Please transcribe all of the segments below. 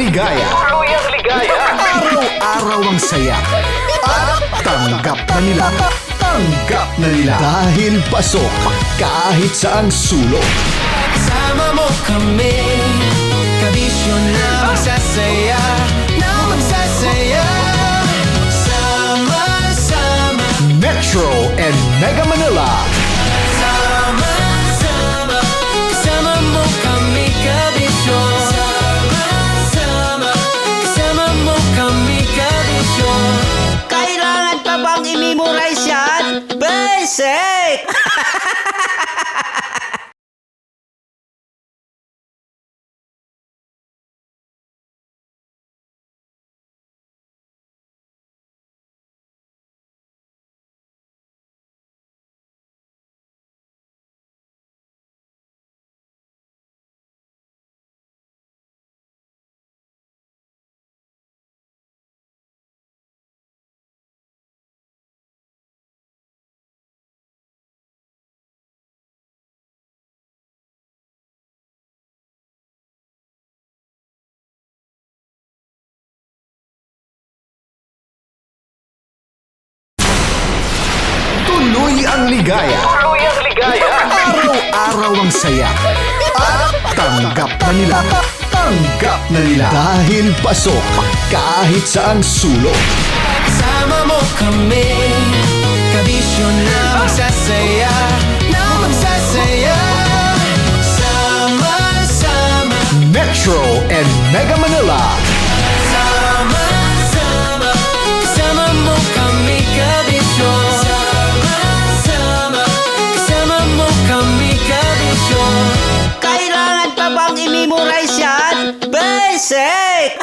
ligaya. Araw-araw ang saya. At tanggap na nila. Tanggap na nila. Dahil pasok kahit saang sulok. Sama mo kami, kabisyo na magsasaya, na magsasaya. Sama-sama, Metro and Mega Manila. sama-sama, kasama mo kami, kabisyo. Sama-sama, kasama mo kami, kabisyo. Kailangan pa bang i-memorize yan? Basic! Tuloy ang ligaya. Araw-araw ang saya. At tanggap na nila. Tanggap na nila. Dahil pasok kahit saang sulok. Sama mo kami, kabisyo na magsasaya, na magsasaya. Sama-sama, Metro and Mega Manila. sama-sama, kasama mo kami, kabisyo. Sama-sama, kasama mo kami, kabisyo. Kailangan pa bang i-memorize yan? Basic!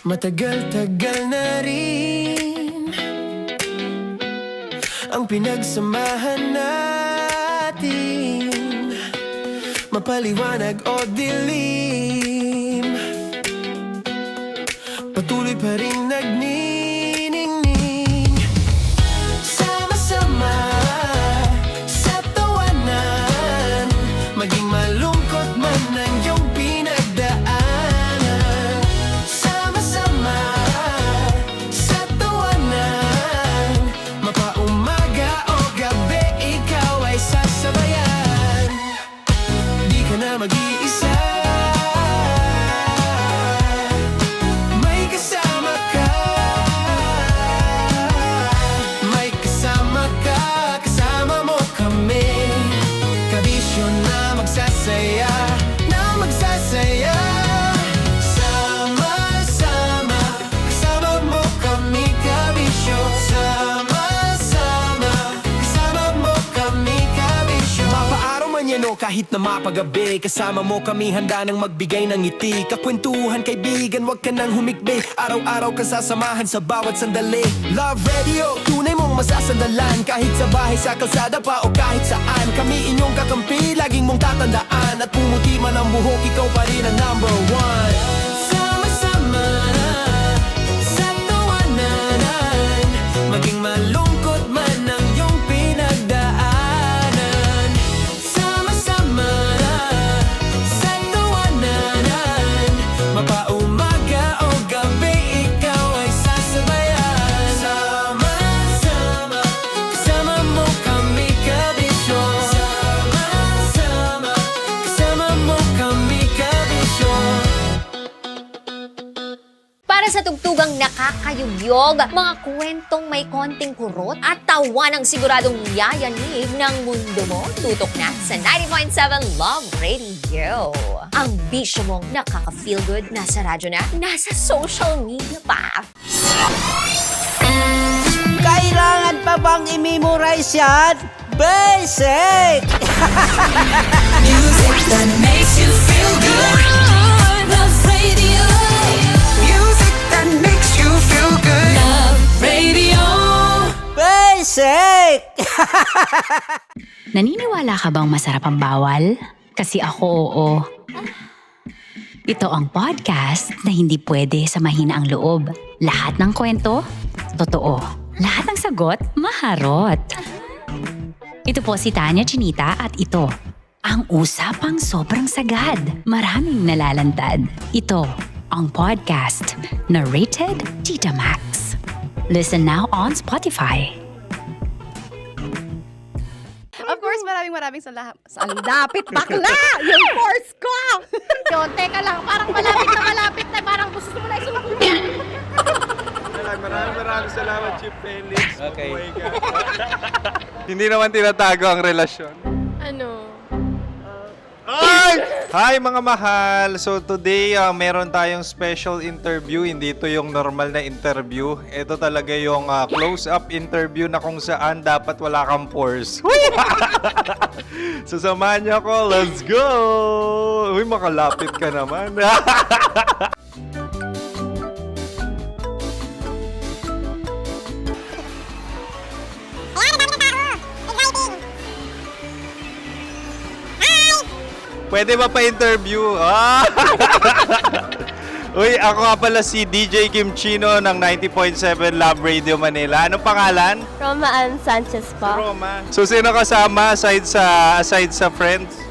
Matagal-tagal na rin ang pinagsamahan natin, mapaliwanag o dilim, patuloy pa rin nagniningning. Sama-sama sa tawanan, maging malungkot man ang iyong pinagdaanan. Sama-sama sa tawanan, mapaumaga o gabi, ikaw ay sasabayan. Di ka na mag-iisa, may kasama ka. May kasama ka, kasama mo kami, kabisyo na magsasaya, na magsasaya. Sama-sama, kasama mo kami, kabisyo. Sama-sama, kasama mo kami, kabisyo. Mapaaraw man yan o kahit na mapagabi, kasama mo kami, handa nang magbigay ng ngiti. Kakwentuhan, kaibigan, wag ka nang humikbi. Araw-araw ka sasamahan sa bawat sandali. Love Radio, tunay mong masasandalan. Kahit sa bahay, sa kalsada pa o kahit saan, kami inyong kakampi, laging mong tatandaan. At pumuti man ang buhok, ikaw pa rin ang number one. Sama-sama sa tawanan, maging malungkot man ang iyong pinagdaanan. Sama-sama sa tawanan, mapaumaga o gabi, ikaw ay sasabayan. Sama-sama, kasama mo kami, kabisyo. Sama-sama, kasama mo kami, kabisyo. Para sa tugtugang nakakayugyog, mga kwentong may konting kurot at tawanang siguradong yayanig ng mundo mo, tutok na sa 90.7 Love Radio. Ang bisyo mong nakaka-feel good, nasa radyo na, nasa social media pa. Kailangan pa bang i-memorize yan? Basic! Music that makes you feel good. Love Radio. Music that makes you feel good. Love Radio. Basic! Naniniwala ka bang masarap ang bawal? Kasi ako, oo. Ito ang podcast na hindi pwede sa mahina ang loob. Lahat ng kwento, totoo. Lahat ng sagot, maharot. Ito po si Tanya Chinita at ito, ang usapang sobrang sagad. Maraming nalalantad. Ito, ang podcast na Rated Tita Max. Listen now on Spotify. Of course, maraming salamat. Ang lapit bakla! Yung course ko! Yun, teka lang, parang malapit na, parang gusto mo na isubukan. Maraming salamat, Chief Felix. Okay. Oh my God. Hindi naman tinatago ang relasyon. Ano? Hi mga mahal! So today, meron tayong special interview. Hindi ito yung normal na interview. Ito talaga yung close-up interview na kung saan dapat wala kang pores. So samahan niyo ako. Let's go! Uy, makalapit ka naman. Pwede ba pa-interview? Uy, ako nga pala si DJ Kim Chino ng 90.7 Love Radio Manila. Anong pangalan? Roma Ann Sanchez po. Roma. So, sino kasama aside sa friends?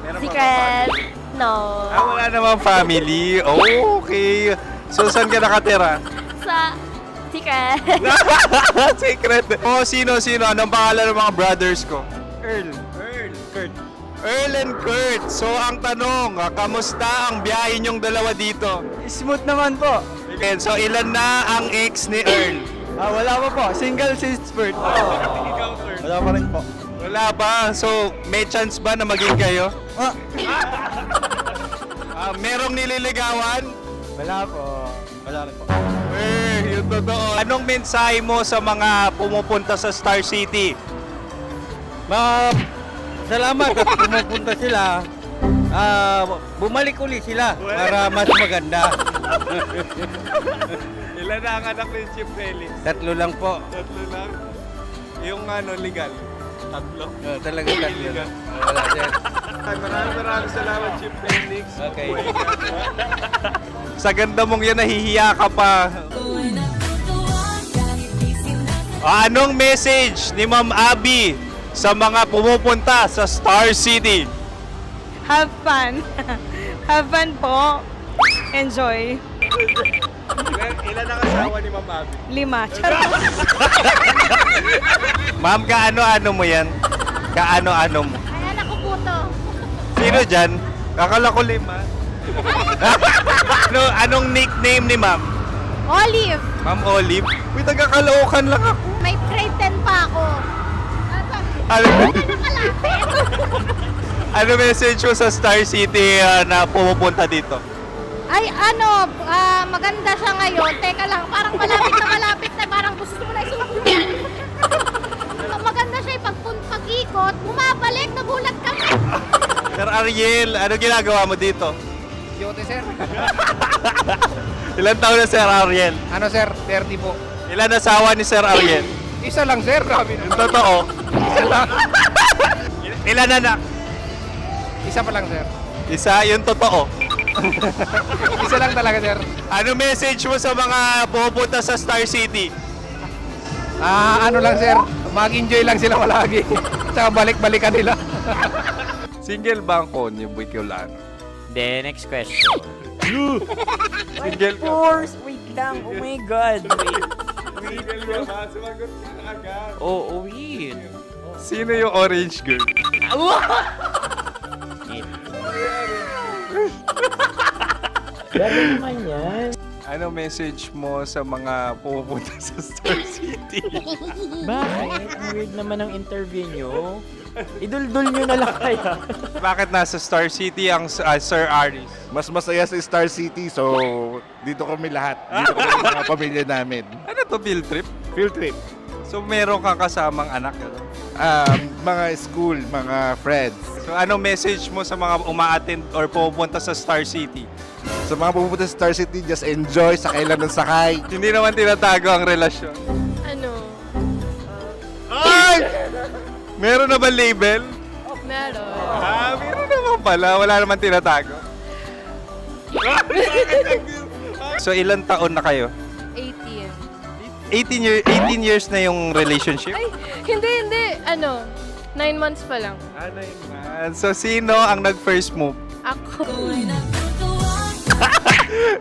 Meron ba Secret. No. wala namang family. Oh, okay. So, saan ka nakatira? Sa Secret. Secret. Oh, sino? Anong pangalan ng mga brothers ko? Kurt. Earl and Kurt. So, ang tanong, kamusta ang biyahe niyong dalawa dito? Smooth naman po. Okay, so, ilan na ang ex ni Earl? Wala pa po. Single since birth. Wala pa rin po. Wala pa. So, may chance ba na maging kayo? Merong nililigawan? Wala po. Wala rin po. Yung totoo. Anong mensahe mo sa mga pumupunta sa Star City? Salamat at pumupunta sila. Bumalik uli sila para mas maganda. Ilan na ang anak ni Chief Felix? 3 lang po. 3 lang? Yung legal? 3? Talaga 3 lang. Wala sir. Maraming salamat, Chief Felix. Okay. Sa ganda mong yan, nahihiya ka pa. Anong message ni Ma'am Abby sa mga pumupunta sa Star City? Have fun. Have fun po. Enjoy. Ilan ang asawa ni Ma'am Abby? 5. Charot. Ma'am, kaano-ano mo yan? Kaano-ano mo? Ay, anak ko po to. Sino dyan? Kakala ko 5. Anong nickname ni Ma'am? Olive, Ma'am Olive? Uy, taga-Caloocan lang ako. may grade 10 pa ako. Ano, Nakalapit. ano message mo sa Star City na pumupunta dito? Ay, maganda siya ngayon. Teka lang, parang malapit na, parang gusto mo na isubukan. Maganda siya pag-ikot, bumabalik, nagulat kami. Sir Ariel, ano ginagawa mo dito? Yote sir. Ilan taon na Sir Ariel? Ano sir? 30 po. Ilan asawa ni Sir Ariel? Isa lang sir. Grabe Yung totoo. Ilan anak? Isa pa lang sir. Isa, yung totoo. Isa lang talaga sir. Ano message mo sa mga pumupunta sa Star City? Ano lang sir. Mag-enjoy lang sila palagi. Tsaka balik-balikan nila. Single ba ang konyo, Bicolano? Then, next question. Single ka? Wait lang. Oh my God. Single ka ba? Sumagot ka na agad. Oh, wait. Sino yung orange girl? Gano'n naman yan. Ano message mo sa mga pumupunta sa Star City? Bakit? Ang weird naman ang interview nyo. Idul-dul nyo na lang kaya. Bakit nasa Star City ang Sir Aris? Mas masaya sa Star City, so dito kami lahat. Dito kami mga pamilya namin. Ano to, field trip? Field trip. So meron kang kasamang anak? Ano? Mga school, mga friends. So ano message mo sa mga uma-attend or pupunta sa Star City? Sa mga pupunta sa Star City, just enjoy, sakay lang ng sakay. Hindi naman tinatago ang relasyon. Ano? Ay! Meron na ba label? Meron. Meron naman pala. Wala naman tinatago. So ilan taon na kayo? 18. 18 years na yung relationship? Ay, hindi. 9 months pa lang. Ano yun, man? So sino ang nag-first move? Ako.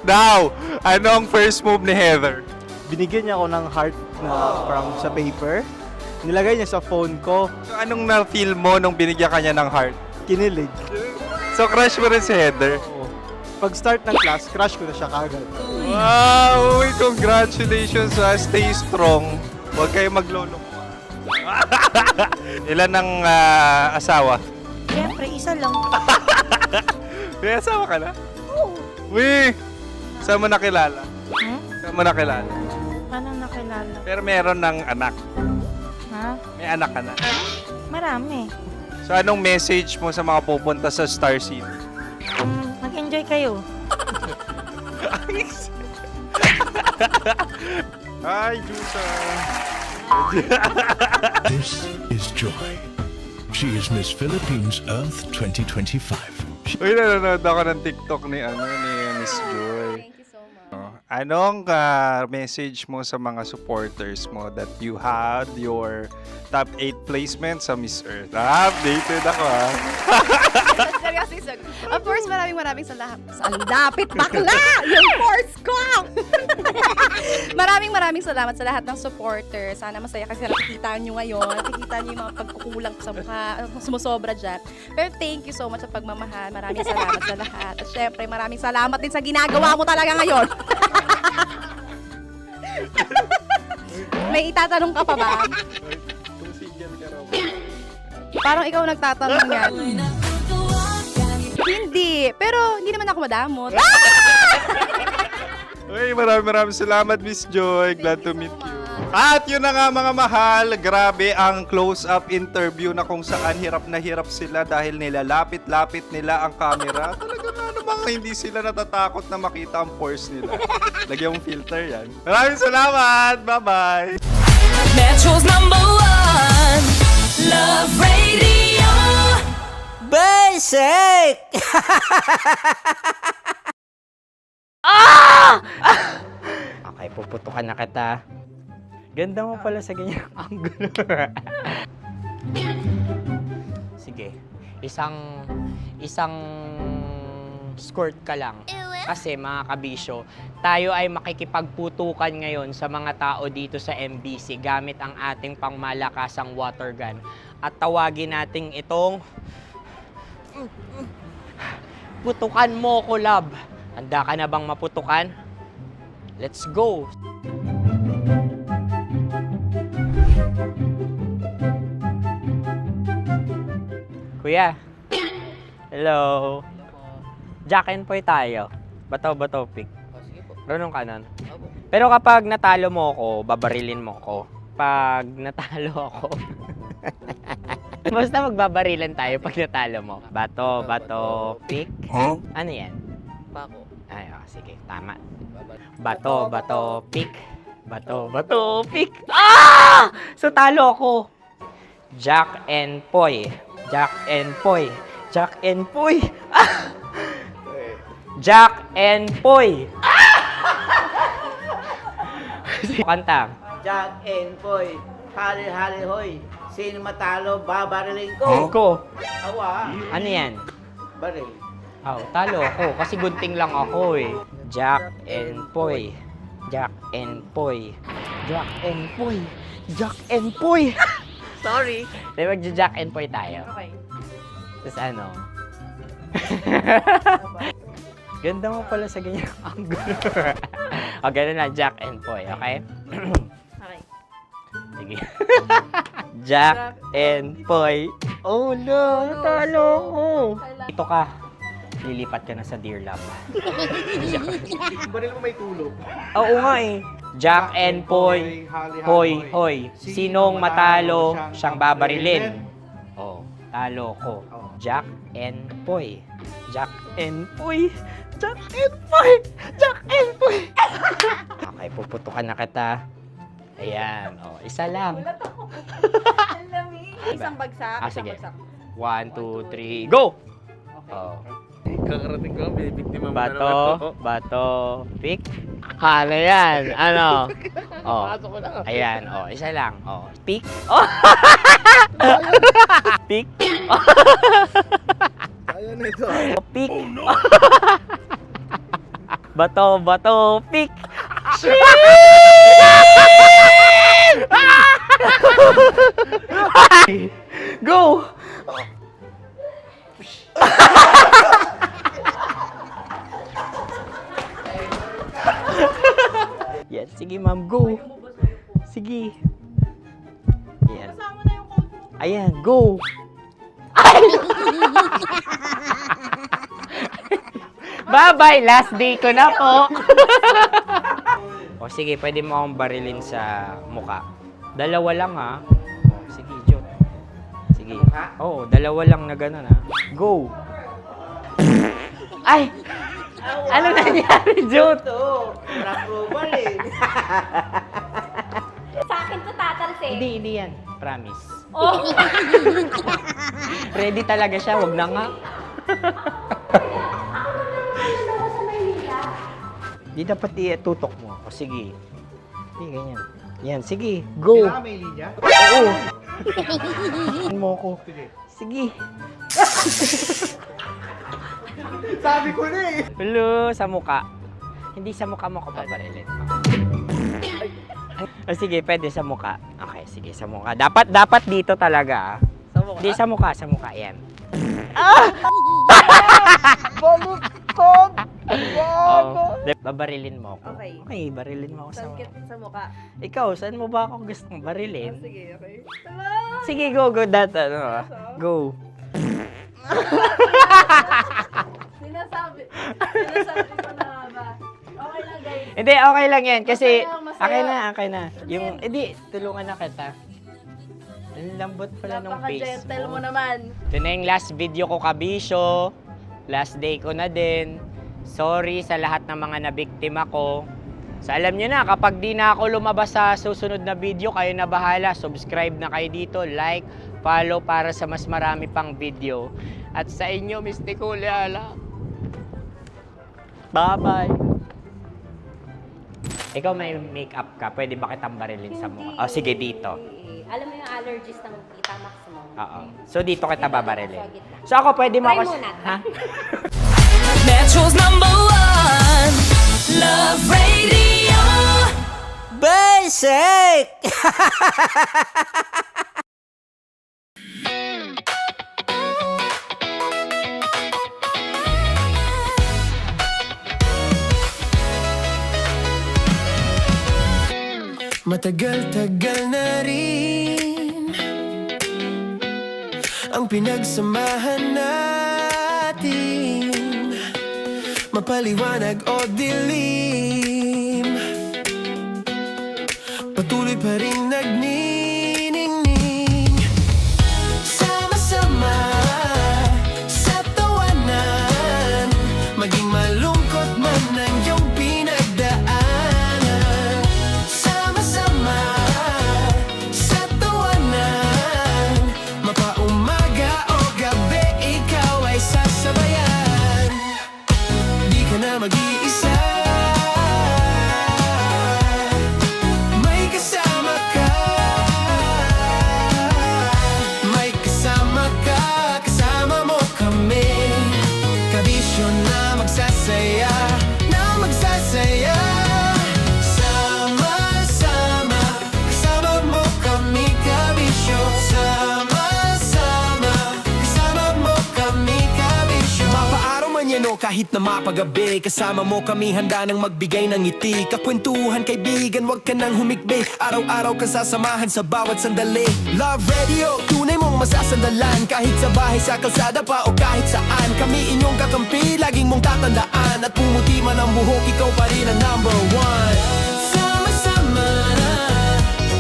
Now, ano ang first move ni Heather? Binigyan niya ako ng heart na from sa paper. Nilagay niya sa phone ko. So anong na-feel mo nung binigyan ka niya ng heart? Kinilig. So crush mo rin si Heather? Pag start ng class, crush ko na siya kagad. Wow! Uy, congratulations ha! Stay strong. Huwag kayo maglolo. Ilan ang asawa? Siyempre, isa lang. May asawa ka na? Oo. Uy! Saan mo nakilala? Saan mo nakilala? Paano nakilala? Pero meron ng anak. Ha? May anak ka na. Marami. So anong message mo sa mga pupunta sa Star City? Mag-enjoy kayo. Hi, Jusa! This is Joy. She is Miss Philippines Earth 2025. Uy, nanonood ako ng TikTok ni Miss Joy. Thank you so much. Anong message mo sa mga supporters mo that you had your top 8 placement sa Miss Earth? Updated ako Seryoso, of course, maraming salamat. Ang lapit bakla! Yung course ko! maraming salamat sa lahat ng supporter. Sana masaya kasi nakikita nyo ngayon. Nakikita nyo yung mga pagkukulang ko sa mukha, sumusobra dyan. Pero thank you so much sa pagmamahal. Maraming salamat sa lahat. At syempre, maraming salamat din sa ginagawa mo talaga ngayon. May itatanong ka pa ba? Parang ikaw nagtatanong yan. Hindi. Pero hindi naman ako madamot. Uy, maraming salamat, Miss Joy. Glad to meet you. At yun na nga mga mahal, grabe ang close-up interview na kung saan hirap na hirap sila dahil nilalapit-lapit nila ang camera. Talaga nga namang hindi sila natatakot na makita ang pores nila. Lagyan mong filter yan. Maraming salamat! Bye-bye! Metro's #1 Love Radio. Basic! Okay, puputukan na kita. Ganda mo pala sa ganyang angulo. Sige, isang skirt ka lang. Kasi mga kabisyo, tayo ay makikipagputukan ngayon sa mga tao dito sa MBC gamit ang ating pangmalakasang water gun. At tawagin natin itong putukan mo ko, love. Handa ka na bang maputukan? Let's go! Kuya. Hello. Jack and Poy tayo. Bato-bato pick. Runong kanan. Pero kapag natalo mo ako, babarilin mo ako. Pag natalo ako, basta magbabarilan tayo pag natalo mo. Bato, pick. Huh? Ano yan? Pako. Ay, sige, tama. Bato, pick. Bato, pick. Ah! So talo ako. Jack and Poy. Jack and Poy. Jack and Poy. Ah! Jack and Poy. Kanta. Jack and Poy, hali-hali hoy. Sino matalo, babariling ko. Ko. Awa, Ano yan? baril. Oh, talo ako kasi gunting lang ako eh. Jack and Poy. Jack and Poy. Jack and Poy. Jack and Poy. Sorry. Di ba Jack and Poy tayo? Okay. Tapos ano? Ganda mo pala sa ganyang angulo. O, ganun lang, Jack and Poy, okay? Okay. Sige. Jack and Poy. Oh no, natalo ko. Ito ka. Lilipat ka na sa Dear Love. Baril mo may tulog. Oo nga eh. Jack and Poy. Hoy, hoy. Sinong matalo, siyang babarilin. Oh, talo ko. Jack and Poy. Jack and Poy. Jack and Poy. Jack and Poy. Okay, puputukan na kita. Ayan. Oh, isa lang. Isang bagsak. Ah, sige. 1, 2, 3, go! Oh. Kakarating ko, binibiktima mo na naman Bato, ako. bato, pick. Ano yan? Ano? Oh. Pasok ko na. Ayan, oh, isa lang. Oh, pick. Oh. Pick. Ayaw na ito. Oh, pick. Bato, bato, pick. Go! Yan, sige ma'am, go. Sige. Yan. Ayan, go. Bye-bye, last day ko na po. O sige, pwede mo akong barilin sa muka. Dalawa lang ha. O, sige, Jot. Sige. Oo, dalawa lang na gano'n ha. Go. Ay! Ano nangyari, Jot? Approval eh. Sa akin to tatalsik. Hindi yan. Promise. Oh. Ready talaga siya, wag na nga. Di dapat itutok mo. O sige. Hindi, ganyan. Yan, sige. Go. May linya? Oo. mo ko. Sige. Sabi ko na eh. Hello, sa muka. Hindi sa muka mo ko paparilin. O sige, pwede sa muka. Okay, sige, sa muka. Dapat dito talaga. Sa mukha? Hindi, sa muka. Yan. Baluktot! Oh, babarilin mo ako. Okay. Okay, barilin mo ako sa muka. Sa mukha. Ikaw, saan mo ba ako gustong barilin? Sige, okay. Sige, go. Go. Sinasabi ko na ba? Okay lang, guys. Hindi, okay lang yan. Kasi, Masaya. okay na. Yung, hindi, tulungan na kita. Ang lambot pala ng face Napaka-gentle mo. mo naman. Ito na yung last video ko, kabisyo. Last day ko na din. Sorry sa lahat ng mga nabiktima ko. So alam nyo na, kapag di na ako lumabas sa susunod na video, kayo na bahala. Subscribe na kayo dito, like, follow para sa mas marami pang video. At sa inyo, Mistiko Leala. Bye-bye. Ikaw may makeup ka, pwede ba kitang barilin sa mukha? Oh, sige, dito. Alam mo yung allergies ng Tita Max mo? Oo. So dito kita babarilin. So ako pwede mo Try ako... muna. Ha? Metro's #1 Love Radio Basic! Matagal-tagal na rin ang pinagsamahan natin, mapaliwanag o dilim, patuloy pa rin nagniningning. Sama-sama sa tawanan, maging malungkot man ang iyong pinagdaanan. Sama-sama sa tawanan, mapaumaga o gabi, ikaw ay sasabayan. Di ka na mag-iisa, may kasama ka. May kasama ka, kasama mo kami. Kabisyo na magsasaya, na magsasaya. Sama-sama, kasama mo kami, kabisyo. Sama-sama, kasama mo kami, kabisyo. Mapaaraw man yan o kahit na mapagabi, kasama mo kami, handa nang magbigay ng ngiti. Kakwentuhan, kaibigan, wag ka nang humikbi. Araw-araw ka sasamahan sa bawat sandali. Love Radio, tunay mong masasandalan. Kahit sa bahay, sa kalsada pa o kahit saan, kami inyong kakampi, laging mong tatandaan. At pumuti man ang buhok, ikaw pa rin ang #1. Sama-sama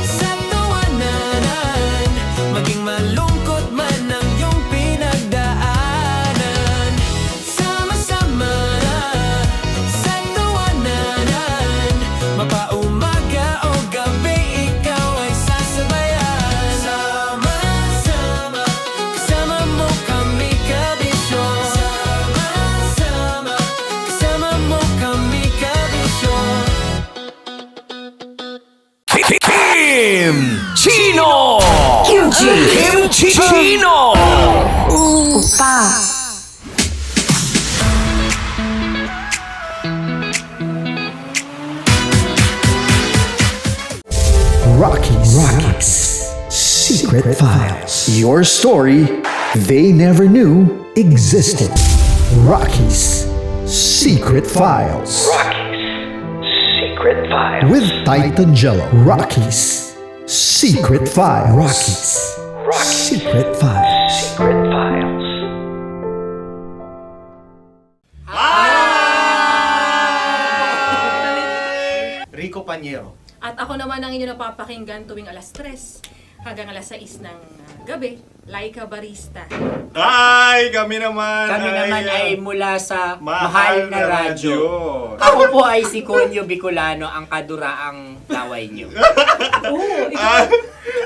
sa tawanan, maging malungkot man ang iyong pinagdaanan. Sama-sama sa tawanan, mapaumaga o gabi, ikaw ay sasabayan. Sama-sama, kasama mo kami, kabisyo. Sama-sama Kimchi Chino! Rocky's Secret Files. Your story they never knew existed. Rocky's Secret Files. Secret File. With Titan Jello. Rocky's Secret Files. Rocky's Secret Files. Secret Files. Rico Panyero. At ako naman ang inyo napapakinggan tuwing alas 3 hanggang alas 6 ng gabi, Laika Barista. Ay, kami naman. Kami naman ay mula sa Mahal Mahal na Radyo. Ako Ako po ay si Conyo Bicolano, ang kaduraang laway niyo.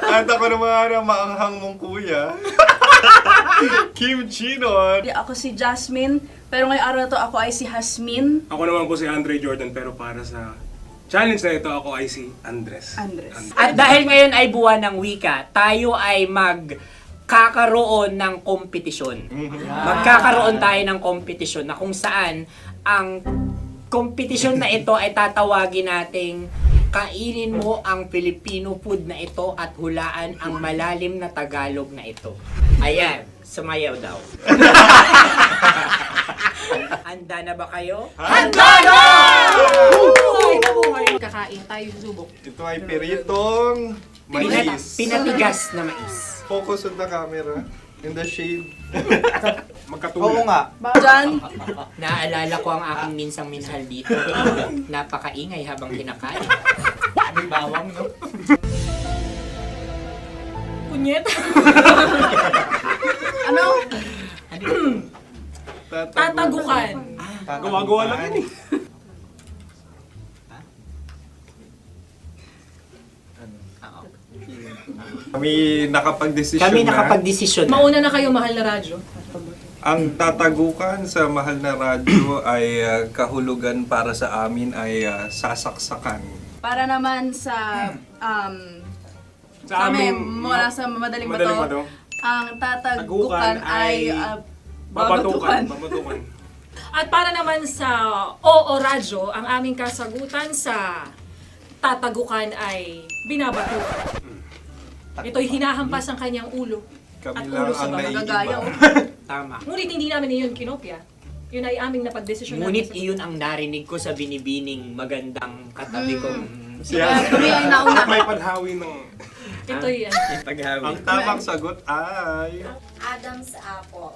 At ako naman ang maanghang mong kuya. Kim Chino. Ako si Jasmine, pero ngayong araw na to ako ay si Hasmin. Ako naman po si Andre Jordan, pero para sa challenge na ito, ako ay si Andres. At dahil ngayon ay buwan ng wika, tayo ay magkakaroon ng kompetisyon. Magkakaroon tayo ng kompetisyon na kung saan ang kompetisyon na ito ay tatawagin nating kainin mo ang Filipino food na ito at hulaan ang malalim na Tagalog na ito. Ayan, sumayaw daw. Handa na ba kayo? Handa na! Kakain tayo subok. Ito ay piritong mais. Pinatigas na mais. Focus on the camera. In the shade. Magkatulad. Oo nga. Diyan, Naalala ko ang aking minsang minahal dito. Napakaingay habang kinakain. May bawang, no? kunyet. Ano? Tatagukan. Gawa-gawa lang yun eh. Kami nakapag-desisyon Kami na. nakapag-desisyon na. Mauna na kayo, mahal na radyo. Ang tatagukan sa Mahal na Radyo ay kahulugan para sa amin ay sasaksakan. Para naman sa Sa amin, mula sa madaling madaling bato, bato, ang tatagukan tagukan ay babatukan. babatukan. At para naman sa Oo Radyo, ang aming kasagutan sa tatagukan ay binabatukan. Ito'y hinahampas ang kanyang ulo. Kami At lang ulo sa ang mga naiiba. gagayaw. Tama. Ngunit hindi namin iyon kinopya. Yun ay aming napagdesisyon Ngunit namin. iyon ang narinig ko sa binibining magandang katabi kong Kami ay nauna. May panhawi ng... Ito'y Ang tamang sagot ay... Adam's apple.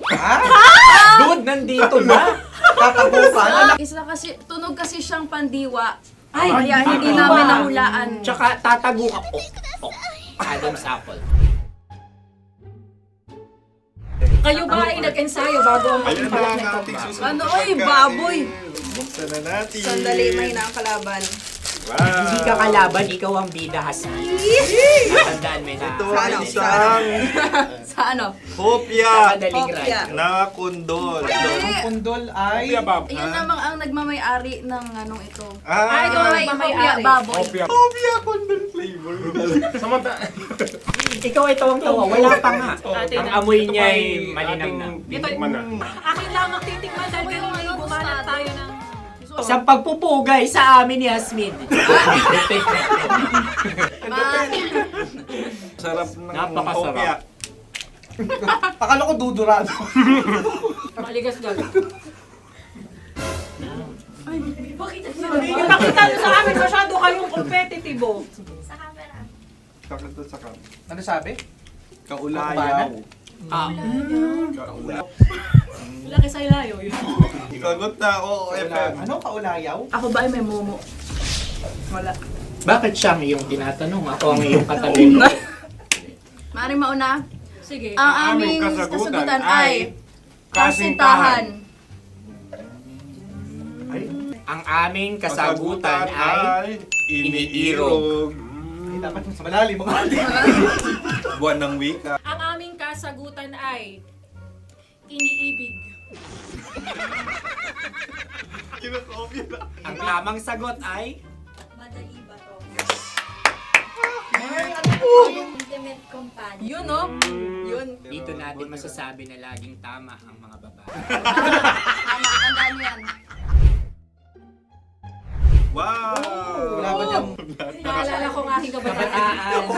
Dude, nandito ba? Isa kasi, tunog kasi siyang pandiwa. Ay, Kaya hindi ano namin ba? nahulaan. Tsaka tatago ka. Adam's apple. Kayo ba ay nag-ensayo bago ang Ayun ating na palat ang na ito? ating susunod Ano, na oy, pagkain. baboy! Buksan na natin. ang kalaban. Wow. Hindi ka kalaban, ikaw ang bida, Hasmi. Natandaan mo na. Ito ang isang Sa ano? hopya Madaling Hopya. ride. na kundol. Pundol ay... Bob. Yun namang ang nagmamay-ari ng anong ito. Ah, Ito ay hopya baboy. hopya kundol flavor. Samanta... Ikaw ay tawang-tawa, wala pa nga. Ang amoy niya ay malinam na. Titikman na. Akin lamang titikman dahil kayo ay bumanat tayo ng... Sa pagpupugay sa amin ni Hasmin. Sarap ng Napakasarap. hopya. Akala ko dudurado. Maligas gal. Ipakita nyo sa amin, masyado kayong competitive. Kakanta sa kam. Ano sabi? Kaulayaw. Laki sa ilayo yun. Sagot na, oo, FM. Ano kaulayaw? Ako ba ay may momo? Wala. Bakit siya ang iyong tinatanong? Ako ang iyong katabi. Maaaring mauna? Sige. Ang Ang aming aming kasagutan ay kasintahan. Ang aming kasagutan ay iniirog. Dapat sa malalim mga Buwan ng wika. Ang aming kasagutan ay iniibig. Kinakopya na. ang tamang sagot ay ultimate companion. Yun, no? Yun. Dito natin masasabi na laging tama ang mga babae. Tama, tandaan mo yan. Wow! Naalala ko ang aking Kabataan.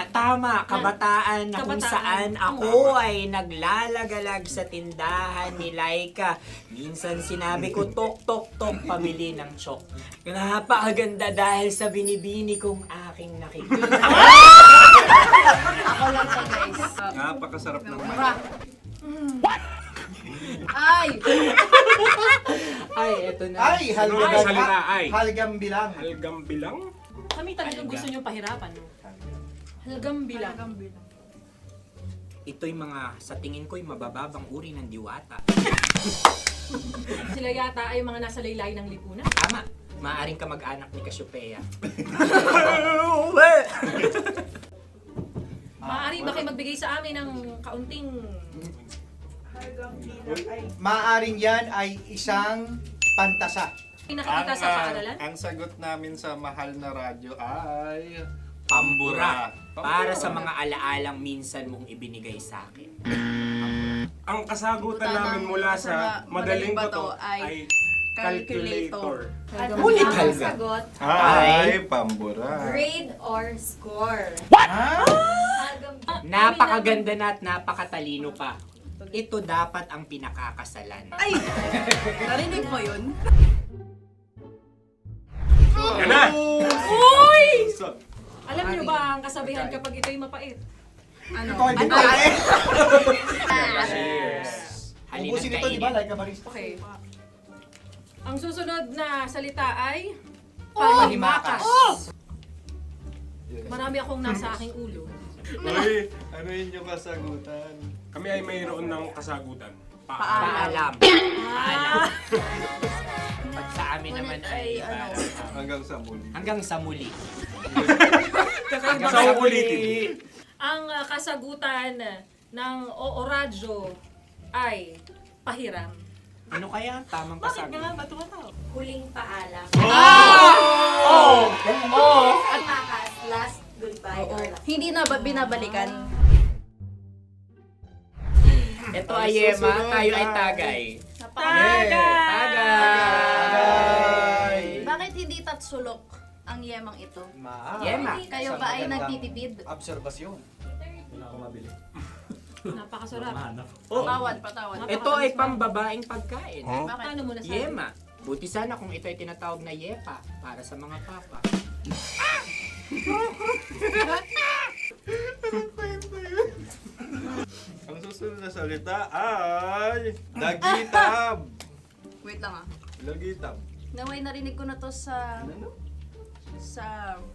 Tama. Kabataan na kung saan ako ay naglalagalag sa tindahan ni Laika. Minsan sinabi ko, tok, pamili ng chok. Napakaganda dahil sa binibini kong aking nakikita. Ako lang to, guys. Napakasarap ng Ay! Ay, eto na. Ay, salita ay. halgam bilang. Halgam bilang? Kami talagang gusto niyong pahirapan, no? Halagang bilang. Ito'y mga, sa tingin ko'y mabababang uri ng diwata. Sila yata ay mga nasa laylay ng lipunan. Tama. Maaring ka mag-anak ni Cassiopeia. Maaari ba kayo magbigay sa amin ng kaunting... Maaring yan ay isang pantasa. Nakikita sa paaralan? Ang sagot namin sa mahal na radyo ay... Pambura. Para sa mga alaalang minsan mong ibinigay sa akin. Ang kasagutan namin mula sa madaling bato ay calculator. Ulit Ang halga. sagot, Ay, pambura. grade or score. Napakaganda na at napakatalino pa. Ito dapat ang pinakakasalan. Ay! Narinig mo yun? Yan na! Uy! Alam niyo ba ang kasabihan kapag ito'y mapait? Ano? Ubusin ito, di ba? Like a barista. Okay. Ang susunod na salita ay... Palimakas. Marami akong nasa aking ulo. Uy, ano yun yung kasagutan? Kami ay mayroon ng kasagutan. Paalam. Paalam. Pag sa amin naman ay Hanggang sa muli. hanggang sa muli. Sa ulitin. Ang kasagutan ng Oo Radyo ay pahiram. Ano kaya ang tamang kasagutan? Huling paalam. Oh! At makas, last goodbye or last. Hindi na ba binabalikan? Ito ay Yema, tayo ay Tagay. Tagay! Bakit hindi tatsulok ang yemang ito? Yema. Kayo ba ay nagtitipid? Obserbasyon. Napakasarap. Patawad. Ito ay pambabaeng pagkain. Paano mo nasabi? Yema. Buti sana kung ito ay tinatawag na Yepa para sa mga papa. Ang susunod na salita ay... Dagitab! Wait lang ah. Dagitab. Naway narinig ko na to sa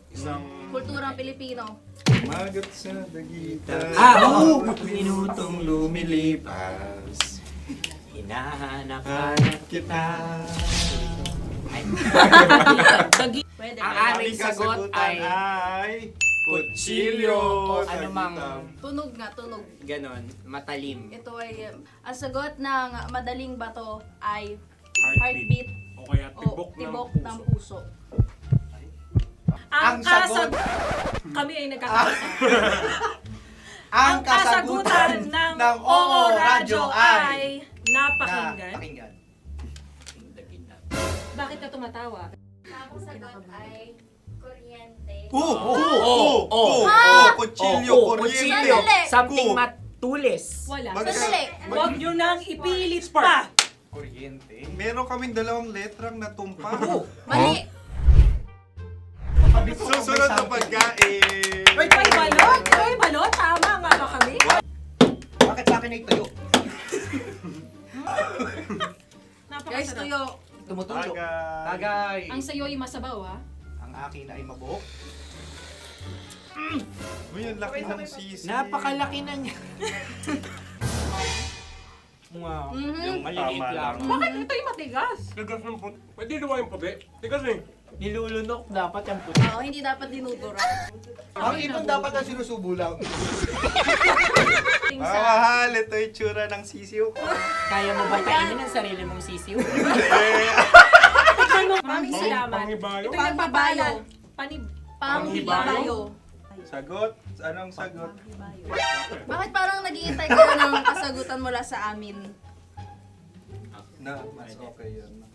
Isang kulturang Pilipino. magat sa dagitab. Oo! Minutong lumilipas. Hinahanap-hanap kita. Ay. Pwede. Ang ba? aming sagot ay kutsilyo o anumang Tunog nga, tunog. ganon, matalim. Ito ay, ang sagot ng madaling bato ay Heartbeat. heartbeat O kaya o tibok tibok ng ng puso. puso. Ang sagot- Kami ay nagkakaisa. Ang kasagutan ng Oo Radyo ay napakinggan. Napakinggan. Bakit ka tumatawa? Ang sagot ay kuryente. Kutsilyo, Kutsilyo. Sandali. Something matulis. Wala. Sandali. Huwag nyo nang ipilit pa. Kuryente. Meron kaming dalawang letrang natumpa. Mali. Susunod na pagkain. May balot? May balot? Tama nga ba kami? Bakit sa akin ay tuyo? Guys, Napakasarap. tuyo. Tumutulo. Tagay. Tagay. Ang sayo ay masabaw, ha? Ang akin ay mabuhok. Uy, ang laki ng sisi. Napakalaki na niya. Wow. Yung Maliliit tama lang. Bakit ito'y matigas? Tigas ng puti. Pwede luwa yung puti. Tigas eh. Nilulunok dapat yung puti. Oo, hindi dapat dinudura. Ang ibon dapat ang sinusubo lang. Mahal, ito yung tsura ng sisiw ko. Kaya mo ba kainin ang sarili mong sisiw? Maraming salamat. Panghibayo. Ito'y nagbabayo. Panghibayo. Sa Sagot? Anong sagot? Bakit parang naghihintay kayo ng kasagutan mula sa amin? Na, mas okay yun.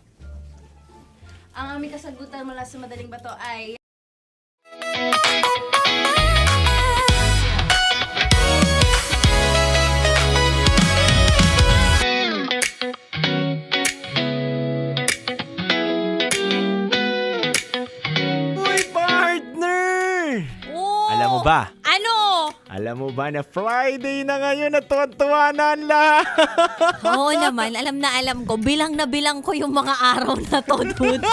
Ang aming kasagutan mula sa Madaling Bato ay... Uy, partner! Oh, Alam mo ba? Ano? Alam mo ba na Friday na ngayon at tuwan-tuwa na ang lahat? Oo naman, alam na alam ko. Bilang na bilang ko yung mga araw na to, dude.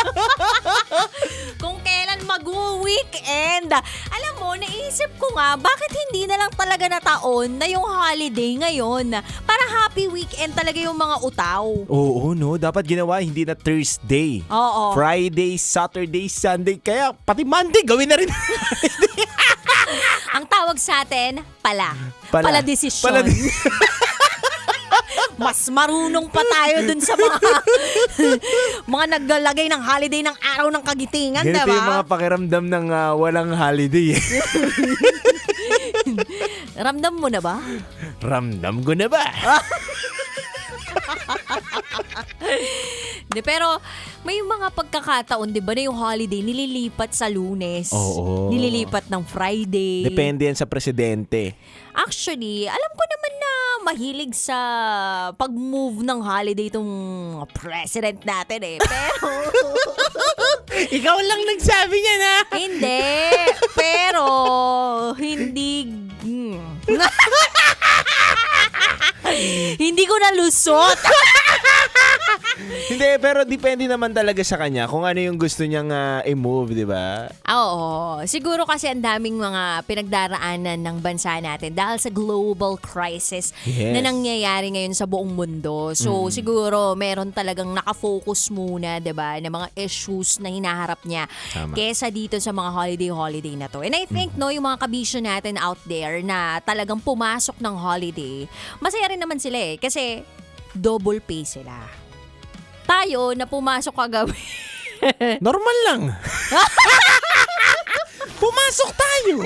Kung kailan mag-weekend. Alam mo, naisip ko nga, bakit hindi na lang talaga na taon na yung holiday ngayon? Para happy weekend talaga yung mga utaw. Oo, no? Dapat ginawa hindi na Thursday. Oo. Friday, Saturday, Sunday. Kaya pati Monday gawin na rin. Ang tawag sa atin, pala. Pala. Pala desisyon. Mas marunong pa tayo dun sa mga mga naglalagay ng holiday ng araw ng kagitingan, Ganito diba? yung mga pakiramdam ng walang holiday. Ramdam mo na ba? Ramdam ko na ba? Pero may mga pagkakataon, di ba, na yung holiday nililipat sa Lunes. Oo. Nililipat ng Friday. Depende yan sa presidente. Actually, alam ko naman na mahilig sa pag-move ng holiday itong president natin eh. Pero... Ikaw lang nagsabi niya na. Hindi. Pero, hindi... Hindi ko nalusot. Hindi, pero depende naman talaga sa kanya kung ano yung gusto niyang i-move, di ba? Oo. Siguro kasi ang daming mga pinagdaraanan ng bansa natin dahil sa global crisis Yes. na nangyayari ngayon sa buong mundo. So, siguro meron talagang nakafocus muna, 'di ba, na mga issues na hinaharap niya Tama. kesa dito sa mga holiday na to. And I think no, yung mga kabisyo natin out there na talagang pumasok ng holiday, masaya rin naman sila eh kasi double pay sila. Tayo na pumasok kagabi. Normal lang. Pumasok tayo.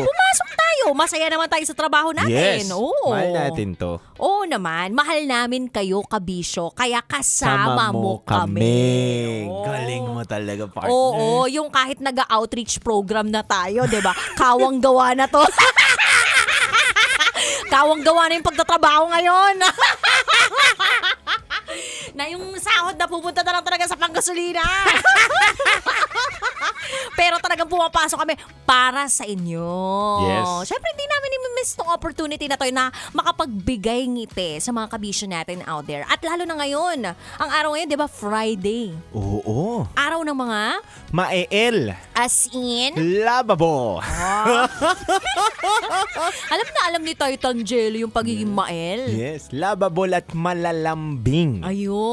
Masaya naman tayo sa trabaho natin. Yes. Oo. Mahal natin to. Oo naman. Mahal namin kayo, kabisyo. Kaya kasama mo kami. Oo. Galing mo talaga, partner. Oo. Yung kahit nag-outreach program na tayo, di ba? Kawang gawa na to. Kawang gawa na yung pagtatrabaho ngayon. Na yung sahod na pupunta na lang talaga sa panggasolina. Pero talagang pumapasok kami para sa inyo. Yes. Siyempre, hindi namin i-miss tong opportunity na to na makapagbigay ngiti sa mga kabisyo natin out there. At lalo na ngayon, ang araw ngayon, di ba, Friday. Oo. Araw ng mga Maeel. as in. Lababo. Alam na alam ni Titan Jelly yung pagiging mael. Yes. Labable at malalambing. Ayun.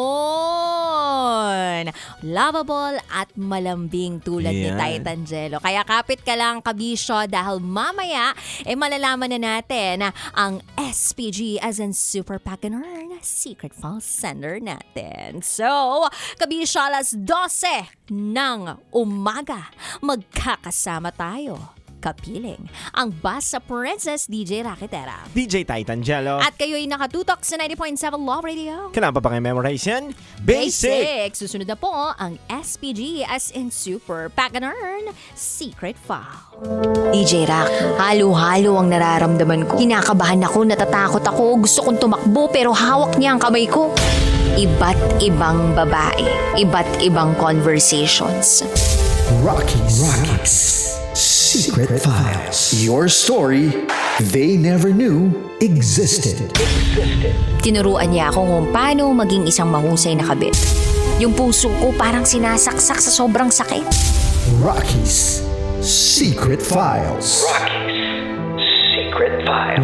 Lovable at malambing tulad ni Yan. Titan Jello. Kaya kapit ka lang, kabisyo, dahil mamaya malalaman na natin ang SPG as in Super Packener na secret file sender natin. So, kabisyo, alas 12 ng umaga, magkakasama tayo. Kapiling ang Basta Princess DJ Rakitera. DJ Titan Jello. At kayo'y nakatutok sa 90.7 Love Radio. Kailangan pa memorize yan? Basic! Susunod na po ang SPG as in Super Pack and Earn Secret File. DJ Rock, halo-halo ang nararamdaman ko. Kinakabahan ako, natatakot ako, gusto kong tumakbo pero hawak niya ang kamay ko. Iba't ibang babae, iba't ibang conversations. Rockies. Secret Files. Your story they never knew existed. Tinuruan niya ako kung paano maging isang mahusay na kabit. Yung puso ko parang sinasaksak sa sobrang sakit. Rockies Secret Files.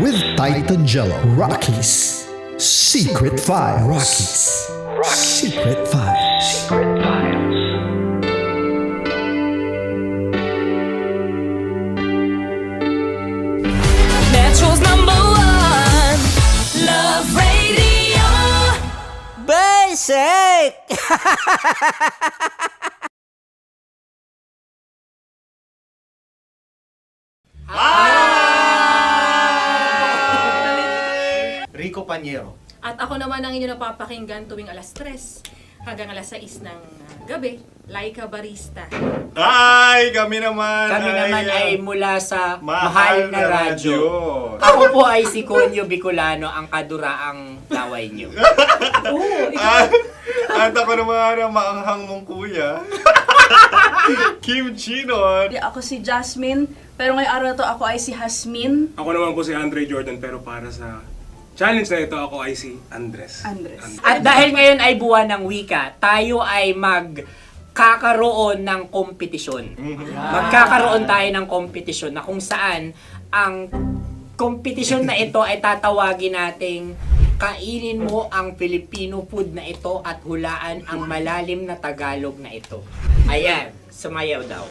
With Titan Jello. Rockies Secret Files. Secret Files. Metro's number one Love Radio. Basic! Hi! kompanyero. At ako naman ang inyo napapakinggan tuwing alas 3 hanggang alas 6 ng gabi, Laika Barista. Ay, kami naman. Kami naman ay mula sa Mahal Mahal na Radyo. Radyo. Ako po ay si Conyo Bicolano, ang kaduraang laway niyo. At ako naman ang maanghang mong kuya. Kim Chinon. Ako si Jasmine, pero ngayong araw na to ako ay si Hasmin. Ako naman po si Andre Jordan, pero para sa challenge na ito, ako ay si Andres. At dahil ngayon ay buwan ng wika, tayo ay magkakaroon ng kompetisyon. Magkakaroon tayo ng kompetisyon na kung saan ang kompetisyon na ito ay tatawagin nating kainin mo ang Filipino food na ito at hulaan ang malalim na Tagalog na ito. Ayan, sumayaw daw.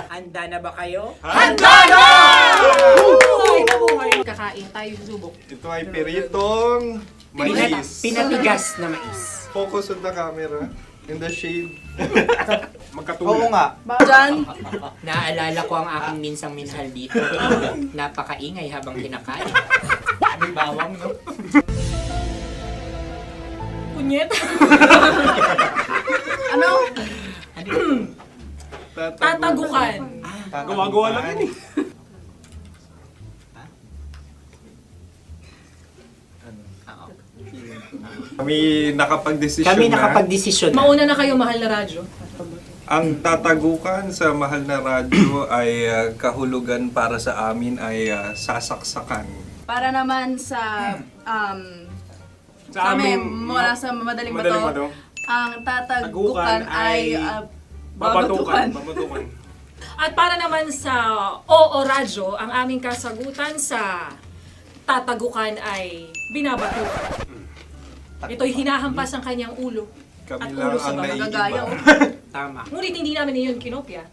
Handa na ba kayo? Handa na! Kakain tayo subok. Ito ay piritong mais. Pinatigas na mais. Focus on the camera. In the shade. Magkatulad. nga. Diyan, Naalala ko ang aking minsang minahal dito. Napakaingay habang kinakain. May bawang, no? kunyet. Ano? Tatagukan. Gawa-gawa lang yun eh. Kami nakapag-desisyon Kami na. nakapag-desisyon na. Mauna na kayo, mahal na radyo. Ang tatagukan sa Mahal na Radyo ay kahulugan para sa amin ay sasaksakan. Para naman sa Sa amin, mula sa madaling madaling bato, bato, ang tatagukan tagukan ay babatukan. babatukan. At para naman sa Oo Radyo, ang aming kasagutan sa tatagukan ay binabatukan. Ito'y hinahampas ang kanyang ulo. Kami At lang ulo sa ang mga naiiba. gagayaw. Tama. Ngunit hindi namin iyon kinopya.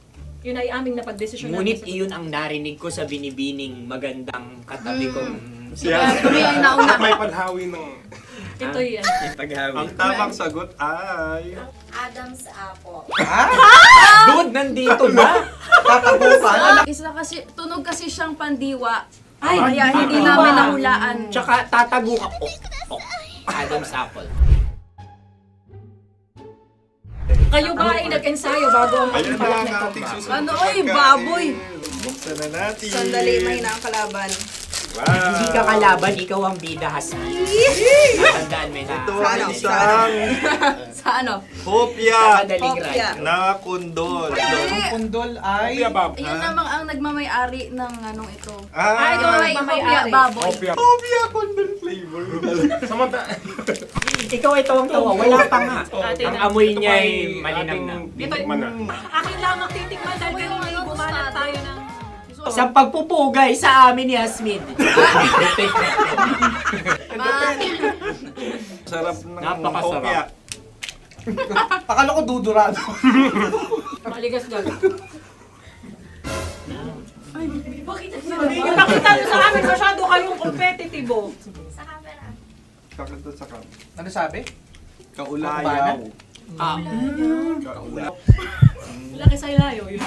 Yun ay aming napagdesisyon Ngunit namin. iyon ang narinig ko sa binibining magandang katabi kong Kami ay nauna. May panhawi ng... Ito'y Ang tamang sagot ay... Adam's apple. Dude, nandito ba? Isa kasi, tunog kasi siyang pandiwa. Ay, Kaya hindi pandiwa. namin nahulaan. Tsaka tatagukan. Adam's apple. Kayo ba ay nag-ensayo bago ang Ayun na pagpapalat ang nito? ating susunod Ano, na oy, pagkain. baboy! Buksan na natin. ang kalaban. Wow. Hindi ka kalaban, ikaw ang bida, Hasmin. Natandaan mo na. Ito ang isang Sa ano? hopya Madaling Hopya. ride. na kundol. Pundol ay... Opya Bob. Yun namang ang nagmamayari ng anong ito. Ah, Ito ay hopya, baboy. Opya. hopya kundol flavor. Samanta... Ikaw ay tawang-tawa, wala pa nga. Atin Ang na. amoy Ito niya pa ay ay malinam na. ating titikman na. Akin lamang titikman dahil kayo may bumanat tayo ng... Sa pagpupugay sa amin ni Hasmin. Sarap ng Napakasarap. hopya. Akala ko dudurado. Maligas gal. Ay, bakit? Yung nakita nyo sa amin, masyado kayong competitive. Kakanta sa kam. Ano sabi? Kaulayaw. Laki sa ilayo yun.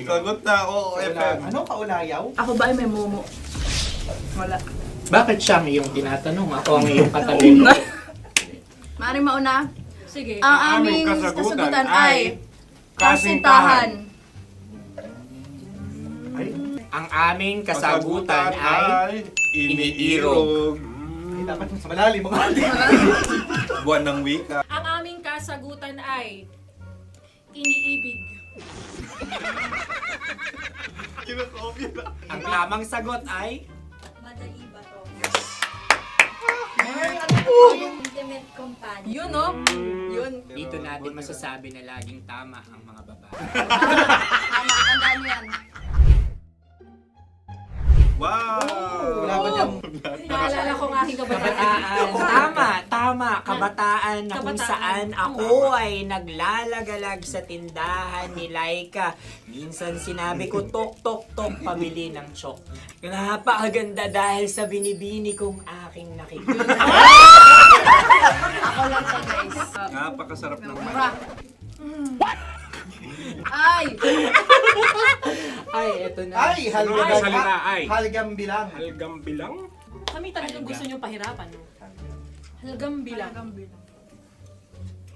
Sagot na, oo, FM. Ano kaulayaw? Ako ba ay may momo? Wala. Bakit siya ang iyong tinatanong? Ako ang iyong katabi. Maaaring mauna? Sige. Ang Ang aming aming kasagutan kasagutan ay ay kasintahan. Ang aming kasagutan ay iniirog. Dapat sa malalim mga Buwan ng wika. Ang aming kasagutan ay iniibig. Kinakopya na. ang tamang sagot ay Madali ba to? Intimate companion. Yun, no? Yun. dito natin masasabi na laging tama ang mga babae. Tama, tandaan mo yan. Wow! Wala ba dyan? Naalala ko ang aking kabataan. Kabataan. Tama. Kabataan na kung Kabataan. saan ako ay naglalagalag sa tindahan ni Laika. Minsan sinabi ko, tok, tok, tok, pamili ng chok. Napakaganda dahil sa binibini kong aking nakikita. Ako lang to, guys. Napakasarap ng Mura. Ay! Ay, eto na. Ay, Ano ang salita halgam. ay? Halgam bilang. Halgam bilang? Kami talagang gusto niyong pahirapan, no? Halagang bilang.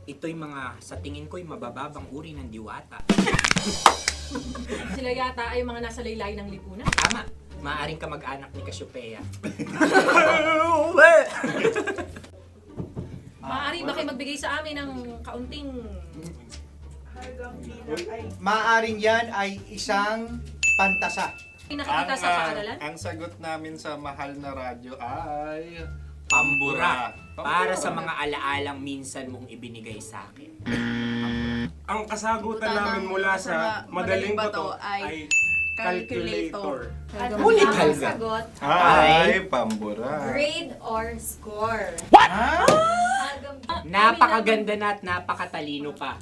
Ito'y mga, sa tingin ko'y mabababang uri ng diwata. Sila yata ay mga nasa laylay ng lipunan. Tama, maaaring ka mag-anak ni Cassiopeia. Maaari ba kayo magbigay sa amin ng kaunting... Maaring yan ay isang pantasa. Nakikita sa paaralan? Ang sagot namin sa mahal na radyo ay... Pambura. Para sa mga alaalang minsan mong ibinigay sa akin. Ang kasagutan namin mula sa madaling bato ay calculator. Ulit halga. Sagot, Ay, pambura. grade or score. Napakaganda na at napakatalino pa.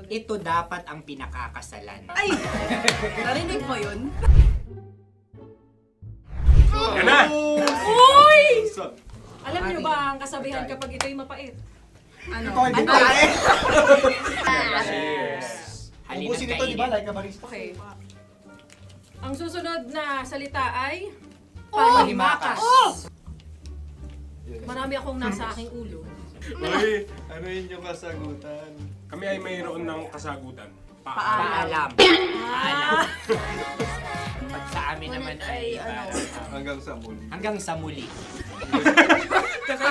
Ito dapat ang pinakakasalan. Ay! Narinig mo yun? Yan na! Uy! Alam niyo ba ang kasabihan kapag ito'y mapait? Ano? Ubusin ito, di ba? Like a barista. Okay. Ang susunod na salita ay... Panihimakas. Marami akong nasa aking ulo. Uy, ano yun yung kasagutan? Kami ay mayroon ng kasagutan. Paalam. Paalam. At sa amin naman ay Hanggang sa muli. hanggang sa muli.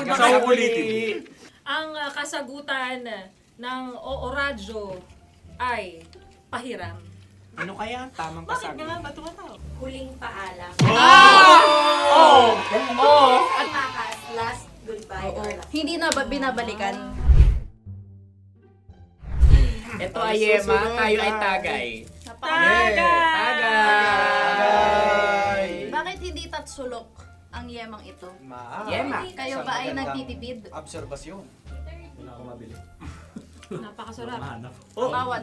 Sa ulitin. Ang kasagutan ng Oo Radyo ay pahiram. Ano kaya ang tamang kasagutan? Ba't tumatawa? Huling paalam. At Makas, last goodbye or last. Hindi na ba binabalikan? Ito ay Yema, tayo ay Tagay. Tagay! Bakit hindi tatsulok ang yemang ito? Yema. Kayo ba ay nagtitipid? Obserbasyon. napakasarap.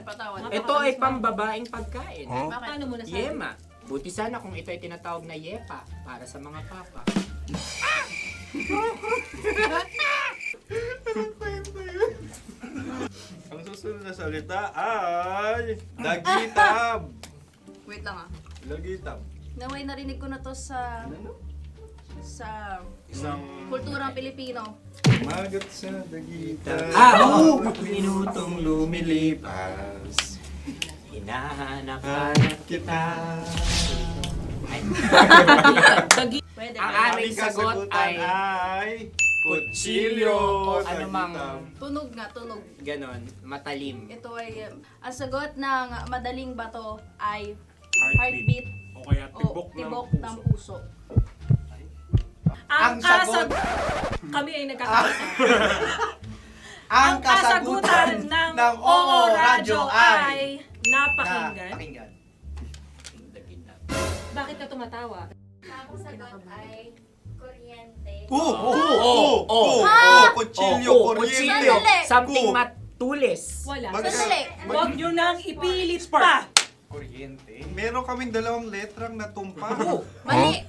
Patawad. Ito ay pambabaeng pagkain. Bakit? Paano mo nasabi? Yema. Buti sana kung ito ay tinatawag na Yepa para sa mga papa. Ang susunod na salita ay... Dagitab! Wait lang ah. Dagitab. Naway narinig ko na to sa Isang... kulturang Pilipino. Magat sa dagitab. Oo! Minutong lumilipas. Hinahanap-hanap kita. Pwede. Ang ba? aming sagot ay kutsilyo. O anumang Tunog nga, tunog. ganon, matalim. Ito ay, ang sagot ng madaling bato ay Heartbeat. heartbeat O kaya o tibok tibok ng ng puso. puso. Ang sagot- Kami ay nagkakaisa. Ang kasagutan ng Oo Radyo ay napakinggan. Napakinggan. Bakit ka tumatawa? Ang sagot ay kuryente. Kutsilyo, Kutsilyo. Sandali. Something matulis. Wala. Sandali. Huwag nyo nang ipilit pa. Kuryente. Meron kaming dalawang letrang natumpa. Mali.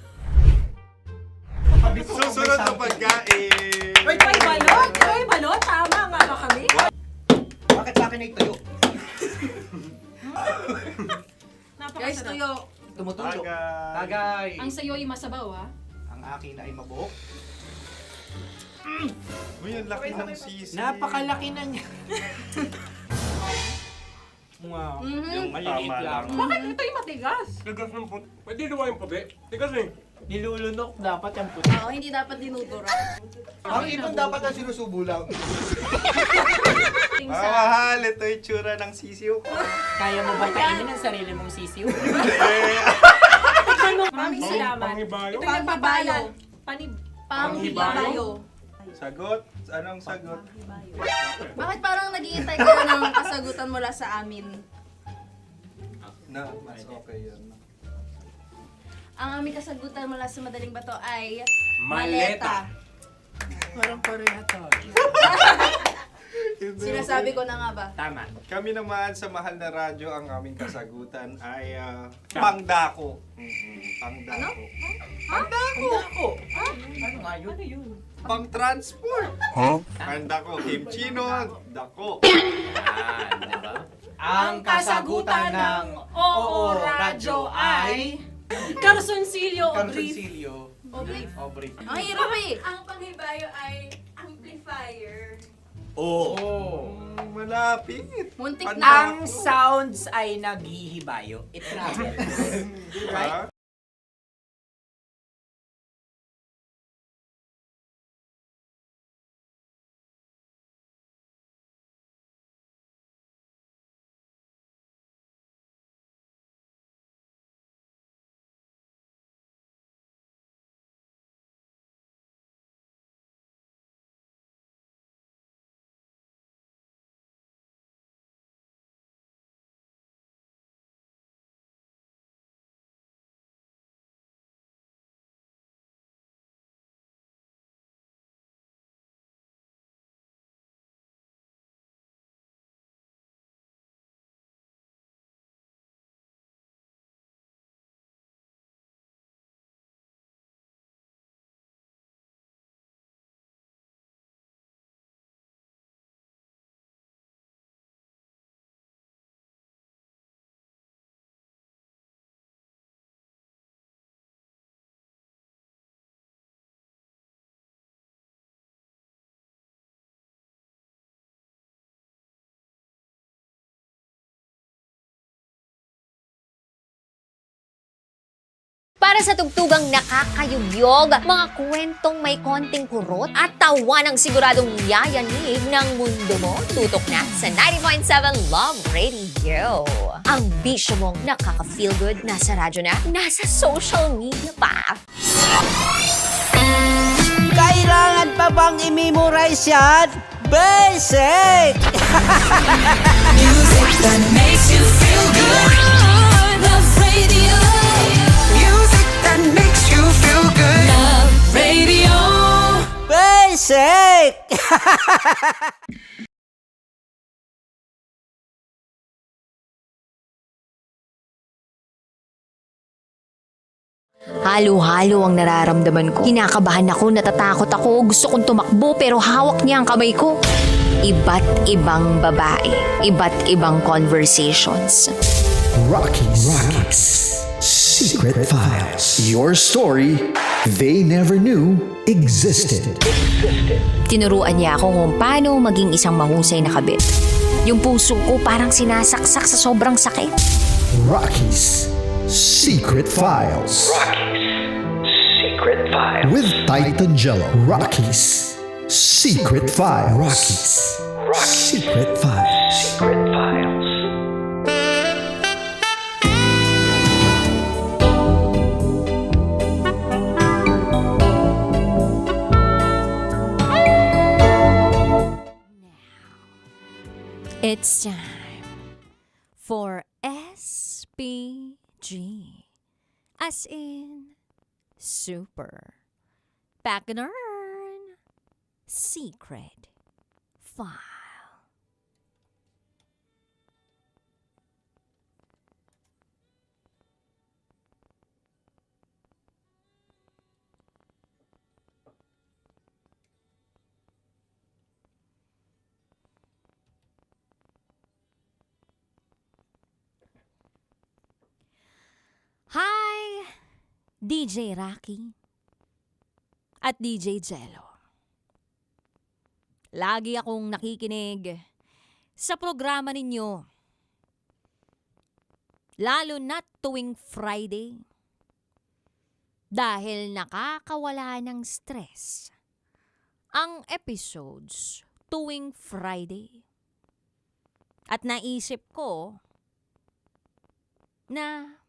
Susunod na pagkain. Wait, may balot? May balot? Tama nga ba kami? Bakit sa akin ay tuyo? Guys, Napakasarap. tuyo. Tumutulo. Tagay. Tagay. Ang sayo ay masabaw, ha? Ang akin ay mabuhok. Uy, ang laki ng sisi. Napakalaki na niya. Wow. Yung Maliliit tama lang. Bakit ito'y matigas? Tigas ng puti. Pwede luwa yung puti. Tigas eh. Nilulunok dapat yung puti. Oo, hindi dapat dinudura. Ang ibon dapat ang sinusubo lang. Mahal, ito yung tsura ng sisiw ko. Kaya mo ba kainin ang sarili mong sisiw? Maraming salamat. Panghibayo. Ito yung pabalan. Panghibayo. Sagot? Anong sagot? Bakit parang naghihintay kayo ng kasagutan mula sa amin? Na, mas okay yan. Ang aming kasagutan mula sa madaling bato ay Maleta. Parang Korea to. Sinasabi ko na nga ba? Tama. Kami naman sa mahal na radyo, ang aming kasagutan ay pangdako. Pangdako. Pangdako! Ano nga yun? Ano yun? Pang-transport. Pangdako, kimchino, dako. Diba? Ang kasagutan ng Oo Radyo ay... Carsoncillo o brief? Carsoncillo. O brief. O brief. Ang hirap eh. Ang panghibayo ay amplifier. Oh. Malapit. Muntik Ang sounds ay naghihibayo. It travels. Right? Para sa tugtugang nakakayugyog, mga kwentong may konting kurot at tawa ng siguradong yayanig ng mundo mo, tutok na sa 90.7 Love Radio. Ang bisyo mong nakaka-feel good, nasa radyo na, nasa social media pa. Kailangan pa bang i-memorize yan? Basic! Music that makes you feel good. Love Radio. Music that makes you feel good. Love Radio. Basic! Halo-halo ang nararamdaman ko. Kinakabahan ako, natatakot ako, gusto kong tumakbo pero hawak niya ang kamay ko. Iba't ibang babae, iba't ibang conversations. Rockies. Secret Files. Your story they never knew existed. Tinuruan niya ako kung paano maging isang mahusay na kabit. Yung puso ko parang sinasaksak sa sobrang sakit. Rockies. Secret Files. Secret Files. With Titan Jello. Rockies. Secret Files. Rockies. Secret Files. Secret Files. It's time for SPG, as in Super Pagganern Secret File. Hi, DJ Rocky at DJ Jello. Lagi akong nakikinig sa programa ninyo. Lalo na tuwing Friday. Dahil nakakawala ng stress ang episodes tuwing Friday. At naisip ko na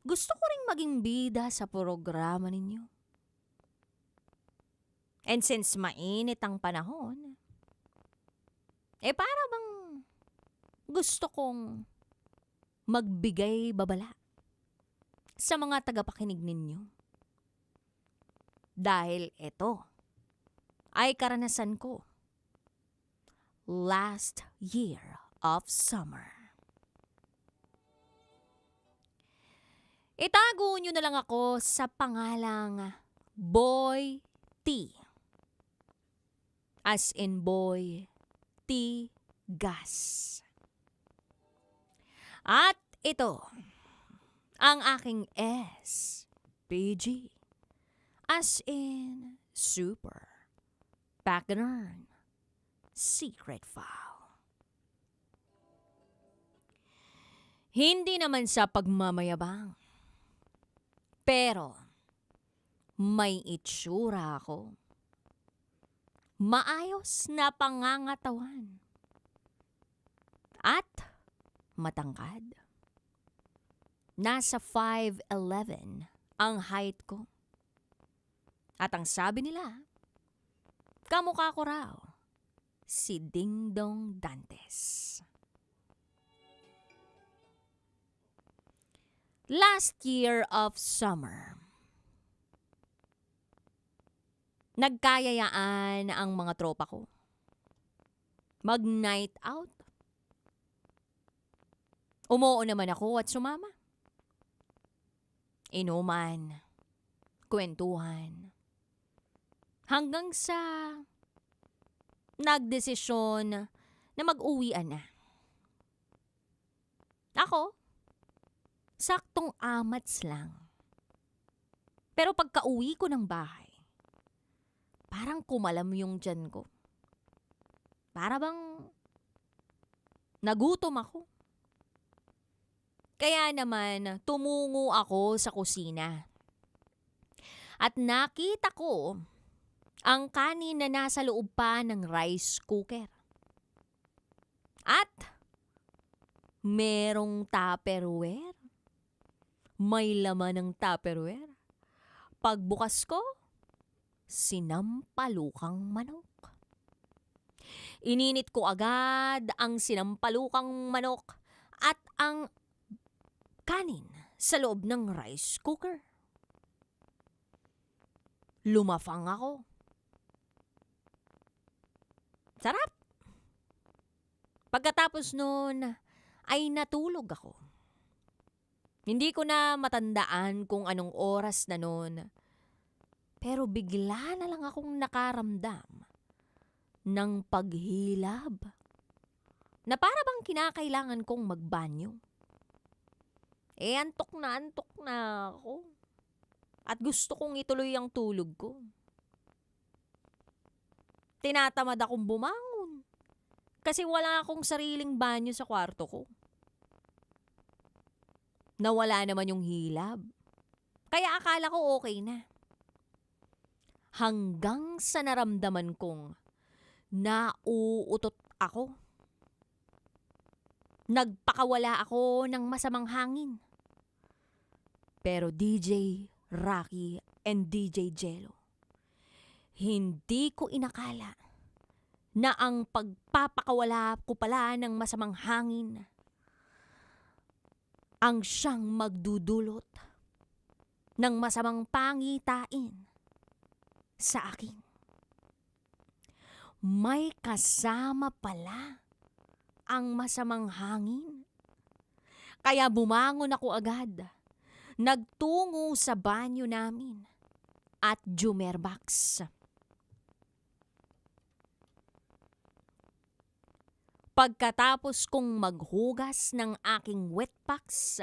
gusto ko ring maging bida sa programa ninyo. And since mainit ang panahon, para bang gusto kong magbigay babala sa mga tagapakinig ninyo. Dahil ito ay karanasan ko last year of summer. Itago nyo na lang ako sa pangalang Boy T. As in Boy T. Gas. At ito Ang aking S, PG. As in, super. Backganern. Secret file. Hindi naman sa pagmamayabang. Pero, may itsura ako. Maayos na pangangatawan. At matangkad. Nasa 5'11" ang height ko. At ang sabi nila, kamukha ko raw si Dingdong Dantes. Last year of summer, nagkayayaan ang mga tropa ko. Mag-night out. Umuo naman ako at sumama. Inuman, kwentuhan. Hanggang sa nagdesisyon na mag-uwian na. Ako, saktong amats lang. Pero pagka-uwi ko ng bahay, parang kumalam yung tiyan ko. Para bang nagutom ako. Kaya naman, tumungo ako sa kusina. At nakita ko ang kanin na nasa loob pa ng rice cooker. At merong Tupperware. May laman ng Tupperware. Pagbukas ko, sinampalukang manok. Ininit ko agad ang sinampalukang manok at ang kanin sa loob ng rice cooker. Lumafang ako. Sarap! Pagkatapos nun, ay natulog ako. Hindi ko na matandaan kung anong oras na nun, pero bigla na lang akong nakaramdam ng paghilab na para bang kinakailangan kong magbanyo. Antok na ako. At gusto kong ituloy ang tulog ko. Tinatamad akong bumangon. Kasi wala akong sariling banyo sa kwarto ko. Nawala naman yung hilab. Kaya akala ko okay na. Hanggang sa naramdaman kong nauutot ako. Nagpakawala ako ng masamang hangin. Pero DJ Rocky and DJ Jello, hindi ko inakala na ang pagpapakawala ko pala ng masamang hangin ang siyang magdudulot ng masamang pangitain sa akin. May kasama pala ang masamang hangin. Kaya bumangon ako agad. Nagtungo sa banyo namin at Jumerbox. Pagkatapos kong maghugas ng aking wetbox,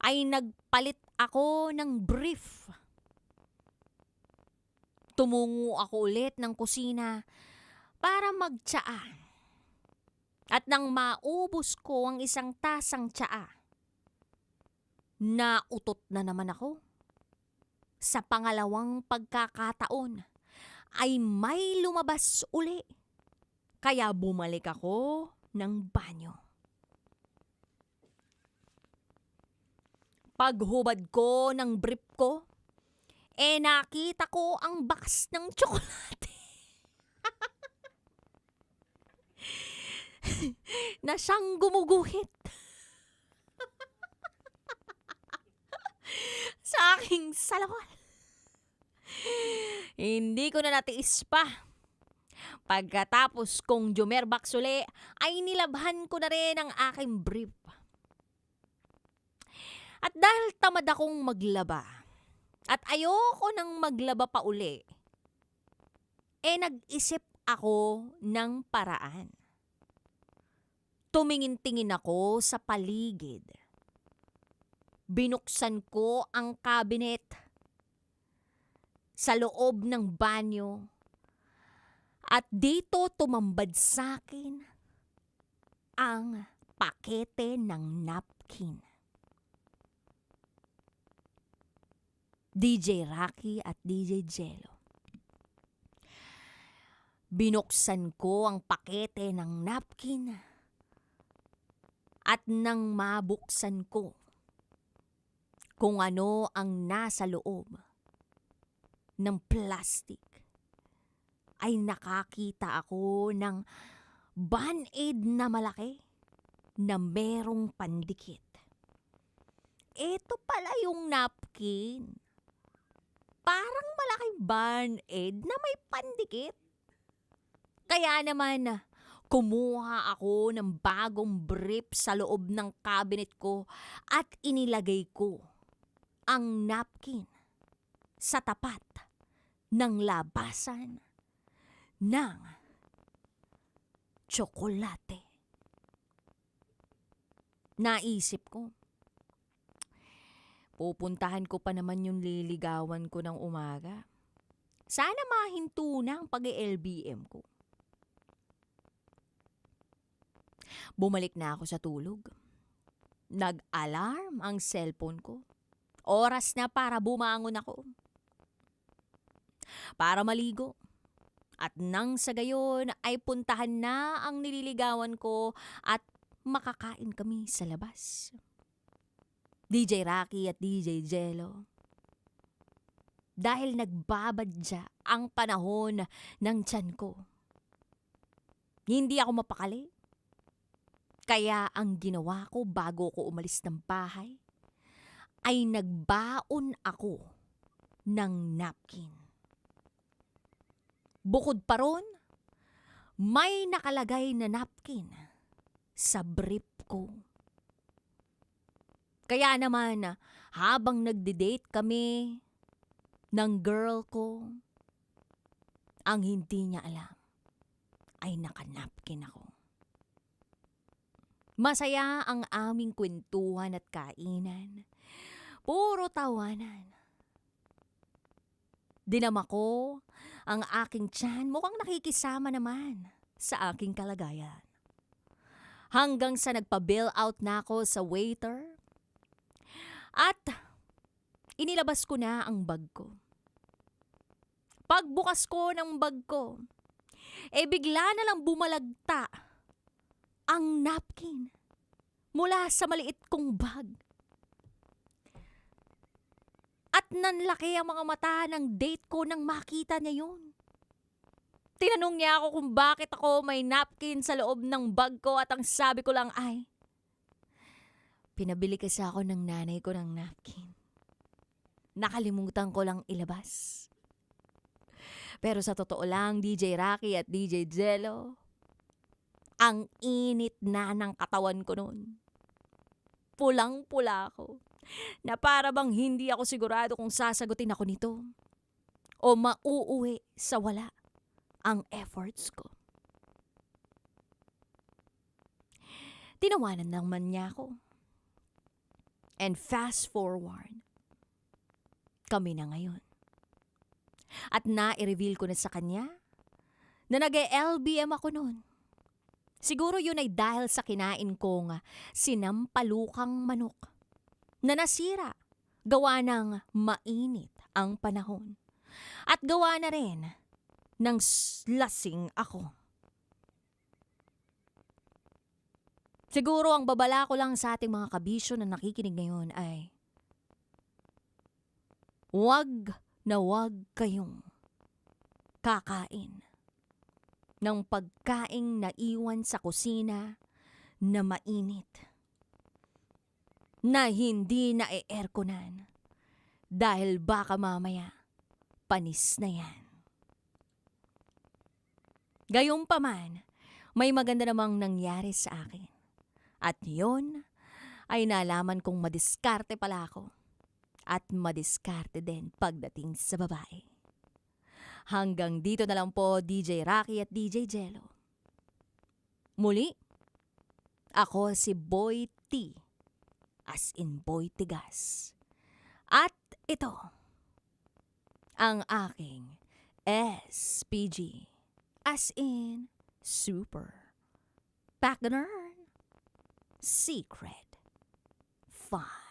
ay nagpalit ako ng brief. Tumungo ako ulit ng kusina para magtsaa. At nang maubos ko ang isang tasang tsaa, nautot na naman ako. Sa pangalawang pagkakataon ay may lumabas uli. Kaya bumalik ako ng banyo. Paghubad ko ng brief ko, nakita ko ang box ng tsokolate. Na siyang gumuguhit. Sa aking salawal. Hindi ko na natiis pa. Pagkatapos kong Jumerbox uli, ay nilabhan ko na rin ang aking brief. At dahil tamad akong maglaba, at ayoko nang maglaba pa uli, nag-isip ako ng paraan. Tumingin-tingin ako sa paligid. Binuksan ko ang cabinet sa loob ng banyo at dito tumambad sa akin ang pakete ng napkin. DJ Rocky at DJ Jello. Binuksan ko ang pakete ng napkin at nang mabuksan ko kung ano ang nasa loob ng plastic, ay nakakita ako ng Band-Aid na malaki na merong pandikit. Ito pala yung napkin. Parang malaking Band-Aid na may pandikit. Kaya naman, kumuha ako ng bagong brief sa loob ng cabinet ko at inilagay ko ang napkin sa tapat ng labasan ng tsokolate. Naisip ko, pupuntahan ko pa naman yung liligawan ko ng umaga. Sana mahinto na ang pag-LBM ko. Bumalik na ako sa tulog. Nag-alarm ang cellphone ko. Oras na para bumangon ako. Para maligo. At nang sa gayon ay puntahan na ang nililigawan ko at makakain kami sa labas. DJ Rocky at DJ Jello. Dahil nagbabadya ang panahon ng tiyan ko. Hindi ako mapakali. Kaya ang ginawa ko bago ko umalis ng bahay ay nagbaon ako ng napkin. Bukod pa ron, may nakalagay na napkin sa brief ko. Kaya naman, habang nagde-date kami ng girl ko, ang hindi niya alam ay nakanapkin ako. Masaya ang aming kwentuhan at kainan. Puro tawanan. Dinama ko ang aking tiyan, mukhang nakikisama naman sa aking kalagayan. Hanggang sa nagpa-bill out na ako sa waiter at inilabas ko na ang bag ko. Pagbukas ko ng bag ko, bigla na lang bumalagta ang napkin mula sa maliit kong bag. At nanlaki ang mga mata ng date ko nang makita niya yun. Tinanong niya ako kung bakit ako may napkin sa loob ng bag ko at ang sabi ko lang ay, pinabili kasi ako ng nanay ko ng napkin. Nakalimutan ko lang ilabas. Pero sa totoo lang, DJ Rocky at DJ Jello, ang init na ng katawan ko noon. Pulang-pula ako. Na para bang hindi ako sigurado kung sasagutin ako nito o mauuwi sa wala ang efforts ko. Tinawanan naman niya ako. And fast forward, kami na ngayon. At na-reveal ko na sa kanya na nag-LBM ako noon. Siguro yun ay dahil sa kinain kong sinampalukang manok na nasira, gawa ng mainit ang panahon. At gawa na rin ng lasing ako. Siguro ang babala ko lang sa ating mga kabisyo na nakikinig ngayon ay, wag na wag kayong kakain ng pagkaing naiwan sa kusina na mainit, na hindi na e-airconan dahil baka mamaya panis na yan. Gayunpaman, may maganda namang nangyari sa akin. At yon ay nalaman kong madiskarte pala ako. At madiskarte din pagdating sa babae. Hanggang dito na lang po, DJ Rocky at DJ Jello. Muli, ako si Boy T. as in boy tigas. At ito, ang aking SPG, as in super, partner, secret file.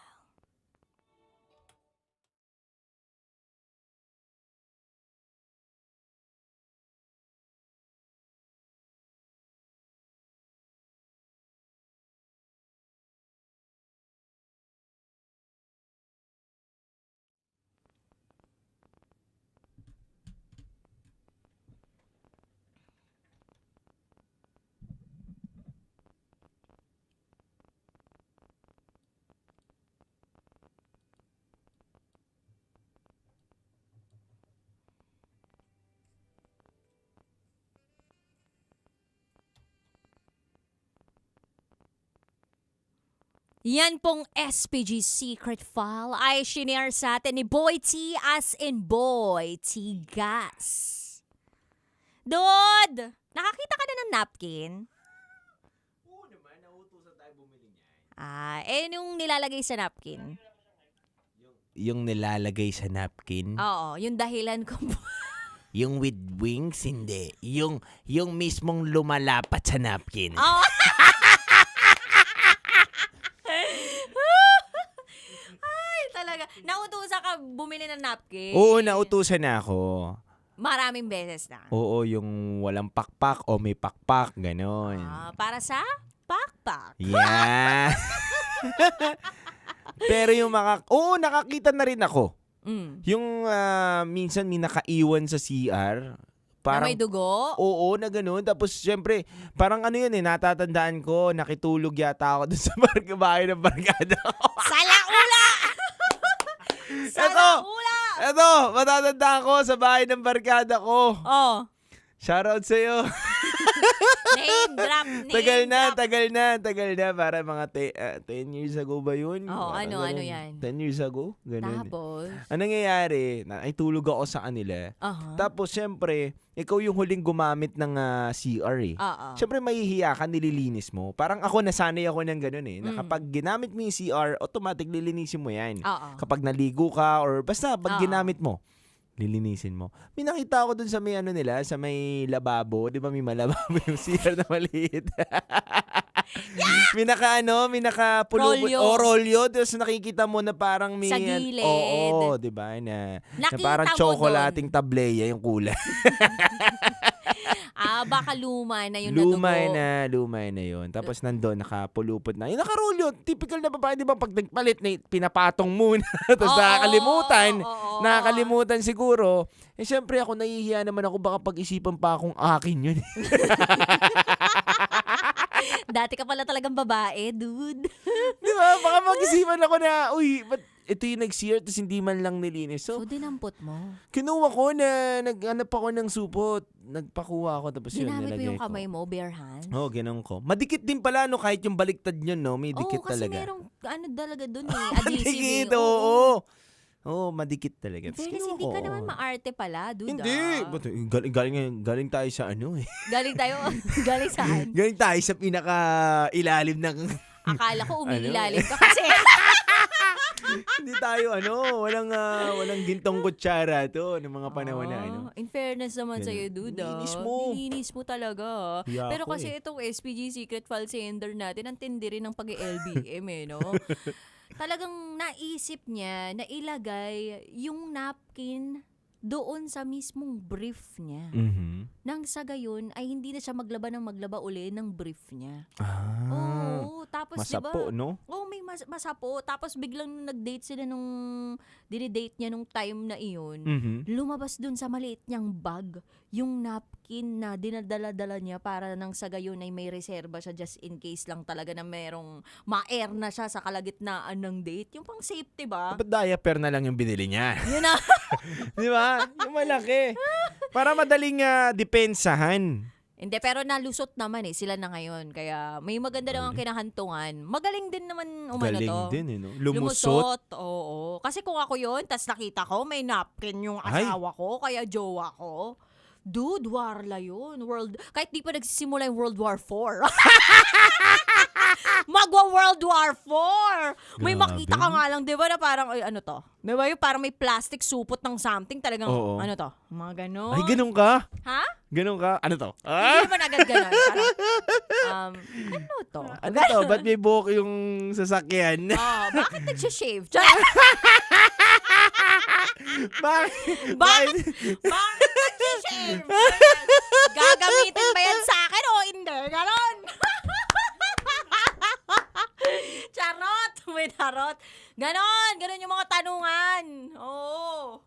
Yan pong SPG Secret File ay shinare sa atin ni Boy T as in Boy T Gas. Dude! Nakakita ka na ng napkin? Oo naman, nauutusan tayo bumili niyan. Yung nilalagay sa napkin. Yung nilalagay sa napkin? Oo, yung dahilan kung... Yung with wings, hindi. Yung mismong lumalapat sa napkin. Oh! Ay, talaga. Nautusan ka bumili ng napkin? Oo, nautusan na ako. Maraming beses na. Oo, yung walang pakpak o may pakpak, ganon. Para sa pakpak. Yeah. Pero yung nakakita na rin ako. Yung minsan may nakaiwan sa CR. Na may dugo? Oo, na gano'n. Tapos, syempre, parang ano yun natatandaan ko, nakitulog yata ako dun sa bahay ng barkada ko. Salaula! Salaula! Eto, matatandaan ko sa bahay ng barkada ko. Oh. Shoutout sa'yo. Name drop, Tagal na. Para mga 10 years ago ba yun? Oo, Parang ano ganun. yan? 10 years ago? Ganun. Tapos? Anong nangyayari? Ay tulog ako sa kanila. Tapos, syempre, ikaw yung huling gumamit ng CR eh. Syempre, mahihiya ka, nililinis mo. Parang ako, nasanay ako ng ganun eh. Na kapag ginamit mo yung CR, automatic lilinisin mo yan. Kapag naligo ka or basta pag ginamit mo, lilinisin mo. May nakita ako dun sa may nila, sa may lababo. Di ba may malababo yung CR na maliit? May naka-pulubot. Rolyo. Rolyo. Tapos nakikita mo na parang may... Sa gilid. Oo, di ba? Na parang mo tsokolating tableya yung kulay. Baka luma na yung Lumay na yun. Tapos nandoon, nakapulupot na. Yung nakarolyo, typical na babae, di ba? Pag nagpalit na, pinapatong muna. Tapos nakakalimutan siguro. Eh, syempre ako, nahihiya naman ako, baka pag-isipan pa akong akin yun. Dati ka pala talagang babae, dude. Di ba? Baka mag-isipan ako na, uy, ba't ito yung nag-sear tapos hindi man lang nilinis. So dinampot mo? Kinuha ko na, naghanap ako ng supot. Nagpakuha ako tapos yun, ginamit nilagay mo yung ko. kamay mo, bare hands? Oo, ganun ko. Madikit din pala, no, kahit yung baliktad yun, no, may dikit talaga. Oo, kasi merong, talaga dun eh, adhesive. Madikit, oo. Oo, madikit talaga. Fairness, hindi ka naman maarte pala, dude. Hindi. Galing tayo sa ano eh. Galing saan? Galing tayo sa pinaka-ilalim ng... Akala ko umiilalim ka kasi. Hindi tayo walang gintong kutsara to ng mga panahon na In fairness naman sa'yo, dude. Nilinis mo talaga. Pero kasi itong SPG Secret File Sender natin, ang tindi rin ng pag-LBM no? Talagang naisip niya na ilagay yung napkin doon sa mismong brief niya. Nang sa gayon ay hindi na siya maglaba uli ng brief niya. Oo, tapos masapo, diba? No? Oo, may masapo. Tapos biglang nag-date sila dinidate niya nung time na iyon. Lumabas dun sa maliit niyang bag yung napkin na dinadala-dala niya para nang sa gayon ay may reserba siya just in case lang talaga na merong ma-air na siya sa kalagitnaan ng date. Yung pang safety ba? Dapat diaper na lang yung binili niya. Yun na. Di ba? Yung malaki. Para madaling depensahan. Hindi, pero nalusot naman sila na ngayon. Kaya may maganda naman kinahantungan. Magaling din naman Galing to. din, no? Lumusot. Oo. Kasi kung ako yun, tas nakita ko, may napkin yung asawa ko, kaya jowa ko. Dude, warla yun. Kahit di pa nagsisimula yung World War IV. Magwa-World War 4. May Grabe. makita ka nga lang, di ba, na parang, ay, ano to? Di ba yung parang may plastic supot ng something, talagang, Oo. ano to? Mga ganon. Ay, ganun ka? Ha? Ganun ka? Ano to? Hindi naman agad ganon. Parang, ano to? Ano to? Ba't may buhok yung sasakyan? Oh, bakit nagsishave? Bakit? Bakit nagsishave? Gagamitin ba yan sa akin o hindi? Ganon. Charot! May tarot. Ganon yung mga tanungan. Oo.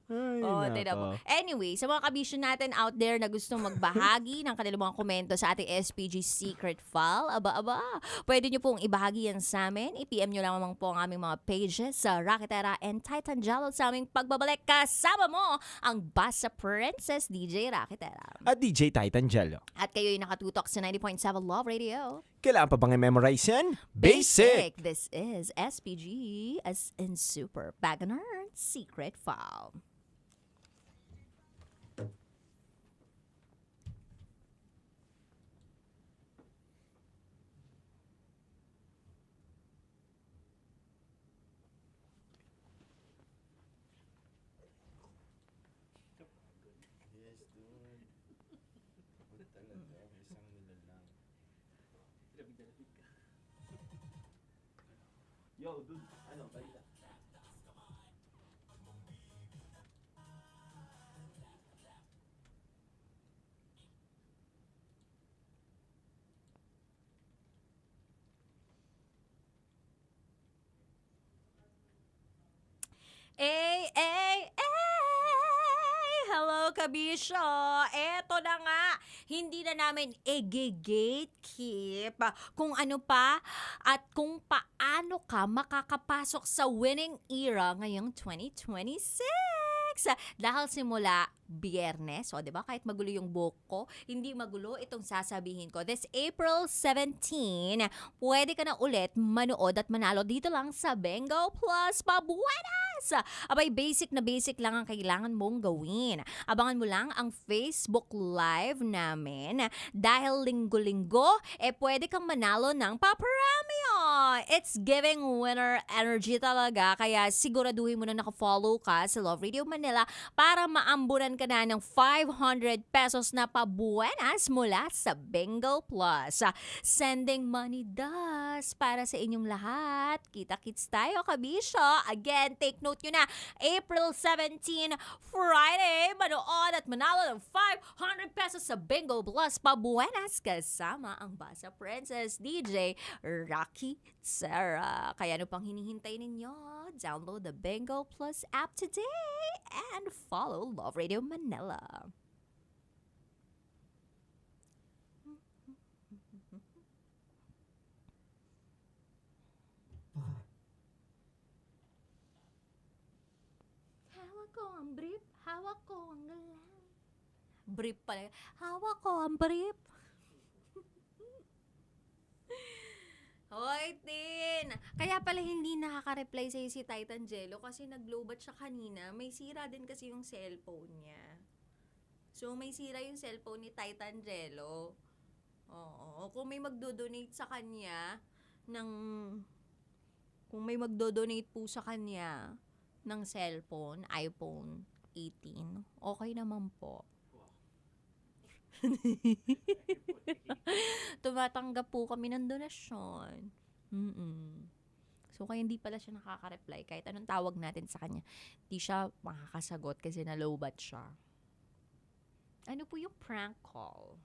Tignan mo. Anyway, sa mga kabisyo natin out there na gustong magbahagi ng kanilang mga komento sa ating SPG Secret File, pwede nyo pong ibahagi yan sa amin. I-PM nyo lamang po ang aming mga pages sa Raketera and Titan Jello sa aming pagbabalik. Kasama mo ang Basa Princess DJ Raketera. At DJ Titan Jello. At kayo'y nakatutok sa 90.7 Love Radio. Kailangan pa bang i-memorize yan? Basic! This is SPG as in Super Baganer Secret File. Yo, dude, ano, balita? Hello, kabisyo! Eto na nga, hindi na namin gatekeep kung ano pa at kung paano ka makakapasok sa winning era ngayong 2026. Dahil simula Biyernes, di ba? Kahit magulo yung buhok ko, hindi magulo itong sasabihin ko. This April 17, pwede ka na ulit manood at manalo dito lang sa Bengo Plus Pabuenas! Abay, basic na basic lang ang kailangan mong gawin. Abangan mo lang ang Facebook Live namin. Dahil linggo-linggo, pwede kang manalo ng papremyo! It's giving winner energy talaga, kaya siguraduhin mo na nakafollow ka sa Love Radio Manila para maambunan ka na ng 500 pesos na pabuenas mula sa Bengo Plus. Sending money dust para sa inyong lahat. Kita-kits tayo, kabisyo. Again, take note nyo na, April 17, Friday, manood at manalo ng 500 pesos sa Bengo Plus pabuenas kasama ang Basa Princess DJ Rocky Sarah. Kaya ano pang hinihintay ninyo? Download the Bengo Plus app today and follow Love Radio Manila. Hawak ko ang brief, hawak ko ang galang. Brief pala. Hawak ko ang brief. Hoy, Tin! Kaya pala hindi nakaka-reply sa'yo si Titan Jello kasi nag-lowbat siya kanina. May sira din kasi yung cellphone niya. So, may sira yung cellphone ni Titan Jello. Oo. Kung may magdo-donate sa kanya kung may magdo-donate po sa kanya ng cellphone, iPhone 18, okay naman po. Tumatanggap po kami ng donasyon. So, kaya hindi pala siya nakaka-reply. Kahit anong tawag natin sa kanya, hindi siya makakasagot kasi na-lowbat siya. Ano po yung prank call?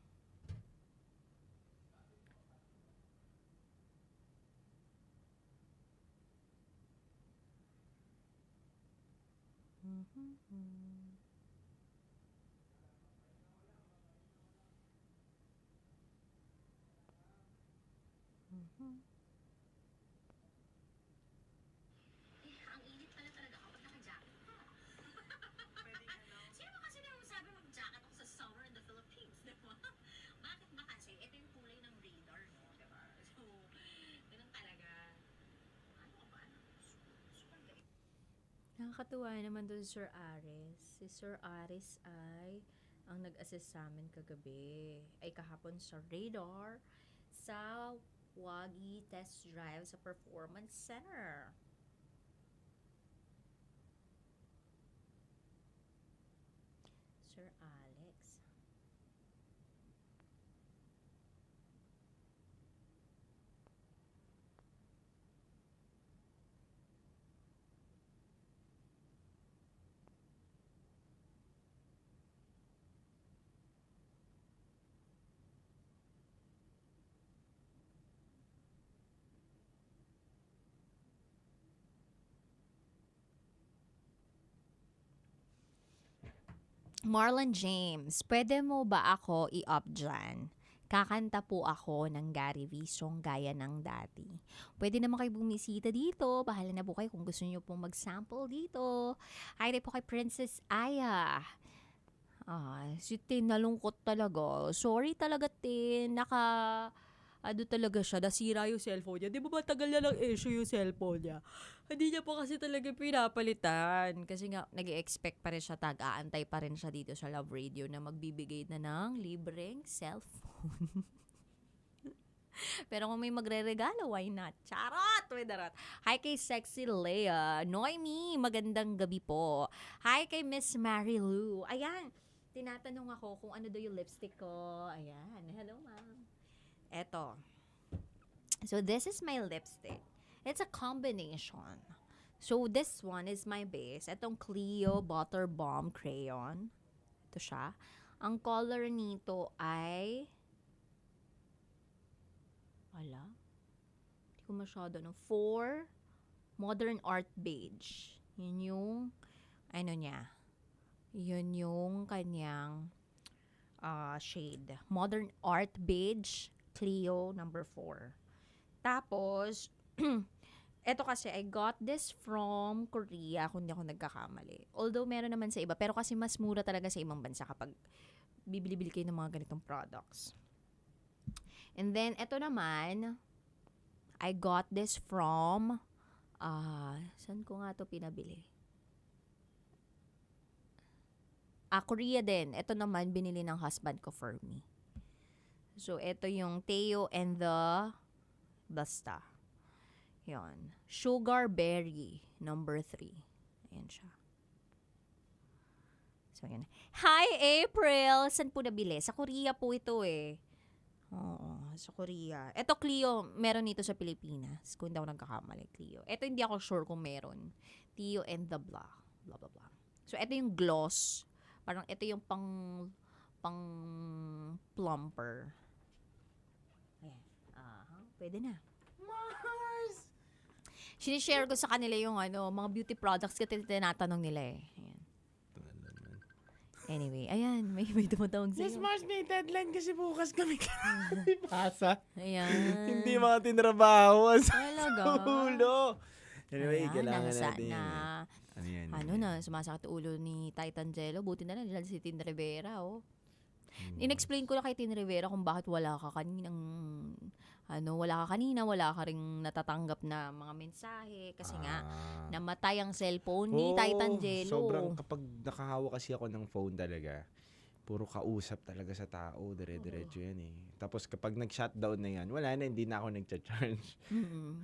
Ang init pala talaga kapag naka-jacket ka. Sino ba kasi naman sabi mag-jacket ako sa summer in the Philippines, di ba? Bakit ba kasi? Ito yung kulay ng radar, no? Di ba? So, ganun talaga. Ano ka ba? Super galing. Nakakatuwa naman doon si Sir Aris. Si Sir Aris ay ang nag-assist sa amin kagabi. Ay kahapon sa radar sa Wagi Test Drive sa Performance Center. Sir Alex. Marlon James, pwede mo ba ako i-up dyan? Kakanta po ako ng Gary V song gaya ng dati. Pwede naman kayo bumisita dito. Bahala na po kayo kung gusto niyo pong mag-sample dito. Hi rin po kay Princess Aya. Si Tin nalungkot talaga. Sorry talaga Tin. Ano talaga siya, nasira yung cellphone niya. Di ba matagal na lang issue yung cellphone niya? Hindi niya pa kasi talaga pinapalitan. Kasi nga, nag-expect pa rin siya, aantay pa rin siya dito sa Love Radio na magbibigay na ng libreng cellphone. Pero kung may magre-regalo, why not? Charot! With the rat. Hi kay Sexy Leia. Noemi, magandang gabi po. Hi kay Miss Mary Lou. Ayan, tinatanong ako kung ano daw yung lipstick ko. Ayan, hello ma'am. Eto. So, this is my lipstick. It's a combination. So, this one is my base. Etong Clio Butter Bomb Crayon. Ito siya. Ang color nito ay... Hindi ko masyado, 4 Modern Art Beige. Yun yung... niya. Yun yung kanyang shade. Modern Art Beige Clio number 4. Tapos, eto kasi, I got this from Korea, kung hindi ako nagkakamali. Although, meron naman sa iba. Pero kasi mas mura talaga sa ibang bansa kapag bibili-bili kayo ng mga ganitong products. And then, eto naman, I got this from, saan ko nga to pinabili? Korea din. Eto naman, binili ng husband ko for me. So, ito yung Teo and the Basta. Yun. Sugar Berry, number 3. Ayan siya. So, yun. Hi, April! Saan po nabili? Sa Korea po ito eh. Oo, sa Korea. Ito, Clio, meron nito sa Pilipinas. Kung hindi ako nagkakamali, Clio. Ito, hindi ako sure kung meron. Teo and the blah. Blah, blah, blah. So, ito yung gloss. Parang ito yung pang plumper. Ayan. Pwede na. Mars! Sinishare ko sa kanila yung mga beauty products kasi tinatanong nila eh. Ayan. Anyway, ayan. May tumatawag sa'yo. Yes, Mars, may deadline kasi bukas kami pasa. Ayan. Hindi mga tinrabaho sa Talaga? ulo. Anyway, Ayan, kailangan natin. Sumasakit ulo ni Titan Jello. Buti na lang, si Tin Rivera, oh. In-explain ko na kay Tin Rivera kung bakit wala ka kanina, wala ka ring natatanggap na mga mensahe. Kasi nga, namatay ang cellphone ni Titan Jello. Sobrang kapag nakahawa kasi ako ng phone talaga, puro kausap talaga sa tao, dire-diretso yan eh. Tapos kapag nag-shutdown na yan, wala na, hindi na ako nag-charge.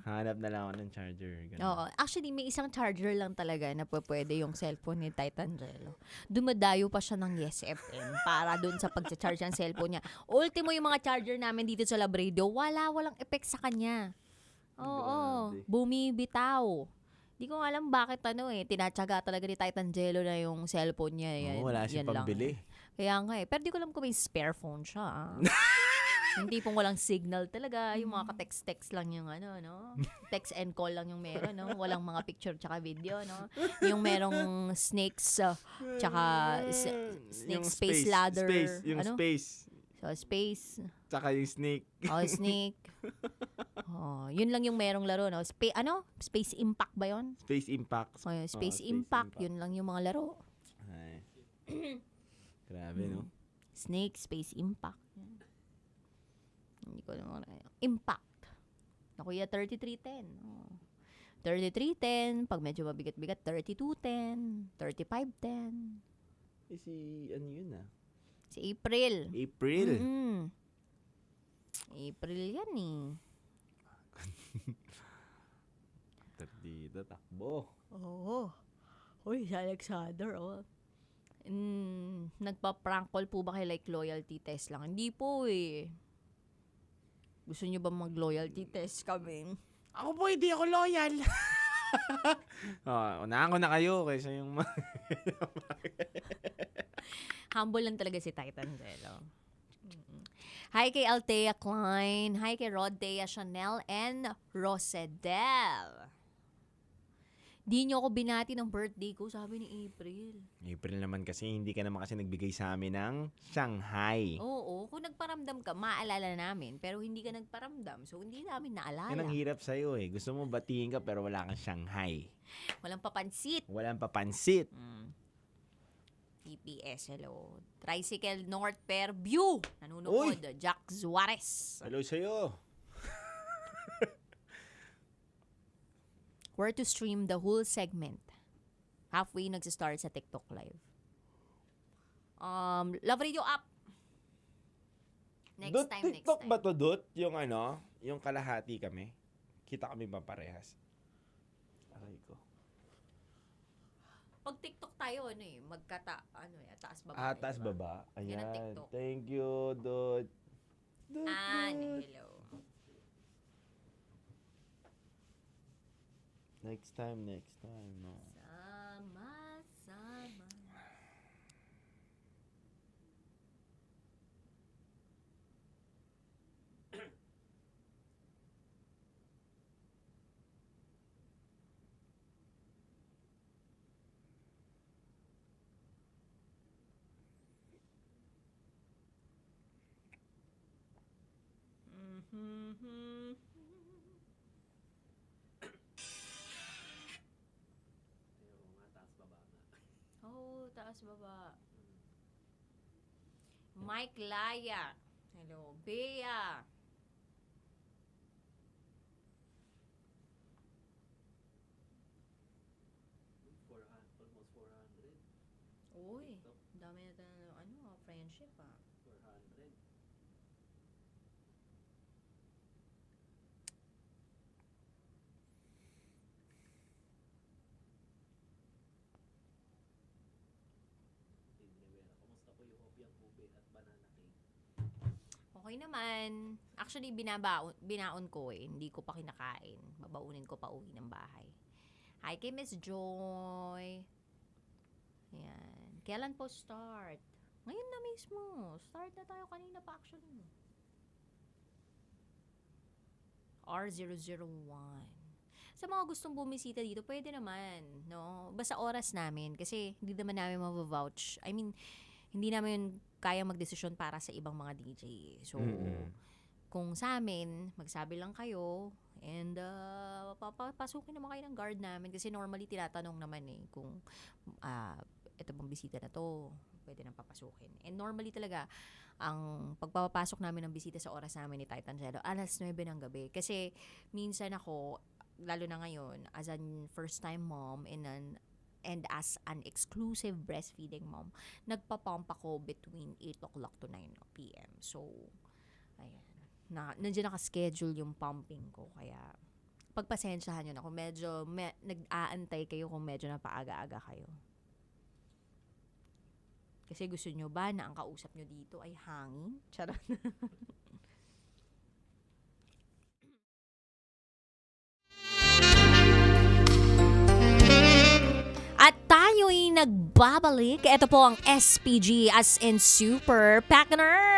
Hanap na lang ako ng charger. Ganun. Oo. Actually, may isang charger lang talaga na pwede yung cellphone ni Titan Jello. Dumadayo pa siya ng Yes FM para dun sa pag-charge ng cellphone niya. Ultimo yung mga charger namin dito sa Lab Radio, walang effect sa kanya. Oo. Bumibitaw. Di ko alam bakit tinatsaga talaga ni Titan Jello na yung cellphone niya. Yan, wala siyang pambili. Kaya nga Pero di ko alam kung may spare phone siya. Hindi pong walang signal talaga. Yung mga ka-text-text lang yung text and call lang yung meron, no? Walang mga picture tsaka video, no? Yung merong snakes, tsaka snake space ladder. Space. So, space. Tsaka yung snake. Snake. Yun lang yung merong laro, no? Space Impact ba yun? Space Impact. Space Impact. Yun lang yung mga laro. Ay. Grabe, no? Snake, Space Impact. Hindi ko naman. Impact. Nakuya, 3310. 3310. Pag medyo mabigat-bigat, 3210. 3510. Ano yun Si April. April? April yan eh. Dito, takbo. Oo. Uy, si Alexander, oh. Nagpa-prank call po ba kayo like loyalty test lang? Hindi po eh. Gusto niyo ba mag-loyalty test kami? Ako po, hindi ako loyal. Unahan ko na kayo kaysa yung... Humble lang talaga si Titan Zelo. Hi kay Althea Klein. Hi kay Rodea Chanel and Rosedel. Di nyo ako binati ng birthday ko, sabi ni April. April naman kasi, hindi ka naman kasi nagbigay sa amin ng Shanghai. Oo, kung nagparamdam ka, maalala namin. Pero hindi ka nagparamdam, so hindi namin naalala. Yan ang hirap sa'yo eh. Gusto mo batiin ka pero wala kang Shanghai. Walang papansit. Walang papansit. TPS, hello. Tricycle North Fairview. Nanonood. Jack Suarez. Hello sa'yo. Where to stream the whole segment. Halfway nagsistart sa TikTok Live. Love Radio app. Next time. TikTok ba to, Dot? Yung ano? Yung kalahati kami? Kita kami ba parehas? Aray ko. Pag TikTok tayo, taas baba. Taas baba. Yan ang Ayan. TikTok. Thank you, Dot. Hello. Next time. No. Sama. Taas baba. Mike Laya. Hello. Bea. Almost 400. Uy, dami na friendship 400. Okay naman. Actually, binaon ko eh. Hindi ko pa kinakain. Babaunin ko pa uwi ng bahay. Hi kay Miss Joy. Ayan. Kailan po start? Ngayon na mismo. Start na tayo kanina pa actually. R001. Sa mga gustong bumisita dito, pwede naman. No? Basta oras namin. Kasi hindi naman namin mavouch. I mean, hindi namin kaya magdesisyon para sa ibang mga DJ. So, kung sa amin, magsabi lang kayo and papasukin naman kayo ng guard namin kasi normally tinatanong naman kung ito bang bisita na to, pwede nang papasukin. And normally talaga, ang pagpapasok namin ng bisita sa oras namin ni Titan Zelo, alas 9 ng gabi. Kasi minsan ako, lalo na ngayon, as an first-time mom and as an exclusive breastfeeding mom, nagpapump ako between 8 o'clock to 9 p.m. So, ayan. Nandiyan naka-schedule yung pumping ko. Kaya, pagpasensyahan nyo na kung medyo nag-aantay kayo kung medyo napaaga-aga kayo. Kasi gusto nyo ba na ang kausap nyo dito ay hangin? Charot. At tayo'y nagbabalik. Ito po ang SPG as in Super Packner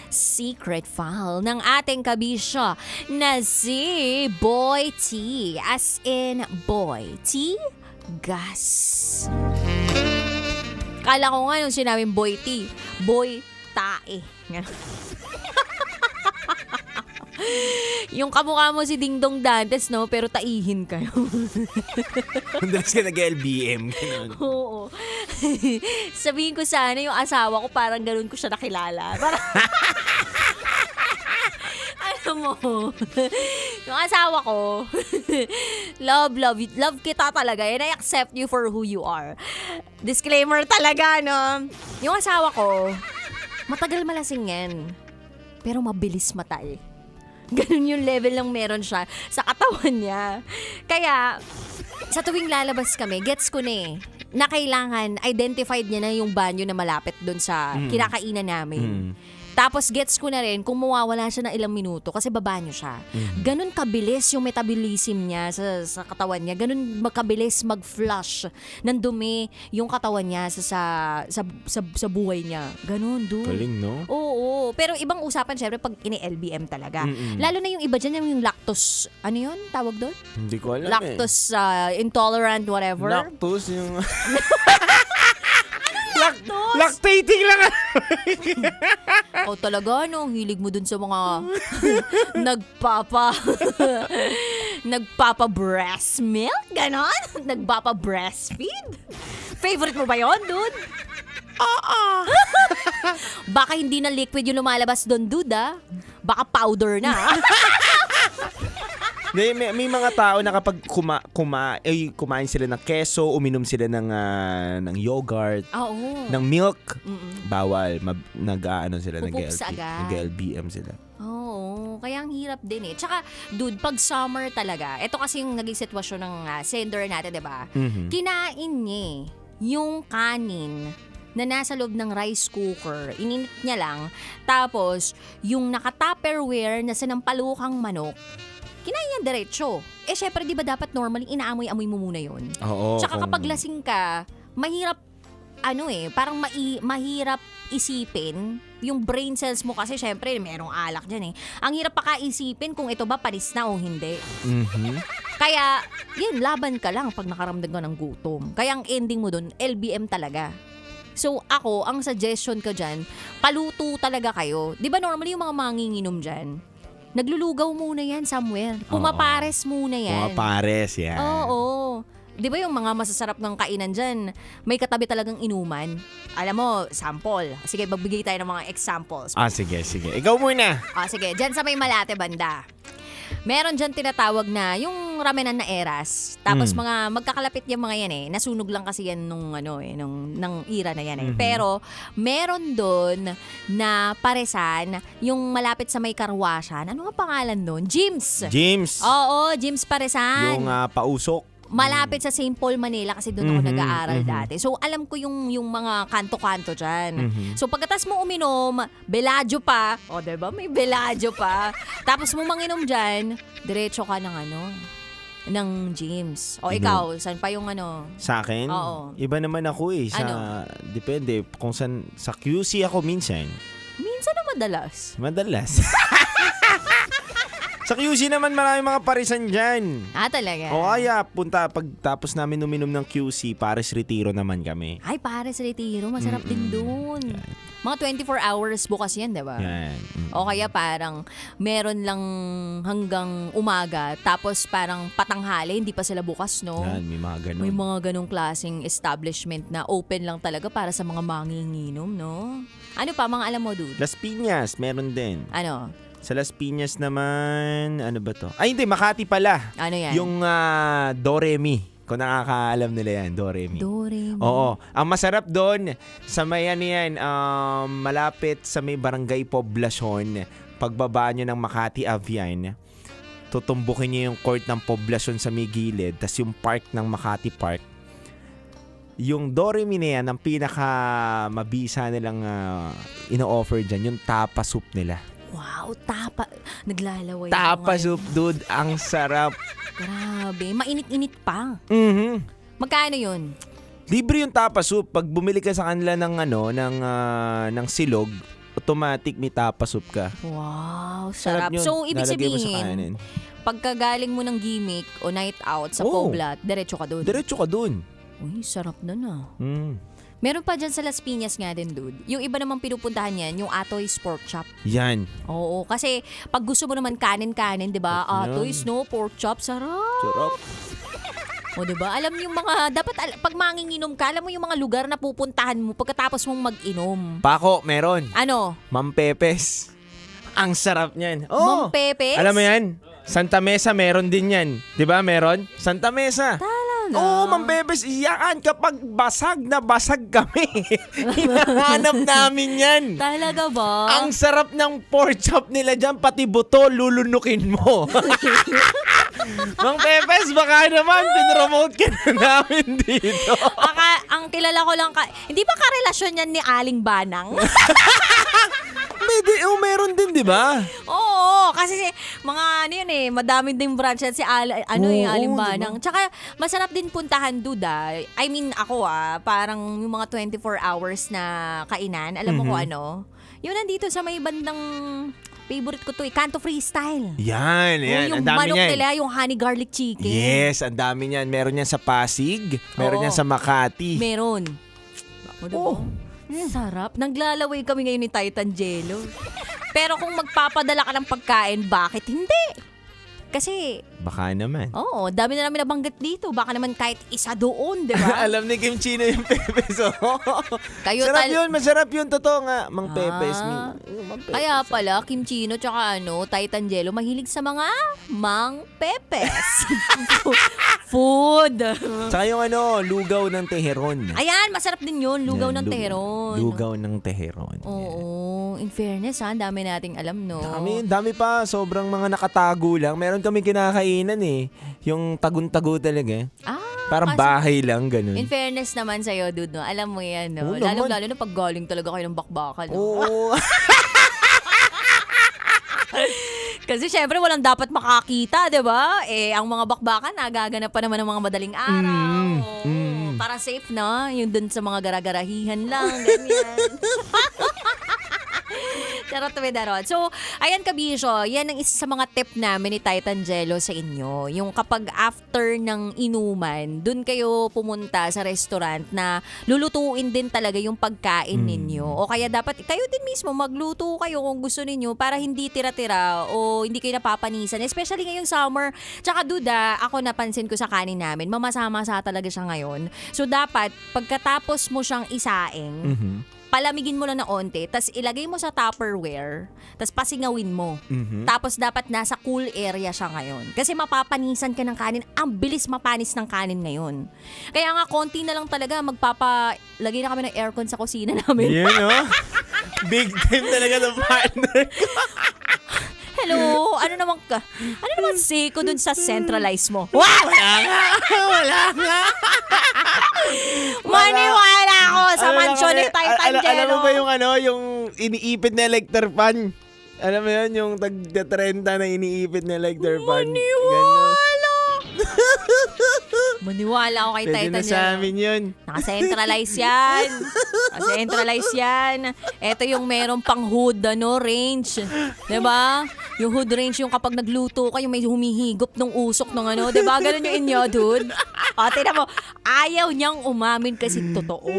secret file ng ating kabisya na si Boy T as in Boy T Gas. Kala ko nga nung sinabing Boy T, Boy Tae. Yung kamukha mo si Dingdong Dantes, no? Pero taihin kayo. Dalas ka nag-LBM. Oo. Sabihin ko sana yung asawa ko, parang ganun ko siya nakilala. Alam mo, yung asawa ko, love kita talaga. And I accept you for who you are. Disclaimer talaga, no? Yung asawa ko, matagal malasing yan. Pero mabilis matay. Ganun yung level ng meron siya sa katawan niya. Kaya, sa tuwing lalabas kami, gets ko na eh, na kailangan identified niya na yung banyo na malapit doon sa kinakainan namin. Tapos gets ko na rin kung mawawala siya ng ilang minuto kasi babanyo siya. Ganun kabilis yung metabolism niya sa katawan niya. Ganun makabilis mag-flush ng dumi yung katawan niya sa buhay niya. Ganun, dude. Galing, no? Oo. Pero ibang usapan syempre pag ini-LBM talaga. Lalo na yung iba dyan, yung lactose, ano yun? Tawag doon? Hindi ko alam Lactose intolerant, whatever. Lactose yung... Lactose? Lactating lang. Talaga, no? Hilig mo dun sa mga nagpapa breast milk? Ganon? Nagpapa breastfeed? Favorite mo ba yon, dude? Baka hindi na liquid yung lumalabas doon, dude, ah. Baka powder na. May mga tao na kapag kumain sila ng keso, uminom sila ng yogurt, ng milk, bawal. Sila, nag-LBM sila. Oo, kaya ang hirap din eh. Tsaka, dude, pag summer talaga, ito kasi yung naging sitwasyon ng sender natin, diba? Kinain niya yung kanin na nasa loob ng rice cooker, ininit niya lang, tapos yung naka-tupperware na sinampalukang manok, kinain yan diretso. Syempre, di ba dapat normally inaamoy-amoy mo muna yun? Oo. Tsaka kapag lasing ka, mahirap, parang mahirap isipin yung brain cells mo kasi syempre, merong alak dyan eh. Ang hirap pa kaisipin kung ito ba panis na o hindi. Kaya, yun, laban ka lang pag nakaramdam ka ng gutom. Kaya ang ending mo dun, LBM talaga. So, ako, ang suggestion ko dyan, paluto talaga kayo. Di ba normally yung mga manginginom dyan, naglulugaw muna yan somewhere. Pumapares muna yan. Pumapares, yan. Oo. Di ba yung mga masasarap ng kainan dyan, may katabi talagang inuman? Alam mo, sample. Sige, magbigay tayo ng mga examples. Sige. Ikaw muna. Sige, dyan sa may Malate banda. Meron dyan tinatawag na yung ramenan na eras. Tapos mga magkakalapit yung mga yan eh. Nasunog lang kasi yan nung era na yan eh. Pero meron doon na paresan yung malapit sa may karwasan. Ano nga pangalan doon? Gyms. Oo, Gyms paresan. Yung pausok. Malapit sa St. Paul, Manila kasi doon ako nag-aaral dati. So alam ko yung mga kanto-kanto dyan. So pagkatas mo uminom, Bellagio pa. Diba? May Bellagio pa. Tapos mo manginom dyan, diretso ka ng gyms. Ikaw, saan pa yung Sa akin? Oo. Iba naman ako eh. Depende. Kung sa QC ako minsan. Minsan o madalas? Madalas. Sa QC naman marami mga parisan dyan. Talaga? O kaya pagtapos namin uminom ng QC, Paris Retiro naman kami. Ay, Paris Retiro. Masarap din dun. Mga 24 hours bukas yan, diba? Yan. O kaya parang meron lang hanggang umaga, tapos parang patanghali, hindi pa sila bukas, no? Yan, may mga ganun. May mga ganung klaseng establishment na open lang talaga para sa mga manginginom, no? Ano pa, mga alam mo, dude? Las Piñas, meron din. Ano? Sa Las Piñas naman, ano ba to? Ay, hindi, Makati pala. Ano yan? Yung Doremi. Kung nakakaalam nila yan, Doremi. Doremi. Oo. Ang masarap doon, sa may malapit sa may barangay Poblacion, pagbaba nyo ng Makati Avian, tutumbukin nyo yung court ng Poblacion sa may gilid, tas yung park ng Makati Park. Yung Doremi na yan, ang pinaka mabisa nilang ino-offer dyan, yung tapa soup nila. Wow, tapa. Naglalaway. Tapa soup, dude. Ang sarap. Grabe. Mainit-init pa. Magkano yun? Libre yung tapa soup. Pag bumili ka sa kanila ng silog, automatic may tapa soup ka. Wow, sarap. Yun. So, ibig Lalagay mo sa sabihin, kanin. pagkagaling mo ng gimmick o night out sa Poblat, diretso ka dun. Diretso ka dun. Uy, sarap nun Meron pa dyan sa Las Piñas nga din, dude. Yung iba namang pinupuntahan yan, yung Atoy's Pork Chop. Yan. Oo, kasi pag gusto mo naman kanin-kanin, di ba? Atoy's, no? Pork chop, sarap. O, di ba? Alam yung mga, pag manginginom ka, alam mo yung mga lugar na pupuntahan mo pagkatapos mong mag-inom. Pako, meron. Ano? Mam Pepes. Ang sarap niyan. Mam Pepes? Alam mo yan? Santa Mesa, meron din yan. Di ba, meron? Santa Mesa. Talaga? Oo, Ma'am Bebes, yan. Kapag basag na basag kami, hinahanap namin yan. Talaga ba? Ang sarap ng pork chop nila dyan, pati buto, lulunukin mo. Mang Pepes, baka naman, pinromote ka na namin dito. Ang kilala ko lang, hindi ba karelasyon yan ni Aling Banang? Meron din, di ba? Oo, kasi mga ano yun madaming din branch yan si Aling Banang. Diba? Tsaka masarap din puntahan duda. I mean, ako parang yung mga 24 hours na kainan, alam mo kung ano? Yung nandito sa may bandang favorite ko to, Kanto Freestyle. Yan. Yung ang dami manok niyan. nila, yung honey garlic chicken. Yes, ang dami niyan. Meron yan sa Pasig, meron yan sa Makati. Meron. Diba? Sarap. Naglalaway kami ngayon ni Titan Jello. Pero kung magpapadala ka ng pagkain, bakit hindi? Kasi, Baka naman. oo, dami na namin nabanggit dito. Baka naman kahit isa doon, di ba? Alam ni Kim Chino yung Pepes. Kayo Masarap yun. Totoo nga, Mang Pepes. Kaya pala, Kim Chino tsaka Titan Jello, mahilig sa mga Mang Pepes. Food. Tsaka yung lugaw ng teheron. Ayan, masarap din yun. Lugaw Yan, ng teheron. Lugaw ng teheron. Oo. In fairness, ang dami nating alam, no? Dami pa. Sobrang mga nakatago lang. Meron kami kinakainan Yung tagun-tago talaga. Parang bahay lang, ganun. In fairness naman sa'yo, dude, no? Alam mo yan, no? Oo Lalo na pag galing talaga kayo ng bakbakan, no? Oo. Kasi syempre, walang dapat makakita, di ba? Ang mga bakbakan, nagaganap pa naman ng mga madaling araw. Para safe, no? Yung dun sa mga garagarahihan lang, ganyan. Charot with Darot. So, ayan kabisyo, yan ang isa sa mga tip namin ni Titan Jello sa inyo. Yung kapag after ng inuman, dun kayo pumunta sa restaurant na lulutuin din talaga yung pagkain ninyo. O kaya dapat kayo din mismo magluto kayo kung gusto ninyo para hindi tira-tira o hindi kayo napapanisan. Especially ngayong summer. Tsaka duda, ako napansin ko sa kanin namin, mamasa-masa talaga siya ngayon. So, dapat pagkatapos mo siyang isaing, palamigin mo lang na onte, tas ilagay mo sa Tupperware, tas pasingawin mo. Tapos dapat nasa cool area siya ngayon. Kasi mapapanisan ka ng kanin. Ang bilis mapanis ng kanin ngayon. Kaya nga, konti na lang talaga, lagay na kami ng aircon sa kusina namin. Yan, no? Big time talaga ng partner ko. Hello, ano naman siko dun sa centralize mo? Wala nga. Maniwala ako sa mansyon ni Titan Jello. Alam mo ba yung iniipit na electric fan? Alam mo yun, yung tag-30 na iniipit na electric fan. Maniwala ako kay Pwede Titan na sa amin yun. Naka-centralize yan. Ito yung meron pang hood, range. Diba? Yung hood range, yung kapag nagluto ka, yung may humihigop ng usok ng diba? Ganun yung inyo, dude. O, tignan mo, ayaw niyang umamin kasi totoo.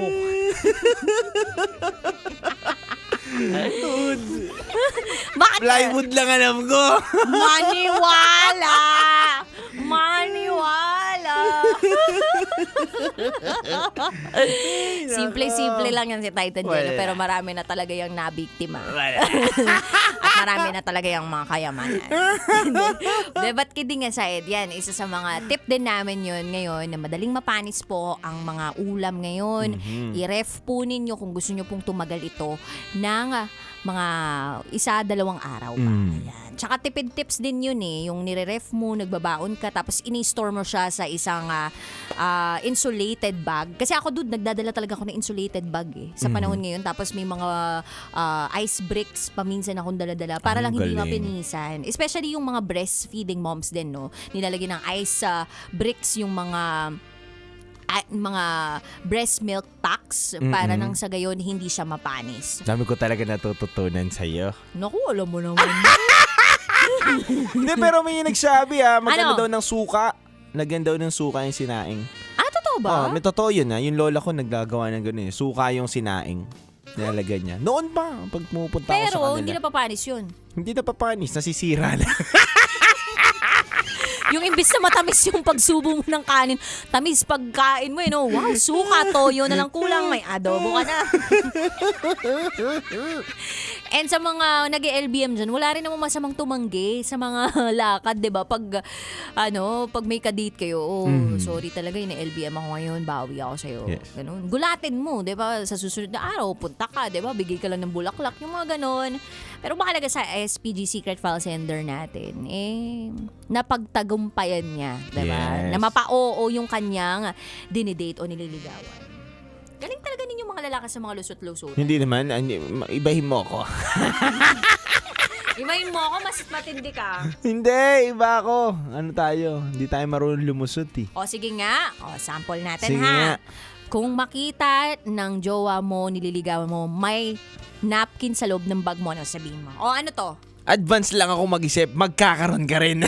Bakit? Plywood lang alam ko. Maniwala! Simple lang yan si Titan Jello, pero marami na talaga yung nabiktima. At marami na talaga yung mga kayamanan. But kidding aside, yan, isa sa mga tip din namin yun ngayon na madaling mapanis po ang mga ulam ngayon. I-ref po ninyo kung gusto nyo pong tumagal ito ng mga 1-2 araw pa. Ayan. Tsaka tipid tips din yun yung nire-ref mo, nagbabaon ka, tapos ini-store mo siya sa isang insulated bag. Kasi ako, dude, nagdadala talaga ako ng insulated bag sa panahon ngayon. Tapos may mga ice bricks paminsan akong dala-dala para lang hindi mapinisan. Especially yung mga breastfeeding moms din, no? Nilalagyan ng ice bricks yung mga breast milk packs para nang sa gayon hindi siya mapanis. Dami ko talaga natututunan sa'yo. Naku, alam mo naman. Hindi, pero may nagsabi maganda daw ng suka. Lagyan daw ng suka yung sinaing. Totoo ba? May totoo yun Yung lola ko naggagawa ng gano'n. Suka yung sinaing. Nilalagyan niya. Noon pa, pag pumupunta ako sa kanila. Pero hindi na papanis yun. Hindi na papanis, nasisira na. Yung imbis na matamis yung pagsubo mo ng kanin, tamis pagkain mo, no? Wow, suka, toyo na lang kulang, may adobo ka na. And sa mga nag-LBM dyan, wala rin namang masamang tumanggi sa mga lakad, di ba? Pag may kadate kayo, sorry talaga, ina-LBM ako ngayon, bawi ako sa'yo. Yes. Ganun. Gulatin mo, di ba? Sa susunod na araw, punta ka, di ba? Bigay ka lang ng bulaklak, yung mga ganun. Pero mahalaga sa SPG Secret File Sender natin, napagtagumpayan niya, di ba? Yes. Na mapa-oo yung kanyang dinidate o nililigawan. Galing talaga ninyong mga lalaki sa mga lusot-lusot. Hindi naman, ibahin mo ako. Imayin mo ako, mas matindi ka. Hindi, iba ako. Ano tayo? Hindi tayo marunong lumusot eh. O sige nga, sample natin Sige ha. nga. Kung makita ng jowa mo, nililigawan mo, may napkin sa loob ng bag mo, ano sabihin mo? O ano to? Advance lang ako mag-isip, magkakaroon ka rin.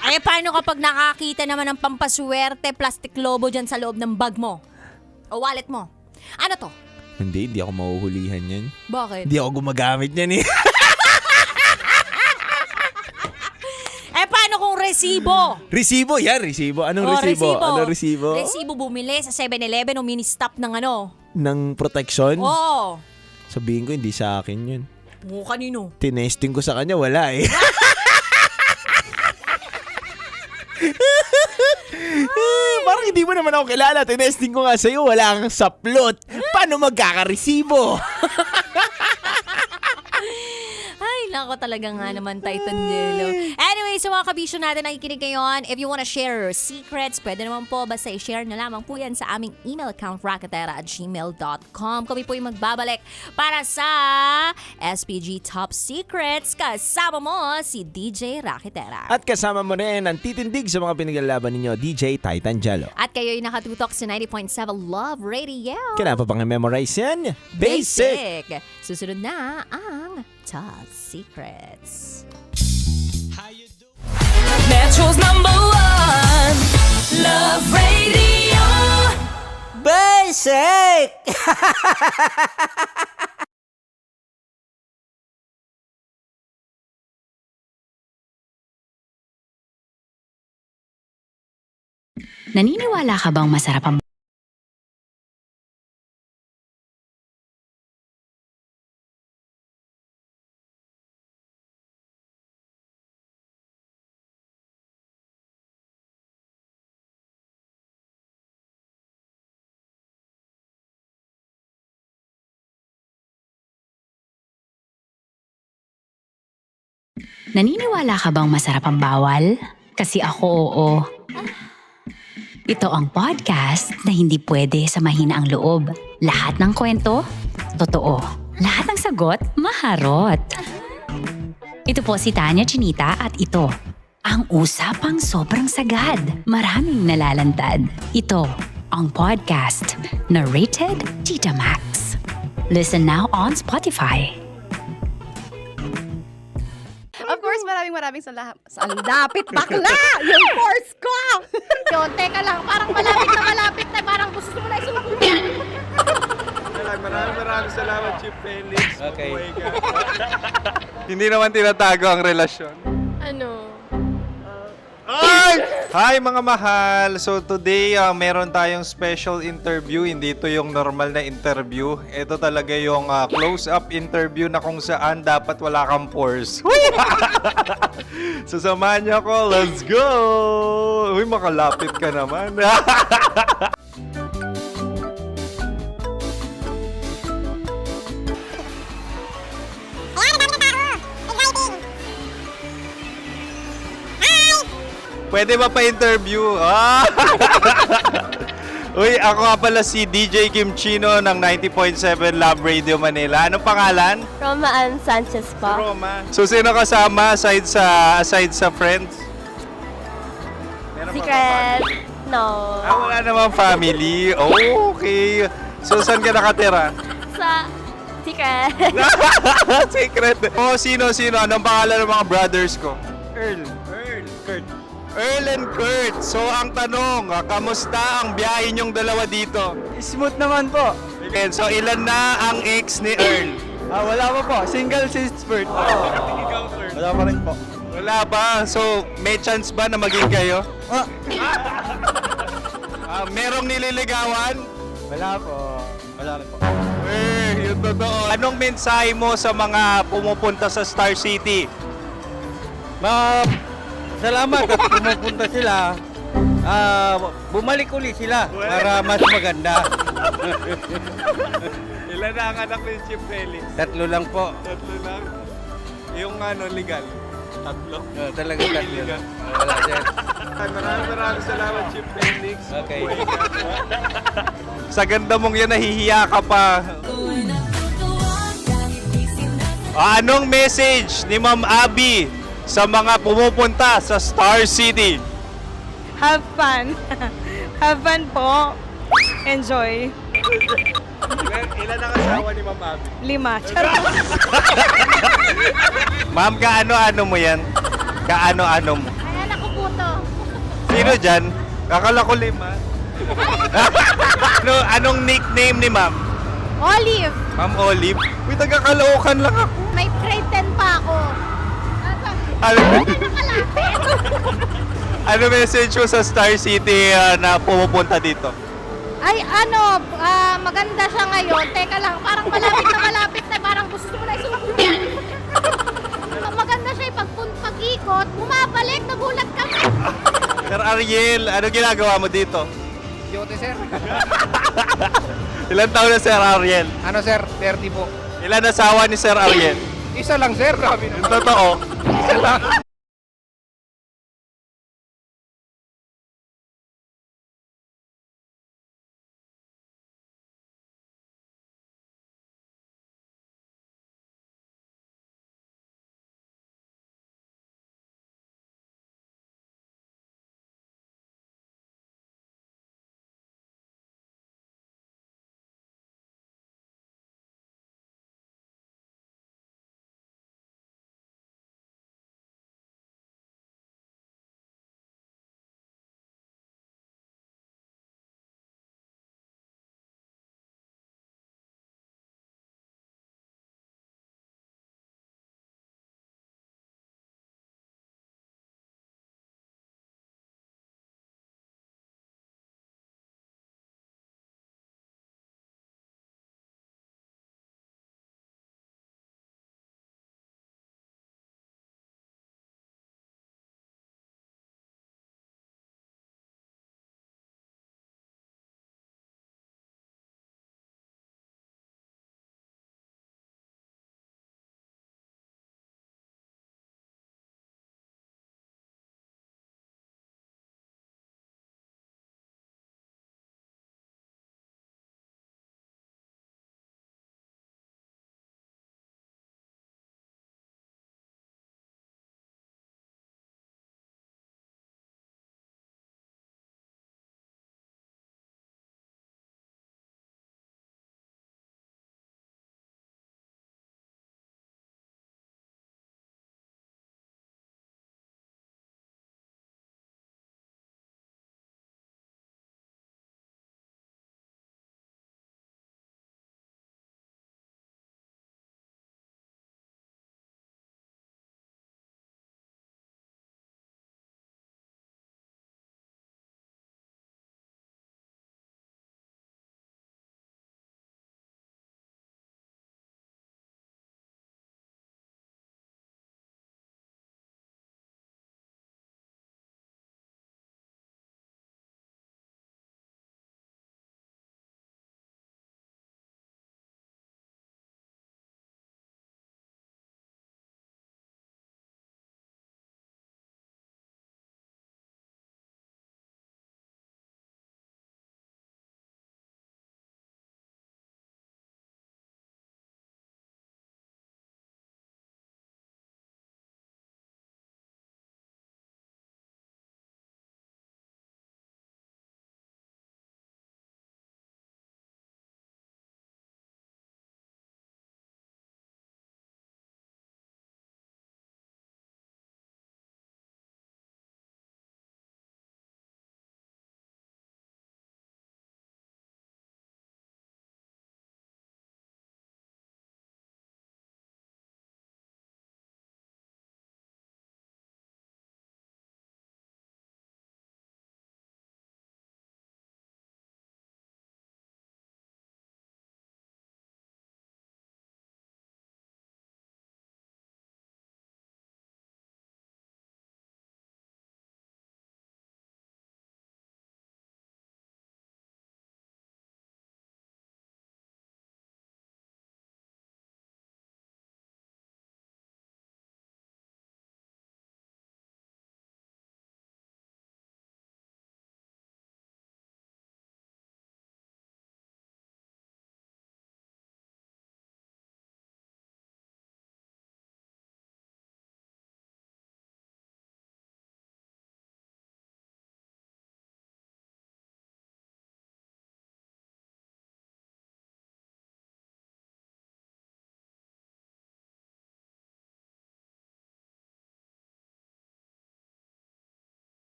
Ay, paano kapag nakakita naman ng pampaswerte plastic lobo dyan sa loob ng bag mo? O wallet mo? Ano to? Hindi ako mahuhulihan yan. Bakit? Hindi ako gumagamit yan eh. Paano kung resibo? Resibo, yan, resibo. Anong resibo? Anong resibo? Resibo bumili sa 7-Eleven o mini-stop ng ano? Ng protection? Oo. Sabihin ko, hindi sa akin yun. O, kanino? Tinesting ko sa kanya, wala eh. Parang hindi mo naman ako kilala. Tinesting ko nga sa'yo, wala kang saplot. Paano magkakaresibo? Ay, nako talaga nga naman, Titan Yellow. Anyway, sa mga kabisyo natin nakikinig ngayon, if you wanna share your secrets, pwede naman po, basta i-share na lamang po yan sa aming email account, raketera@gmail.com. Kami po yung magbabalik para sa SPG Top Secrets. Kasama mo si DJ Raketera. At kasama mo rin ang titindig sa mga pinaglalaban ninyo, DJ Titan Jalo. At kayo'y nakatutok sa 90.7 Love Radio. Kailangan pa bang memorize yan? Basic! Susunod na ang Top Secrets. Metro's #1 Love Radio. Basic! Naniniwala ka bang masarap ang Naniniwala ka bang masarap ang bawal? Kasi ako oo. Ito ang podcast na hindi pwede sa mahina ang loob. Lahat ng kwento, totoo. Lahat ng sagot, maharot. Ito po si Tanya Chinita at ito, ang usapang sobrang sagad. Maraming nalalantad. Ito, ang podcast na rated Tita Max. Listen now on Spotify. Of course, maraming lapit bakla! Yung force ko! Yun, teka lang, parang malapit na, parang gusto mo na isulat. Maraming salamat, Chief Felix. Okay. Mabuhay ka. Hindi naman tinatago ang relasyon. Ano? Ay! Hi mga mahal! So today, meron tayong special interview. Hindi ito yung normal na interview. Ito talaga yung close-up interview na kung saan dapat wala kang pores. So samahan niyo ako. Let's go! Uy, makalapit ka naman. Pwede ba pa-interview? Uy, ako nga pala si DJ Kim Chino ng 90.7 Love Radio Manila. Anong pangalan? Roma Ann Sanchez po. Roma. So, sino kasama aside sa friends? Meron ba Secret. No. wala namang family. Oh, okay. So, saan ka nakatira? Sa secret. Secret. Oh, sino? Anong pangalan ng mga brothers ko? Earl, Kurt. Earl and Kurt. So, ang tanong, kamusta ang biyahe niyong dalawa dito? Smooth naman po. And so, ilan na ang ex ni Earl? Wala pa po. Single since birth. Ikaw, Kurt. Wala pa rin po. Wala ba? So, may chance ba na maging kayo? Merong nililigawan? Wala po. Wala rin po. Yung totoo. Anong mensahe mo sa mga pumupunta sa Star City? Salamat at pumupunta sila. Bumalik uli sila para mas maganda. Ilan na ang anak ni Chief Felix? 3 lang po. 3 lang? Yung legal? 3? Talagang 3 lang. Wala, sir. Maraming salamat, Chief Felix. Okay. Sa ganda mong yan, nahihiya ka pa. Anong message ni Ma'am Abby sa mga pumupunta sa Star City? Have fun. Have fun po. Enjoy. Ilan ang asawa ni Ma'am Abby? 5. Charot. Ma'am, kaano-ano mo yan? Kaano-ano mo? Ay, anak ko po to. Sino dyan? Akala ko 5. Anong nickname ni Ma'am? Olive, Ma'am Olive? Uy, taga-Caloocan lang ako. may grade 10 pa ako. Ano, Nakalapit. ano message mo sa Star City na pumupunta dito? Ay, maganda siya ngayon. Teka lang, parang malapit na, parang gusto mo na isuot. Maganda siya, pag-ikot, bumabalik, nagulat ka. Sir Ariel, ano ginagawa mo dito? Yote, sir. Ilan taon na Sir Ariel? Ano, sir? 30 po. Ilan asawa ni Sir Ariel? Isa lang, sir. Grabe Yung totoo. Isa lang.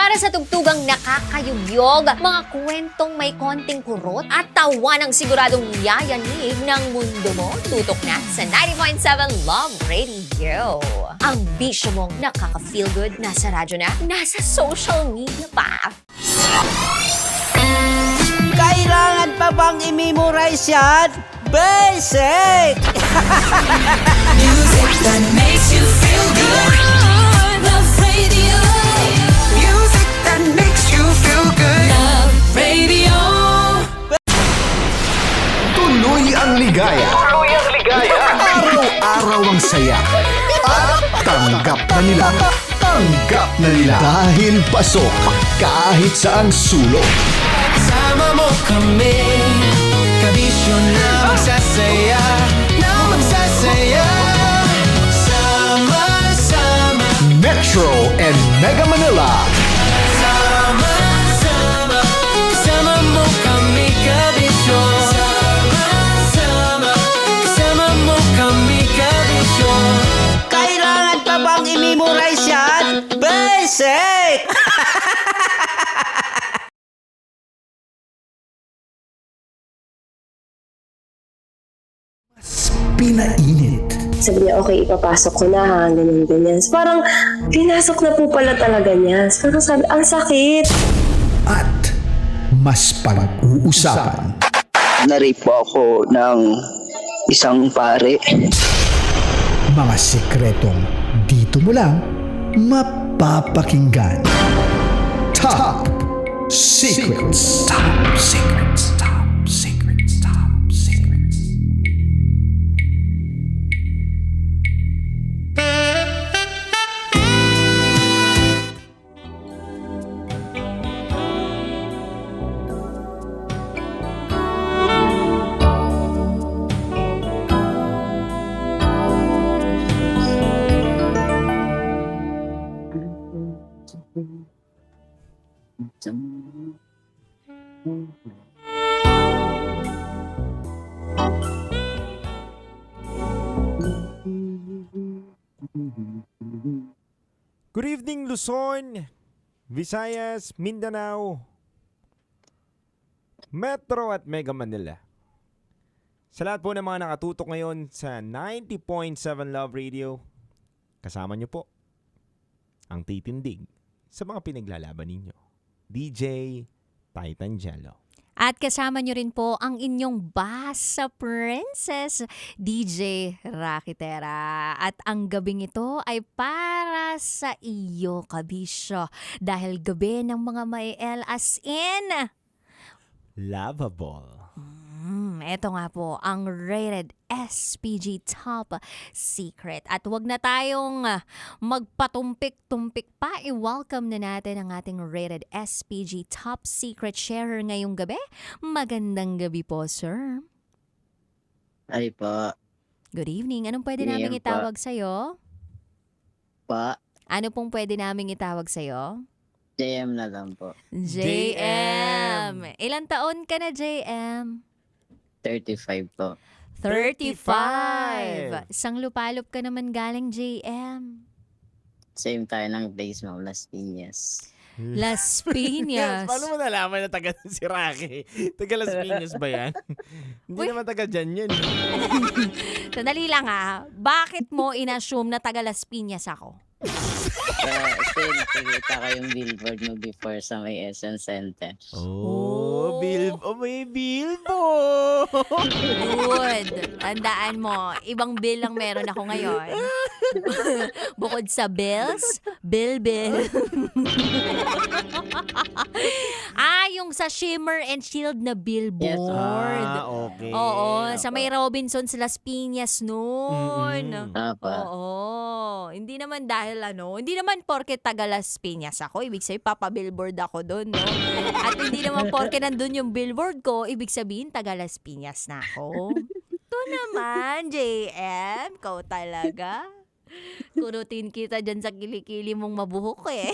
Para sa tugtugang nakakayugyog, mga kwentong may konting kurot at tawa ng siguradong yayanig ng mundo mo, tutok na sa 90.7 Love Radio. Ang bisyo mong nakaka-feel good, nasa radyo na, nasa social media pa. Kailangan pa bang i-memorize yan? Basic! Music that makes you feel good. Love Radio. Music that makes you feel good. Love Radio. Tuloy ang ligaya. Araw-araw ang saya. At tanggap na nila. Tanggap na nila. Dahil pasok kahit saang sulok. Sama mo kami. Kabisyo na magsasaya. Na magsasaya. Sama-sama. Metro and Mega Manila. Sama-sama. Kasama mo kami, kabisyo. Sama-sama. Kasama mo kami, kabisyo. Kailangan pa bang i-memorize yan? Basic! Pinainit. Sabi niya, okay, ipapasok ko na ha, ganyan. Parang, pinasok na po pala talaga niya. Parang sabi, ang sakit. At mas pag-uusapan. Na-rape po ako ng isang pare. Mga sikretong dito mo lang mapapakinggan. Top Secrets. Top Secrets. Top Secrets. Top Secrets. Good evening, Luzon, Visayas, Mindanao, Metro at Mega Manila. Sa lahat po ng mga nakatutok ngayon sa 90.7 Love Radio, kasama niyo po ang titindig sa mga pinaglalaban ninyo. DJ Titan Jello. At kasama nyo rin po ang inyong Basa Princess, DJ Rakitera. At ang gabing ito ay para sa iyo, kabisyo. Dahil gabi ng mga may-el as in... Lovable. Ito nga po, ang rated SPG Top Secret. At wag na tayong magpatumpik-tumpik pa. I-welcome na natin ang ating rated SPG Top Secret sharer ngayong gabi. Magandang gabi po, sir. Ay po. Good evening. Anong pwede Yeah, naming itawag sa'yo? Pa. Ano pong pwede naming itawag sa'yo? JM na lang po. JM. Ilan taon ka na, JM? 35 po. 35. Isang lupalop ka naman galing, JM. Same tayo ng place mo, Las Piñas. Las Piñas. Paano mo nalaman na taga si Rocky? Taga Las Piñas ba yan? Hindi naman taga dyan yun. Sandali lang ha. Bakit mo inassume na taga Las Piñas ako? Kasi nakikita ko yung billboard mo before sa may Essence Center. Oh, may billboard. Good. Tandaan mo, ibang bill lang meron ako ngayon. Bukod sa bills, bill. Yung sa Shimmer and Shield na billboard. Okay. Oo, sa may Robinsons Las Piñas noon. Oo. Hindi naman dahil hindi naman porke taga Las Piñas ako, ibig sabihin papabillboard ako doon, no? At hindi naman porke nandun yung billboard ko, ibig sabihin taga Las Piñas na ako. Ito naman, JM, kau talaga. Kurutin kita dyan sa kilikili mong mabuhok eh.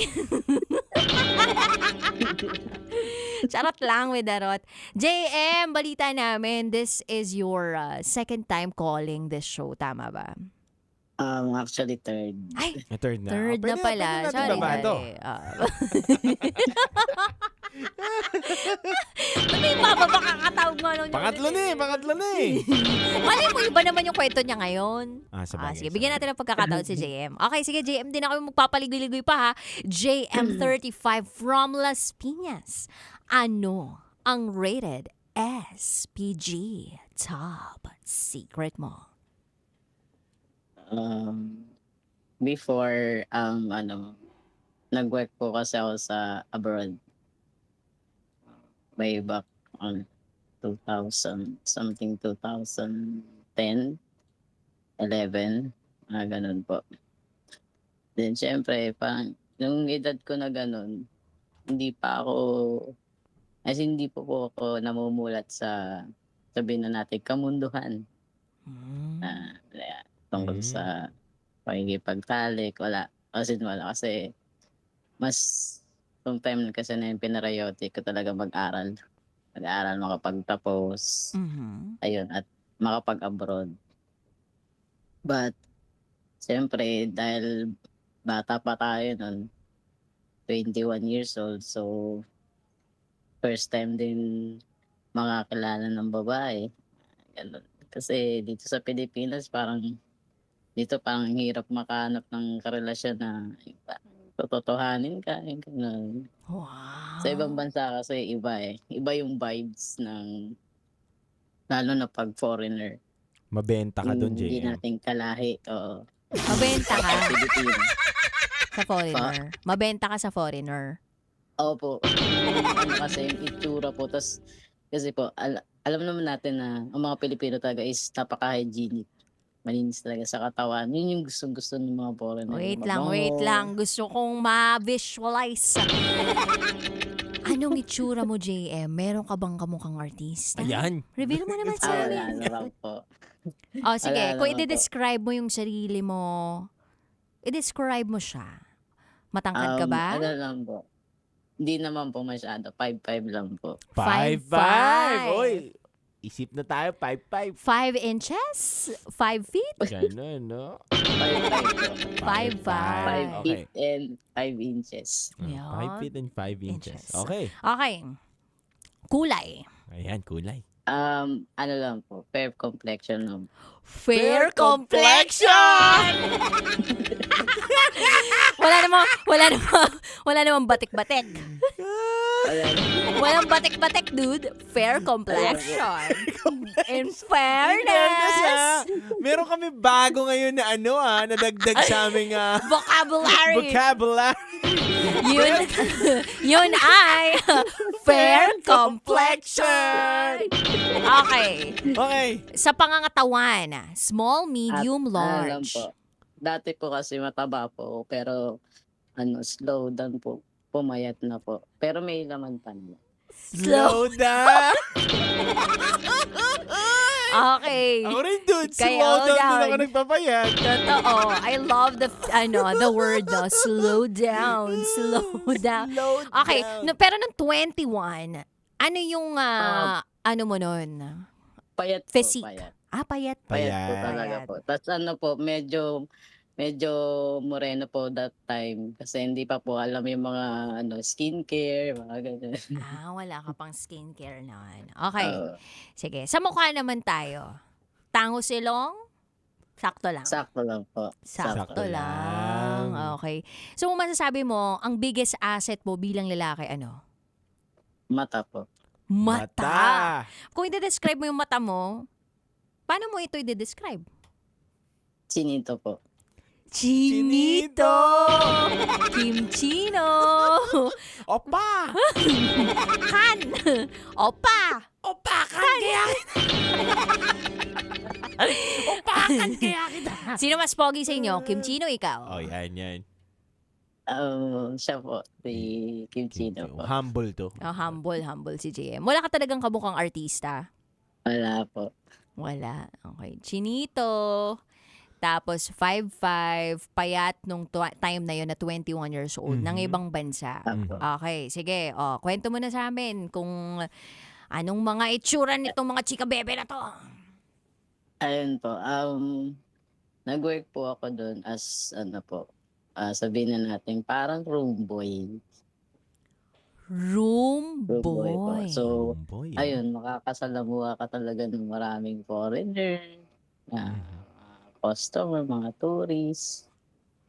Charot lang with darot. JM, balita namin, this is your second time calling this show, tama ba? Actually third. Ay, Third na. third na pala. Pwede natin Sorry. baba to. Ba't may bababa kakatawag mo nun? Pangatlo na eh. Mali mo, iba naman yung kwento niya ngayon. Sabagay, Sige, bigyan natin ng pagkakataon si JM. Okay, sige, JM, din ako magpapaligoy-ligoy pa ha. JM35 from Las Piñas. Ano ang rated SPG top secret mo? Before, nag-work po kasi ako sa abroad. Way back on 2010, 11, ganun po. Then, syempre, parang, nung edad ko na ganun, hindi po ako namumulat sa, sabihin na natin, kamunduhan. Tungkol sa pagkikipagtalik, wala. Kasi mas yung time kasi na yung pinarayote ko talaga mag-aral. Mag-aral, makapagtapos. Ayun, at makapag-abroad. But, siyempre, dahil bata pa tayo nun, 21 years old, so, first time din makakilala ng babae. Ganun. Kasi dito sa Pilipinas, parang hirap makahanap ng karelasyon na totohanin ka. Ganun. Wow. Sa ibang bansa kasi iba eh. Iba yung vibes ng, lalo na pag foreigner. Mabenta ka doon, Hindi JM. natin kalahi. Oo. Mabenta ka Pilipino. sa foreigner. Mabenta ka sa foreigner. Opo. Kasi yung itsura po. Tas, kasi po, alam naman natin na ang mga Pilipino talaga is napaka-hygienic. Malinis talaga sa katawan. Yun yung gusto ng mga foreigner. Wait Mabango. lang. Gusto kong ma-visualize. Anong itsura mo, JM? Meron ka bang kamukhang artista? Ayan. Reveal mo naman sa Wala amin. naman po. Sige. Wala Kung naman po. i-describe mo yung sarili mo, i-describe mo siya. Matangkad ka ba? Ano lang po. Hindi naman po masyado. 5'5" lang po. 5'5". Oy, isip na tayo, 5'5". 5 inches? 5 feet? Ganun, no? 5'5" po. 5'5". 5 Okay. feet and 5 inches. 5 feet and 5 inches. Okay. Okay. Kulay. Ayan, kulay. Ano lang po. Fair complexion lang. Fair complexion! wala namang batik-batik. Walang batik-batik, dude. Fair complexion. In fairness. Meron kami bago ngayon na nadagdag sa aming Vocabulary. Yun ay fair complexion. Okay. Sa pangangatawan, small, medium, Ano lang large. po. Dati po kasi mataba po. Pero slow down po. Pumayat na po. Pero may laman pa naman. Slow down! Okay. Ako rin, dude. Kaya Slow down din down. ako nagpapayat. Totoo. I love the word, slow down. Slow down. Okay. No, pero nung 21, ano yung, ano mo nun? Payat po. Physique. Payat. Payat. Payat po talaga po. Tapos po, medyo moreno po that time. Kasi hindi pa po alam yung mga skincare, mga ganyan. Wala ka pang skincare naman. Okay. Sige. Sa mukha naman tayo. Tango silong? Sakto lang. Sakto lang po. Sakto lang. Okay. So, kung masasabi mo, ang biggest asset mo bilang lalaki, ano? Mata po. Mata. Kung i-describe mo yung mata mo, paano mo ito i-describe? Chinito po. Chinito! Kimchino! Opa! Kan! Opa! Opa! Kan kaya Opakan kaya kita! Sino mas pogi sa inyo? Kimchino, ikaw? Yan. Siya po. Si Kimchino po. Humble to. Humble si JM. Wala ka talagang kamukhang artista? Wala po. Wala. Okay. Chinito. Tapos 5'5", payat nung time na yun na 21 years old, ng ibang bansa. Okay, sige. Kwento mo na sa amin kung anong mga itsura nitong mga chika bebe na to. Ayun po. nag-work po ako doon as ano po, sabihin na natin parang room boy. Room Room boy po. boy. So, Boy, ayun, makakasalamuha ka talaga ng maraming foreigner, customer, mga tourists,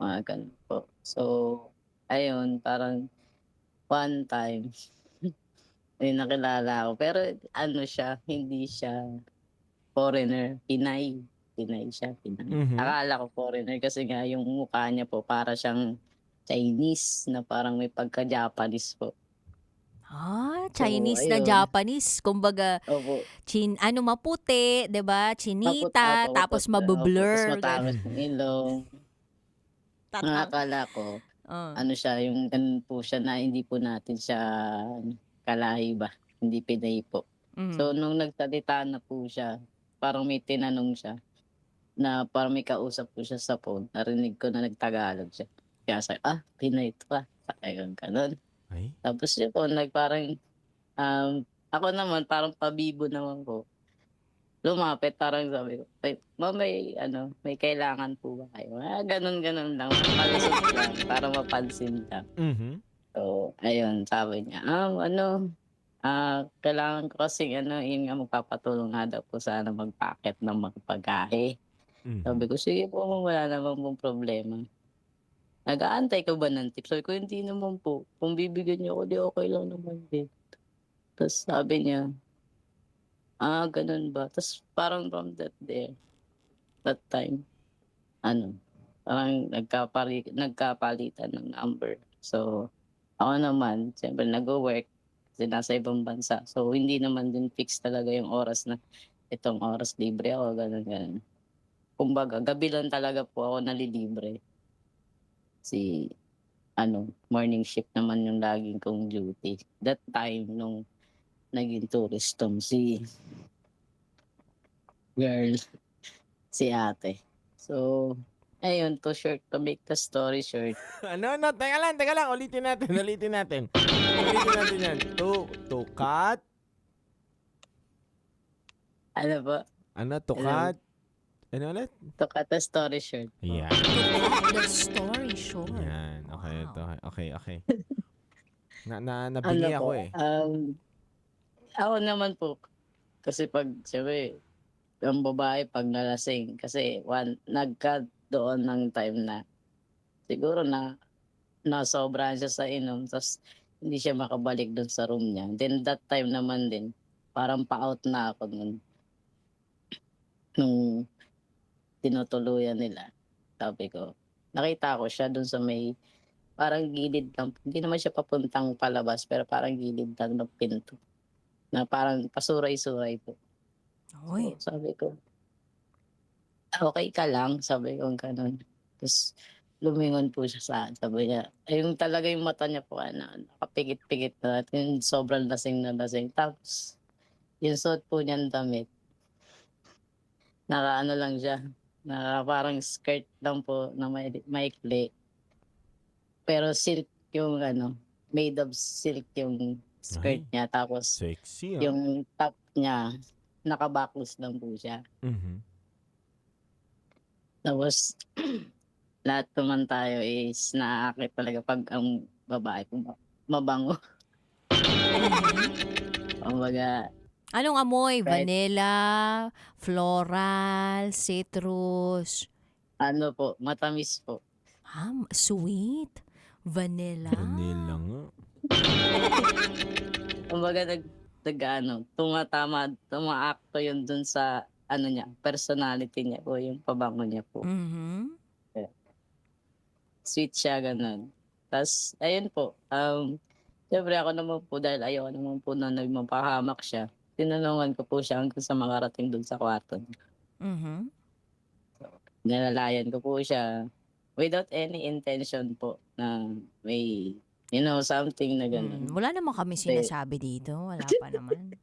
mga ganun po. So, ayun, parang one time, may nakilala ako. Pero ano siya, hindi siya foreigner, Pinay. Pinay siya, Pinay. Akala ko foreigner kasi nga yung mukha niya po para siyang Chinese na parang may pagka-Japanese po. Chinese na ayun. Japanese. Kumbaga, Opo. maputi, 'di ba? Chinita, Opo, tapos tapos mablur. matamis yung ilong. Ang akala ko, ano siya, yung ganun po siya na hindi po natin siya kalahi ba? Hindi Pinay po. So, nung nagsalita na po siya, parang may tinanong siya na parang may kausap po siya sa phone. Narinig ko na nagtagalog siya. Kaya sabi, Pinay ito pa. Ayun, ganun. Ay? Tapos yun po, parang, ako naman, parang pabibo naman po. Lumapit, parang sabi ko, may kailangan po ba kayo? Ganun-ganun lang. Palusot lang, para mapansin lang. So, ayun, sabi niya, kailangan ko kasi, yun nga, magpapatulong nga daw po sana mag-packet ng mga pagkain. Sabi ko, sige po, wala naman pong problema. Nag-aantay ka ba ng tip? Sabi ko, hindi naman po. Kung bibigyan niyo ako, di okay lang naman din. Tapos sabi niya, ganun ba? Tapos parang from that time, parang nagkapalitan ng number. So, ako naman, siyempre nag-work kasi nasa ibang bansa. So, hindi naman din fix talaga yung oras na itong oras libre ako, ganun. Kumbaga, gabi lang talaga po ako nalilibre. Morning shift naman yung laging kong duty. That time, nung naging tourist si ate. So, ayun, to make the story short. Teka lang, ulitin natin yan. To cut? Ano ba? To cut? Ano ulit? To cut the story short. Ayan. The story short. Ayan, okay. Nabingi Ano ako po, eh. Ako naman po, kasi siyempre, ang babae pag nalasing, kasi nagka-doon ng time na, siguro nasobrahan siya sa inom, tapos hindi siya makabalik doon sa room niya. Then that time naman din, parang pa-out na ako nung tinutuluyan nila. Sabi ko, nakita ko siya doon sa may parang gilid lang. Hindi naman siya papuntang palabas, pero parang gilid lang ng pinto. Na parang pasuray-suray po. So, sabi ko, okay ka lang? Sabi ko gano'n. Tapos lumingon po siya sa akin. Sabi niya, yung talaga yung mata niya po, nakapigit-pigit na. Yung sobrang lasing na lasing. Tapos, yung suot po niyang damit, naka lang siya. Parang skirt lang po na maikli. Pero silk yung made of silk yung skirt niya. Tapos sexy, yung top niya, naka-backless lang po siya. Tapos, lahat naman tayo is naaakit talaga pag ang babae mabango. Kumbaga, Anong amoy? Right. Vanilla, floral, citrus. Ano po, matamis po. Sweet. Vanilla. Vanilla nga. Kumbaga tumaakto yun dun sa niya, personality niya po, yung pabango niya po. Sweet siya, ganun. Tapos, ayun po, siyempre ako naman po, dahil ayaw naman po na mapahamak siya, tinanungan ko po siya hanggang sa makarating dun sa kwarto. Nilalayan ko po siya without any intention po na may, something na gano'n. Wala naman kami sinasabi dito. Wala pa naman.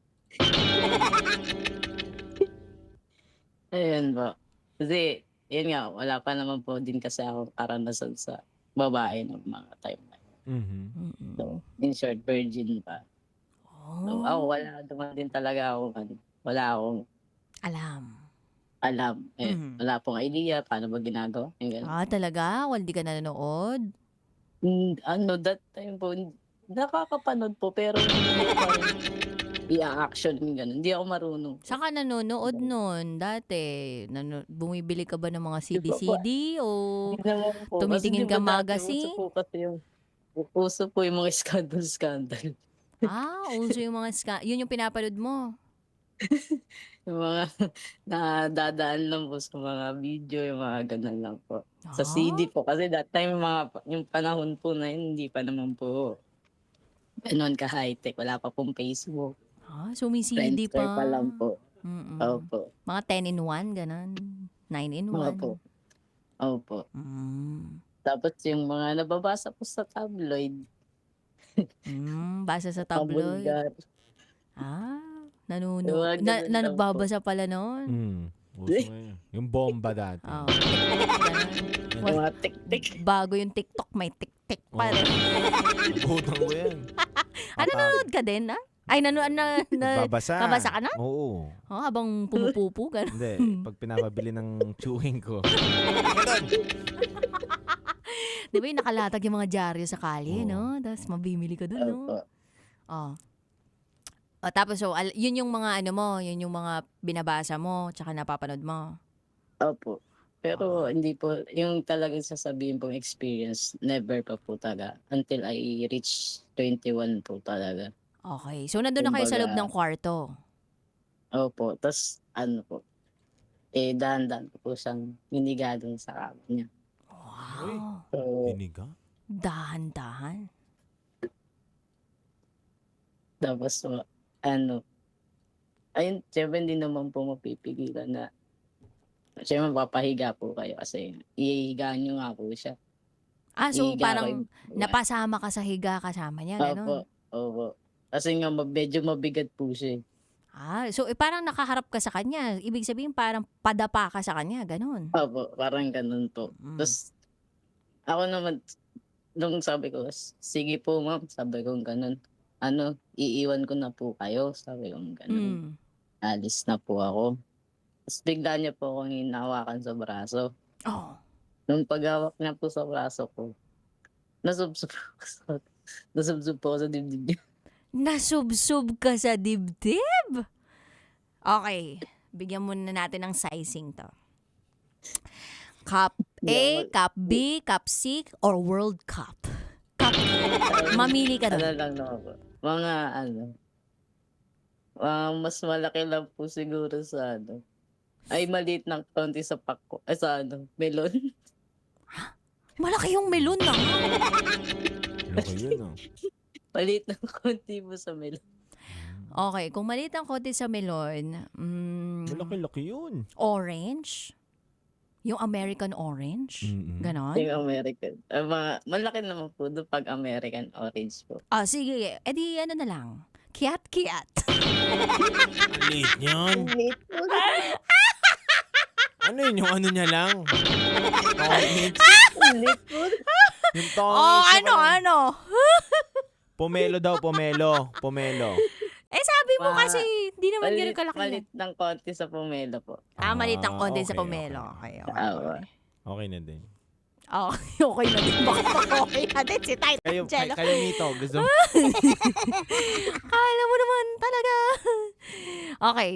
Ayun po. Kasi, yun nga, wala pa naman po din kasi ako karanasan sa babae ng mga time na yun. So, in short, virgin pa. So, ako, wala naman din talaga ako, wala akong alam alam. Wala pong idea paano ba ginagawa. Yung ganun. Talaga? Well, di ka nanonood? That time po, nakakapanood po, pero hindi ko pa rin i-action yung ganun. Hindi ako marunong. Saan ka nanonood nun dati? Bumibili ka ba ng mga CD-CD o Hindi naman po. tumitingin Kasi ka di ba dati magazine? uso po yung mga scandal. Uso yung mga yun yung pinapanood mo? Yung mga nadadaan lang po sa mga video, yung mga ganun lang po. Sa CD po. Kasi that time, yung panahon po na yun, hindi pa naman po ganun ka high-tech. Wala pa pong Facebook. So may CD Friendster pa. pa lang po. Opo. Mga 10-in-1, ganun. 9-in-1. Opo. Opo. Tapos yung mga nababasa po sa tabloid. Basa sa tabloid. Pabulgar. Nanonood. Nagbabasa pala noon. Uso ngayon. Yung bomba dati. Yung mga tik-tik. Bago yung TikTok, may tik-tik pa rin. Butang ko yan. Nanonood ka din, Ay, Babasa. Babasa ka na? Oo. Habang pumupupo, gano'n. Hindi. Pag pinapabili ng chewing ko. Di ba yung nakalatag yung mga dyaryo sa kalye, no? Tapos mabimili ka doon, no? Tapos, yun yung mga yun yung mga binabasa mo, tsaka napapanood mo. Opo. Pero hindi po, yung talagang sasabihin pong experience, never pa po talaga. Until I reach 21 po talaga. Okay. So, nandun na kayo sa loob ng kwarto? Opo. Tapos, dahan-dahan po siyang ninigadong sa kama niya. Wow. Tiniga? Dahan-dahan. Tapos, ayun, syempre hindi naman po mapipigilan na, syempre mapapahiga po kayo kasi ihihigaan nyo nga po siya. So Ihiga parang kayo. napasama ka sa higa kasama niya, gano'n? Opo. Kasi nga medyo mabigat po siya. So parang nakaharap ka sa kanya. Ibig sabihin parang padapa ka sa kanya, gano'n? Opo, parang ganun po. Tapos, ako naman, nung sabi ko, sige po ma'am, sabi ko ganun. Iiwan ko na po kayo, sabi ko ganun. Alis na po ako. Tapos bigla niya po akong hinahawakan sa braso. Nung paghawak niya po sa braso ko, nasubsob po ako sa dibdib niya. Nasubsob ka sa dibdib? Okay. Bigyan muna natin ng sizing to. Cup A, Cup B, Cup C, or World Cup? Cup A. Mamili ka doon. Lang ako. Mga mas malaki lang po siguro sa ay maliit ng konti sa pako. Sa melon. Malaki yung melon na. Laki yun, Maliit ng konti po sa melon. Okay, kung maliit ang konti sa melon, malaki-laki yun. Orange? Yung American orange? Ganon? Yung American. Malaki naman po doon pag American orange po. Sige. Edi na lang. Kiat. Maliit yun. Ano yun? Yung ano niya lang? Tonics? Yung tonics. Ano? Pomelo daw, pomelo. Sabi mo kasi, di naman gano'n kalaki. Malit ng konti sa pomelo po. Malit ng konti sa pomelo. Okay. Okay na din. Okay na din. Baka okay na din si Tay Angelo. Kayo nito, gusto mo? Kala mo naman talaga. Okay.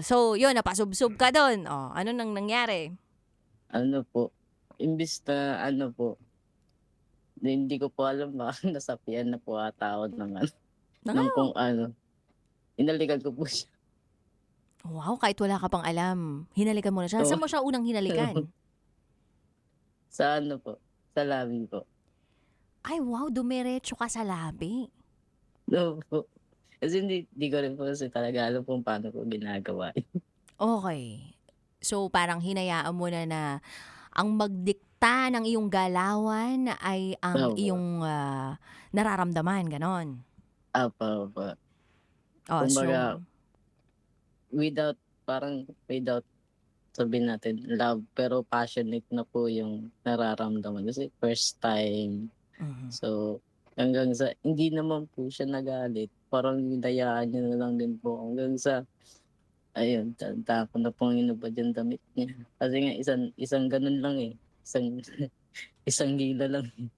So, yun, napasubsob ka doon. Ano nang nangyari? Imbis na hindi ko po alam baka nasapian na po ata ako ng kung inalikan ko po siya. Wow, kahit wala ka pang alam. Hinalikan mo na siya. Saan mo siya unang hinalikan? Sa po? Sa labi po. Ay, wow, dumiretso ka sa labi. Po. Kasi hindi ko rin po kasi talaga alam kung paano ko ginagawa. Okay. So, parang hinayaan mo na ang magdikta ng iyong galawan ay ang iyong nararamdaman, ganon. Opo. Kumbaga, without sabihin natin love, pero passionate na po yung nararamdaman. Kasi first time. So, hanggang sa, hindi naman po siya nagalit. Parang dayaan niya na lang din po. Hanggang sa, ayun, tapon na pong inubad yung damit niya. Kasi nga, isang ganun lang eh. Isang gila lang eh.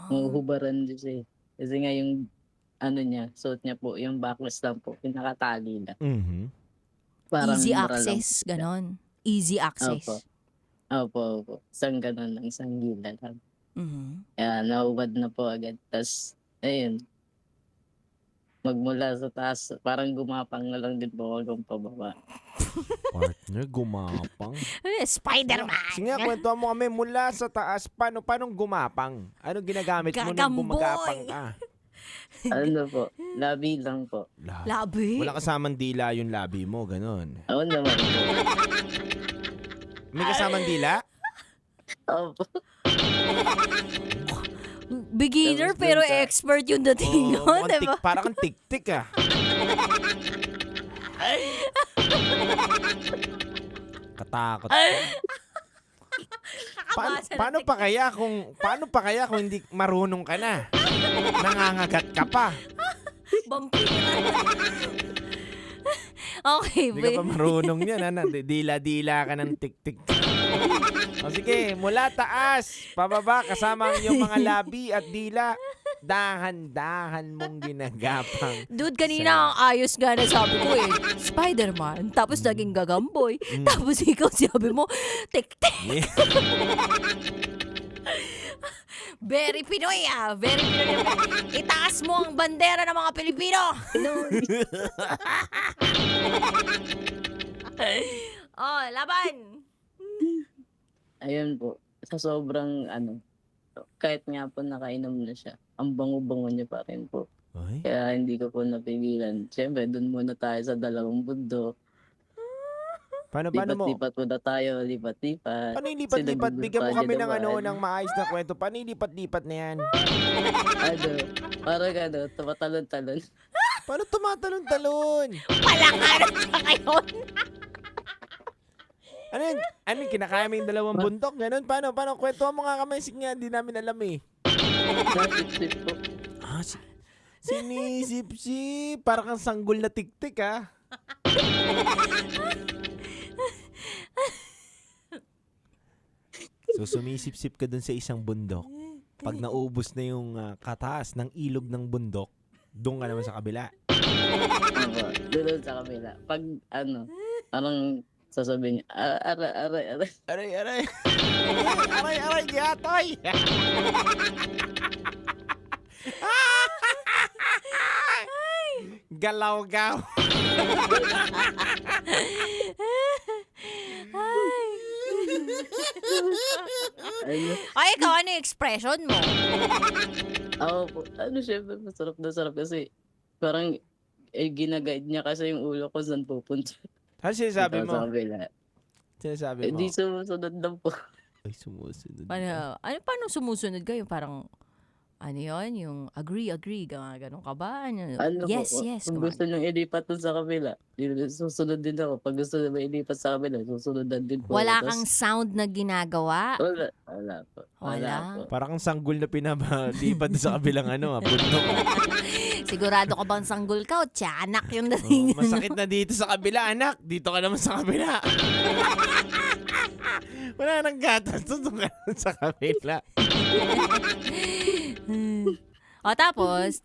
Huhubaran din siya eh. Kasi nga yung, ano niya, suot niya po, yung backless lang po, pinakatali lang. Parang Easy mura lang access, po. ganon. Easy access. Opo. Isang ganun lang, isang gila lang. Mhm. Kaya naubad na po agad. Tapos, ayun, magmula sa taas, parang gumapang na lang din po ako hanggang pababa. Partner, gumapang. Spider-Man! Sige nga, kwentuhan mo kami mula sa taas. Paano gumapang? Ano ginagamit mo nung Gagamboy! gumagapang ka? Ano po, labi lang po. Labi? Wala kasamang dila yung labi mo, ganun. Oo naman po. May kasamang dila? Opo. Beginner pero expert yung dating Oo, nun, diba? parang kang tik-tik ah. Katakot. Paano pa kaya kung hindi marunong ka na? Nangangagat ka pa. Okay, Hindi ka pa marunong yan. Dila-dila ka ng tik-tik. O sige, mula taas, pababa, kasama yung mga labi at dila. Dahan-dahan mong ginagapang. Dude, kanina ang ayos nga na sabi ko eh. Spider-Man. Tapos naging gagamboy. Tapos ikaw sabi mo, tik-tik. Very Pinoy ah. Very Pinoy. Itaas mo ang bandera ng mga Pilipino. Oh, laban. Ayun po, sa sobrang kahit nga po nakainom na siya, ang bango-bango niya pa rin po. Kaya hindi ko po napigilan. Siyempre, dun muna tayo sa dalawang bundok. Paano mo? Lipat-lipat muna tayo, lipat-lipat. Paano yung lipat-lipat? Bigyan mo kami ng maayos na kwento. Paano yung lipat-lipat na yan? Parang tumatalon-talon. Paano tumatalon-talon? Palakaran sa ngayon. Ano yun? Kinakaya mo yung dalawang bundok? Ganun? Paano? Kwentuhan mo nga kami. Sige nga, hindi namin alam eh. Sip-sip po. Sinisip-sip. Parang kang sanggol na tik-tik ah. So sumisip-sip ka dun sa isang bundok. Pag naubos na yung kataas ng ilog ng bundok, doon ka naman sa kabila. Doon sa kabila. Pag parang sasabihin niya, aray. Aray, gatoy! Galaw-gaw. Ay, ikaw ano yung expression mo? Ako po, syempre masarap na sarap kasi parang ginaguide niya kasi yung ulo ko saan pupunta. Ano sinasabi mo? Sa kabila. Sinasabi mo? Di sumusunod lang po. Ay, sumusunod. Paano sumusunod kayo? Parang, yung agree, gano'n ka ba? Yes. Kung gusto nyo ilipat dun sa kabila, susunod din ako. Pag gusto nyo ilipat sa kabila, susunod din po. Wala kang sound na ginagawa? Wala po. Parang kang sanggol na pinapalipat sa kabilang bundok. Sigurado ka bang sanggol ka o tiyanak yung dating? Masakit na dito sa kabila, anak. Dito ka naman sa kabila. Wala nang gatas. Tutok ka naman sa kabila. O tapos?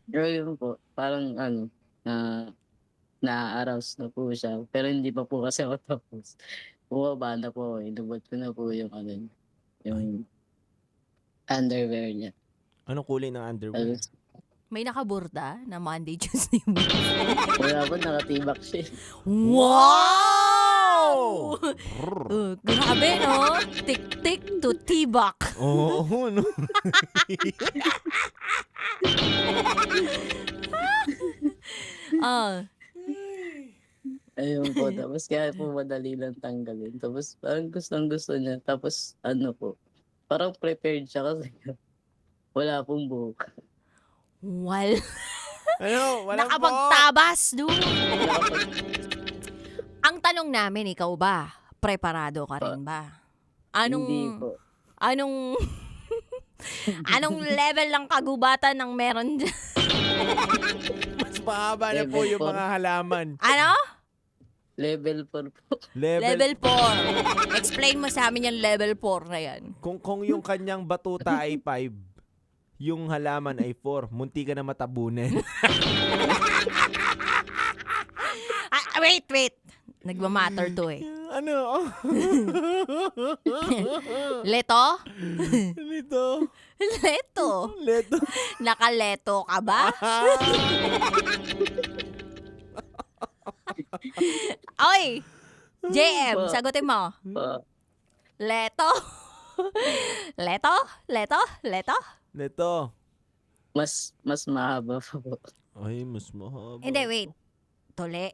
Yun po, parang na-arouse na po siya. Pero hindi pa po kasi ako tapos. Bumaba na po, inubot ko na po yung yung underwear niya. Anong kulay ng underwear? May nakaburda na Monday, Tuesday, Wala po, nakatibak siya. Wow! Grabe, no? Tik-tik to tibak. Oo, no? Ayun po, tapos kaya po madali lang tanggalin. Tapos parang gustong-gusto niya. Tapos parang prepared siya kasi wala pong buhok. Walang Nakapagtabas, dude. Ang tanong namin, ikaw ba? Preparado ka rin ba? Hindi po. Anong level ng kagubatan ng meron dyan? pahaba na po Level yung four. mga halaman. Ano? Level 4 po. Level 4. Explain mo sa amin yung level 4 na yan. Kung yung kanyang batuta ay 5, yung halaman ay 4, munti ka na matabunan. Wait. Nagmamatter to eh. Ano? Leto? Leto. Leto. Nakaleto ka ba? Oy! JM, Po. sagutin mo. Po. Leto? Leto? Leto. Mas mahaba pa po. Ay, mas mahaba. Hindi, wait. Tole.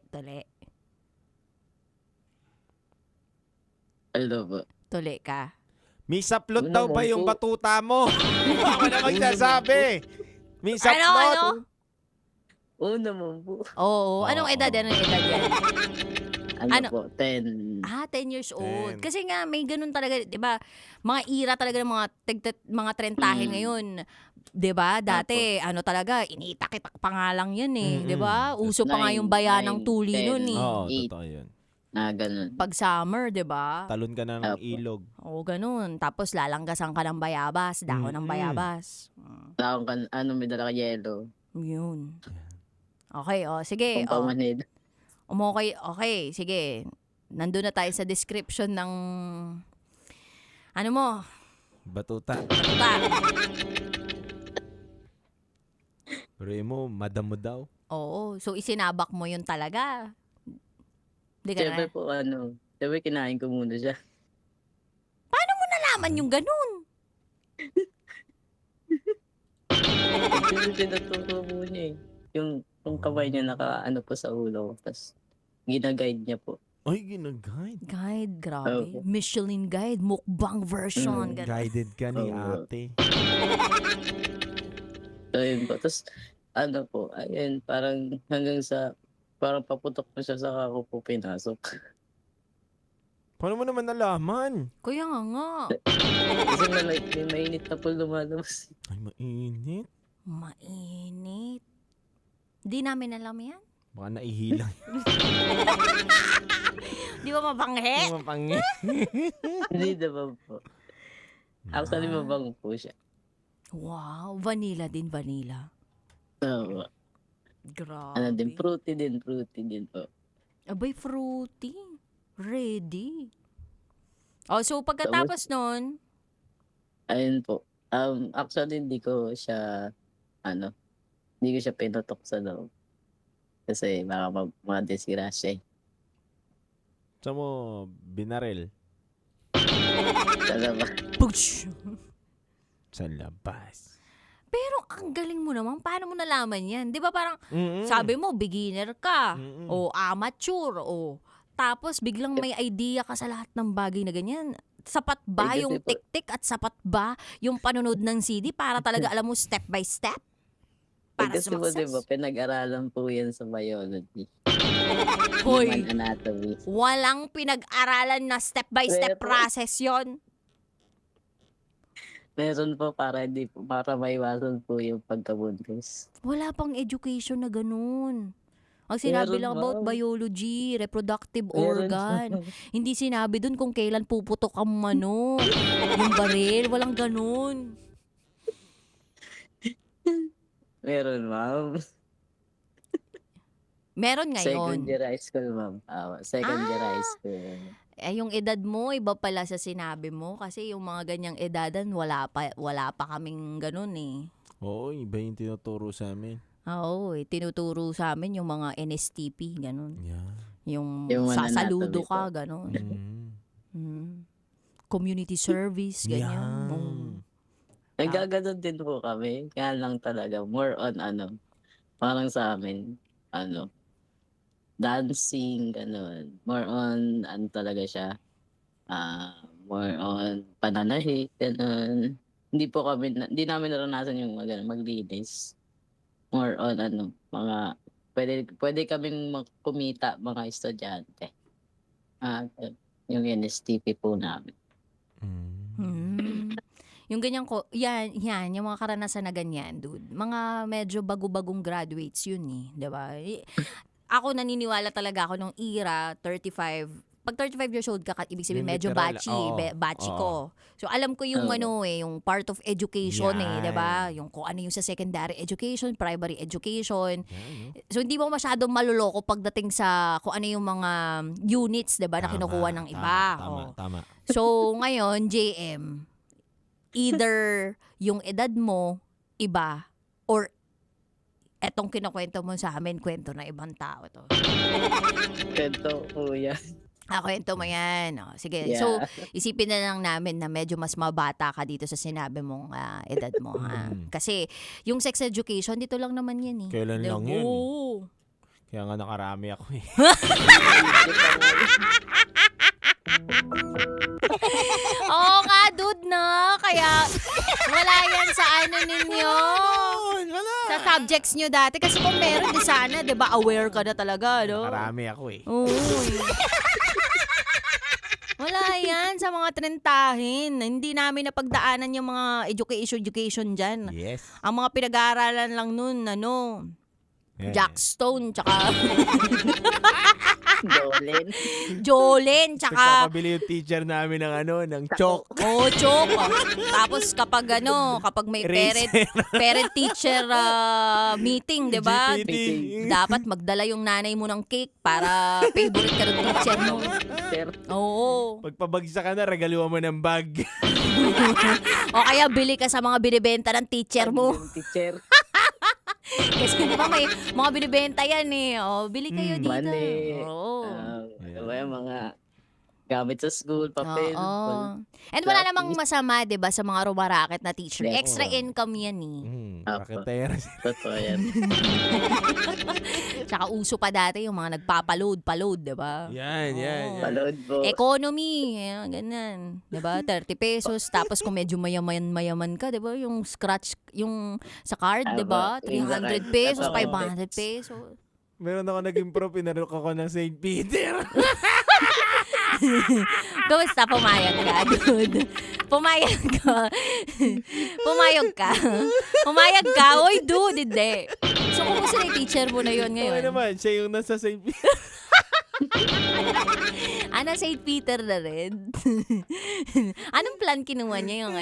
Ano po? Tole ka. May saplot Ano daw ba naman yung po? batuta mo? Ako na magsasabi. May saplot. Ano? Oo naman po. Oo. Anong edad? Anong edad yan? Ano, Ano? po? 10. 10 years old. 10. Kasi nga, may ganun talaga, di ba? Mga ira talaga ng mga trentahin ngayon. Di ba? Dati, ano talaga, iniitak-itak pa nga lang yan eh. Di ba? Uso pa nga yung bayanang tuli nun eh. Oo, 8. totoo yun. Ganun. Pag summer, di ba? Talon ka na ng ilog. Oo, ganun. Tapos lalanggasan ka ng bayabas, dahon ng bayabas. Taong kan, may dala ka yelo. Yun. Okay, sige. Kung pamanid. Okay, sige. Nandun na tayo sa description ng ano mo? Batuta. Pero mo, madam mo daw. Oo. So, isinabak mo yun talaga. Di ka Siyempre na. po, siyempre kinain ko muna siya. Paano mo nalaman yung ganun? Pinaturo mo niya eh. Yung kamay niya po sa ulo. Tapos, gina-guide niya po. Ay, gina-guide. Guide, grabe. Oo. Michelin guide, mukbang version. ganun. Guided ka ni Oo. ate. So, yun po. Tapos, po, ayun, parang hanggang sa, parang paputok na siya sa ako po pinasok. Paano mo naman nalaman? Kuya nga. Kasi may mainit na po lumalabas. Ay, mainit. Mainit. Di namin alam yan. Baka naihilang. Di ba mabanghe? Mapangit. Hindi naman po. Actually, mabango po siya. Wow, vanilla din, vanilla. Oo. Grabe. Fruity din po. Abay, fruity. Ready. Oh, so pagkatapos nun, Ayun po. Actually, hindi ko siya pinotok sa loob. Kasi baka mga disgrasya eh. Saan mo binaril? Sa labas. Sa labas. pero ang galing mo naman, paano mo nalaman yan? Di ba parang, Mm-mm. sabi mo, beginner ka, Mm-mm. o amateur, o tapos biglang may idea ka sa lahat ng bagay na ganyan. Sapat ba Eh, kasi yung po- tik-tik at sapat ba yung panonood ng CD para talaga alam mo step by step? Para Kasi po, sumakses? diba, pinag-aralan po yan sa biology. Hoy, Human anatomy. walang pinag-aralan na step by step Meron. process yon. Meron po para maiwasan po yung pagkabuntis. Wala pang education na ganun. Ang sinabi Meron, lang about ma'am. biology, reproductive Meron, organ. ma'am. Hindi sinabi dun kung kailan puputok ang yung baril. Walang ganun. Meron, ma'am. Meron Second ngayon. year high school, ma'am. Second year high school. Eh, yung edad mo, iba pala sa sinabi mo. Kasi yung mga ganyang edadan, wala pa kaming ganun eh. Oo, iba yung tinuturo sa amin. Oo, tinuturo sa amin yung mga NSTP, ganun. Yeah. Yung Yung sasaludo anatomy ka, po. ganun. Mm. Mm. Community service, ganyan. Yan. Mm. Nagaganon din po kami. Kaya lang talaga, more on parang sa amin, dancing, gano'n. More on, talaga siya, more on pananahik, gano'n. Hindi namin naranasan yung maglinis. More on, pwede kaming kumita, mga estudyante. Yung NSTP po namin. Hmm. Yung ganyan ko, yan, yung mga karanasan na ganyan, dude. Mga medyo bago-bagong graduates yun eh, 'di ba? Ako naniniwala talaga ako nung era, 35. Pag 35 years old ka, ibig sabihin Yung medyo literal, batchy oo. ko. So alam ko yung yung part of education Yan. 'di ba? Yung kung ano yung sa secondary education, primary education. So hindi mo masyadong maluloko pagdating sa kung ano yung mga units 'di ba na kinukuha ng iba. Tama. So ngayon, JM, either yung edad mo iba or etong kinukwento mo sa amin, kwento na ibang tao to. Kwento, kuya. Kwento mo yan. Sige, Yeah. so isipin na lang namin na medyo mas mabata ka dito sa sinabi mong edad mo. Kasi yung sex education, dito lang naman yan eh. Kailan lang yun? Oo. Kaya nga nakarami ako eh. Oo nga, dude, no? Kaya wala yan sa ano ninyo. Sa subjects nyo dati. Kasi kung meron, di sana, di ba, aware ka na talaga, no? Nakarami ako eh. Oo. Wala yan sa mga trentahin. Hindi namin napagdaanan yung mga education dyan. Yes. Ang mga pinag-aaralan lang nun, Jackstone, tsaka Jolene, tsaka Nagpapabili yung teacher namin ng chalk. chok. Tapos kapag may parent-teacher meeting, di ba? Dapat magdala yung nanay mo ng cake para favorite ka ng teacher mo. Oo. Pagpabagsak ka na, regaluhan mo ng bag. O kaya bili ka sa mga binibenta ng teacher mo. Teacher. Kasi di ba may mga binibenta yan eh. Bili kayo dito. Money. Oo. Mga gamit sa school, papel. Oo. And wala namang masama, di ba, sa mga rumaraket na teacher. Extra income yan eh. Raketera. Totoo yan. Tsaka uso pa dati yung mga nagpapaload, di ba? Yan. Paload po. Economy, ganyan. Di ba? 30 pesos. Tapos kung medyo mayaman ka, di ba? Yung scratch, yung sa card, di ba? 300 pesos, 500 pesos. Meron ako naging pro, pinarok ako ng St. Peter. Basta pumayag ka, dude. Pumayag ka. Oy, dude, hindi. So, kumusta na yung teacher mo na yun ngayon? Okay naman, siya yung nasa St. Peter. St. Peter na rin. Anong plan kinuha niya yung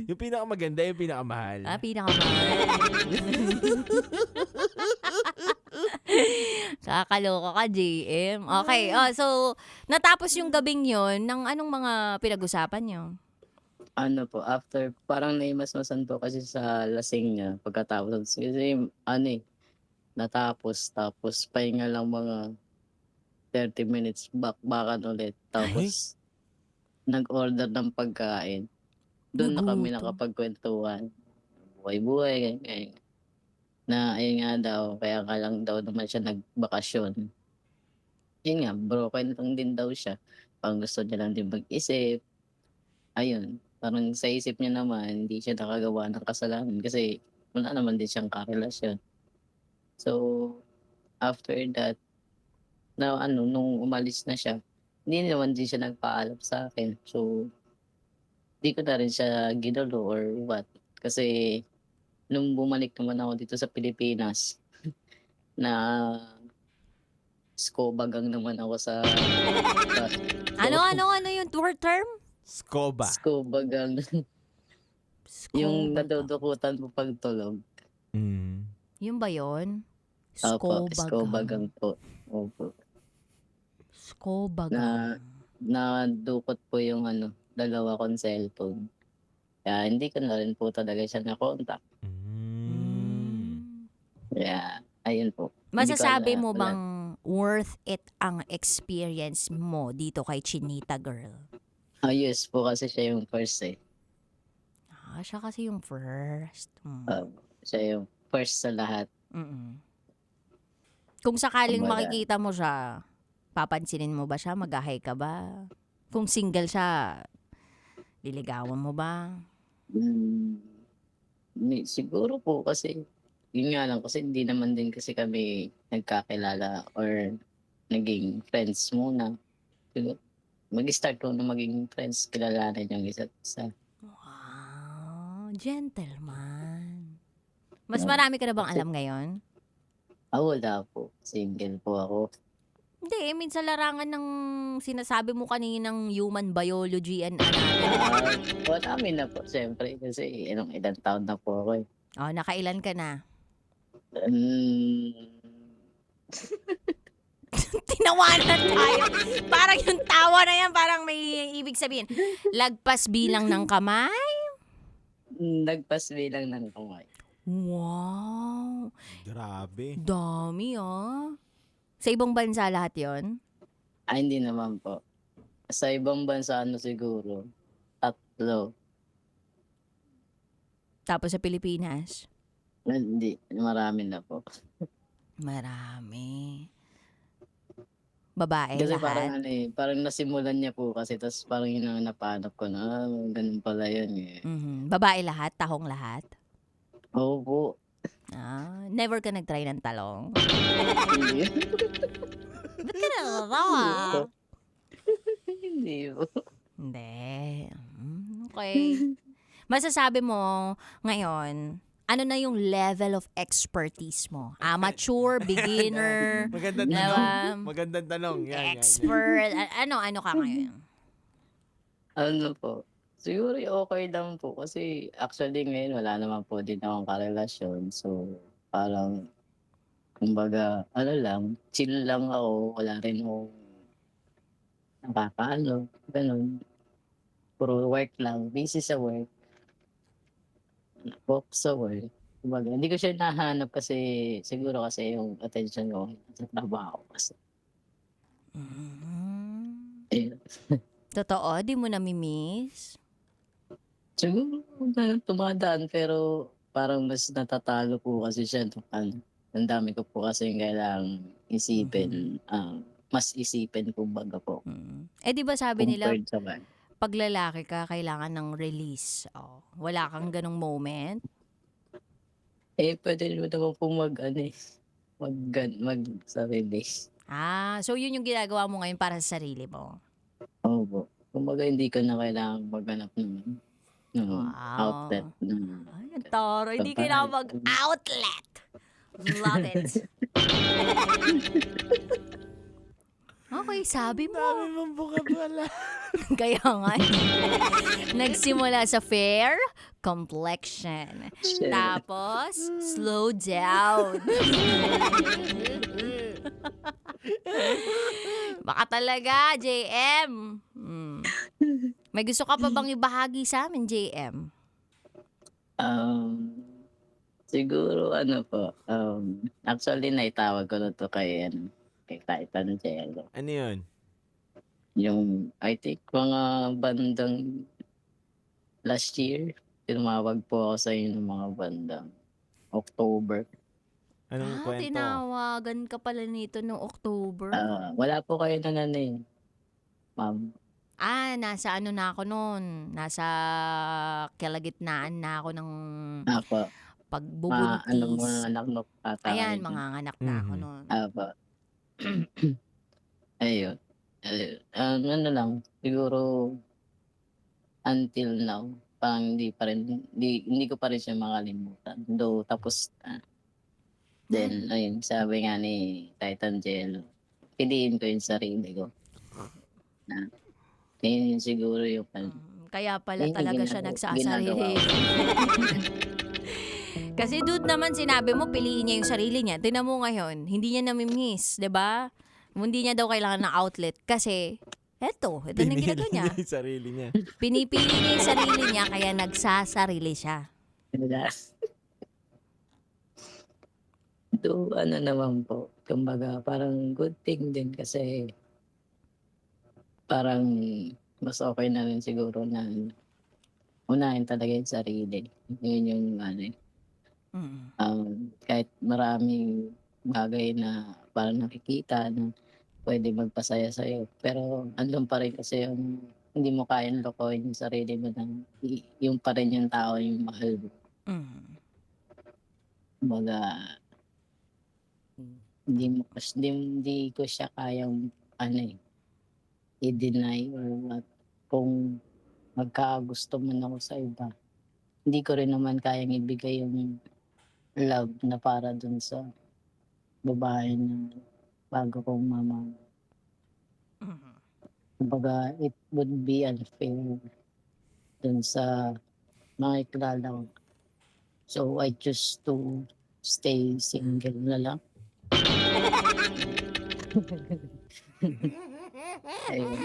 Yung pinakamaganda, yung pinakamahal. Pinakamahal. Kakaloka ka, JM. Okay, so, natapos yung gabing yon ng anong mga pinag-usapan nyo? After, parang naimasmasan po kasi sa lasing niya pagkatapos. Kasi, natapos, tapos pahinga lang mga 30 minutes, bakan ulit. Tapos, nag-order ng pagkain. Doon na kami nakapagkwentuhan. Buhay-buhay, ganyan. Na ayun nga daw, kaya nga lang daw naman siya nagbakasyon. Yun nga, broken lang din daw siya. Parang gusto niya lang din mag-isip. Ayun, parang sa isip niya naman, hindi siya nakagawa ng kasalanan kasi wala naman din siyang karelasyon. So, after that, nung umalis na siya, hindi naman din siya nagpaalam sa akin. So, hindi ko na rin siya ginulo or what. Kasi, nung bumalik naman ako dito sa Pilipinas, na scobagang naman ako sa Ano yung word term? Scoba. Scobagang. Yung nadudukutan mo pagtulog. Yung ba yun? Opo, scobagang po. Opo. Scobagang. Nadukot po yung dalawa kong cellphone. Kaya hindi ko na rin po talaga siya na-contact. Yeah, ayun po. Masasabi mo bang worth it ang experience mo dito kay Chinita Girl? Yes po, kasi siya yung first eh. Siya kasi yung first. Siya yung first sa lahat. Kung sakaling Kumbaga, makikita mo siya, papansinin mo ba siya? Mag-hi ka ba? Kung single siya, liligawan mo ba? Siguro po kasi, yun nga lang, kasi hindi naman din kasi kami nagkakilala or naging friends muna. Mag-start po na maging friends, kilalanin yung isa't isa. gentleman. Mas marami ka na bang alam ngayon? Wala po. Single po ako. Hindi, minsan larangan ng sinasabi mo kaninang human biology and anatomy. Marami na po, siyempre. Kasi ilang taon na po ako eh. Oh, nakailan ka na? Tinawanan tayo. Parang yung tawa na yan, parang may ibig sabihin. Lagpas bilang ng kamay? Nagpas bilang ng kamay. Wow. Grabe. Dami Sa ibang bansa lahat yon? Hindi naman po. Sa ibang bansa siguro, 3. Tapos sa Pilipinas? Hindi, marami na po. Marami. Babae Kasi lahat? parang nasimulan niya po kasi tapos parang yun ang napanap ko na ganun pala yun eh. Babae lahat? Tahong lahat? Oo po. Never ka nag-try ng talong? Hindi. Ba't ka nakakawa? Hindi po. Hindi. Okay. Masasabi mo ngayon, ano na yung level of expertise mo? Amateur, beginner, Magandang tanong. Magandang tanong. Yan. expert, ano ka ngayon? Ano po? Siguro okay lang po kasi actually ngayon wala naman po din akong karelasyon. So parang kumbaga chill lang ako. Wala rin akong nakakaano. Ganun. Puro work lang. Busy sa work. Focus sa work. Kumbaga, hindi ko siya nahanap kasi siguro kasi yung attention ko sa trabaho kasi. Totoo? Di mo namimiss? Siguro tumadaan pero parang mas natatalo po kasi siya. Ang dami ko po kasi kailangang isipin. Mas isipin kumbaga po. Di ba sabi nila, Compared sa man. pag lalaki ka, kailangan ng release. Wala kang ganong moment? Pwede naman po mag-sarili. So yun yung ginagawa mo ngayon para sa sarili mo? Opo. Kumbaga hindi ko na kailangan maghanap ng outlet. Ay, ang taro. Hindi kailangan mag-outlet. Love it. Okay, sabi mo. Dami mong bukabala. Kaya nga. Nagsimula sa fair, complexion. Tapos, slow down. Baka talaga, JM. May gusto ka pa bang ibahagi sa amin, JM? Siguro actually naitawag ko na to kay Titan Jello. Ano yun? Yung, I think, mga bandang last year, tinumawag po ako sa inyo ng mga bandang October. Anong kwento? Tinawagan ka pala nito noong October. Wala po kayo na ma'am. Nasa ano na ako noon. Nasa kalagitnaan na ako ng pagbubuntis. Mga anak mo Ayan, mga anak na ako noon. Ayun. Siguro until now, parang hindi ko pa rin siya makalimutan. Though, tapos na. Then, ayun, sabi nga ni Titan Jello, piliin ko yung sarili ko. Yun siguro yung Kaya pala talaga siya nagsasarili. Kasi dude naman sinabi mo, piliin niya yung sarili niya. Tingnan mo ngayon, hindi niya namimiss, 'di ba? Hindi niya daw kailangan ng outlet kasi ito na yung ginagawa niya. Yung sarili niya. Pinipili niya yung sarili niya kaya nagsasarili siya. Naman po, kumbaga parang good thing din kasi parang mas okay na rin siguro na unahin talaga yung sarili. Yun yung kahit maraming bagay na parang nakikita na pwede magpasaya sa'yo. Pero andun pa rin kasi yung hindi mo kayang lokohin yung sarili mo na yung pa rin yung tao yung mahal mo. Kumbaga, hindi ko siya kayang i-deny or what, kung magkagusto man ako sa iba. hindi ko rin naman kayang ibigay yung love na para dun sa babae na bago kong mama. Kumbaga, it would be unfair dun sa mga kilala ko. So, I choose to stay single na lang. Ayun.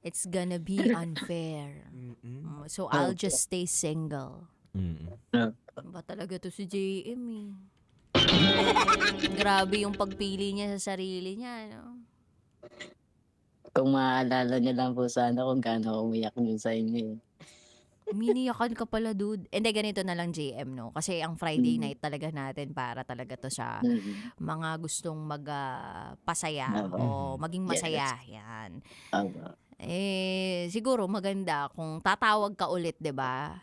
It's gonna be unfair. So, I'll just stay single. Ba talaga to si JM eh. Grabe yung pagpili niya sa sarili niya, no? Kung maaalala niyo lang po sana kung gaano ako umiyak yun sa inyo. Miniyakan ka pala, dude. Hindi, ganito na lang, JM, no? Kasi ang Friday night talaga natin para talaga to sa mga gustong magpasaya o maging masaya. Yan. Siguro maganda kung tatawag ka ulit, 'di ba?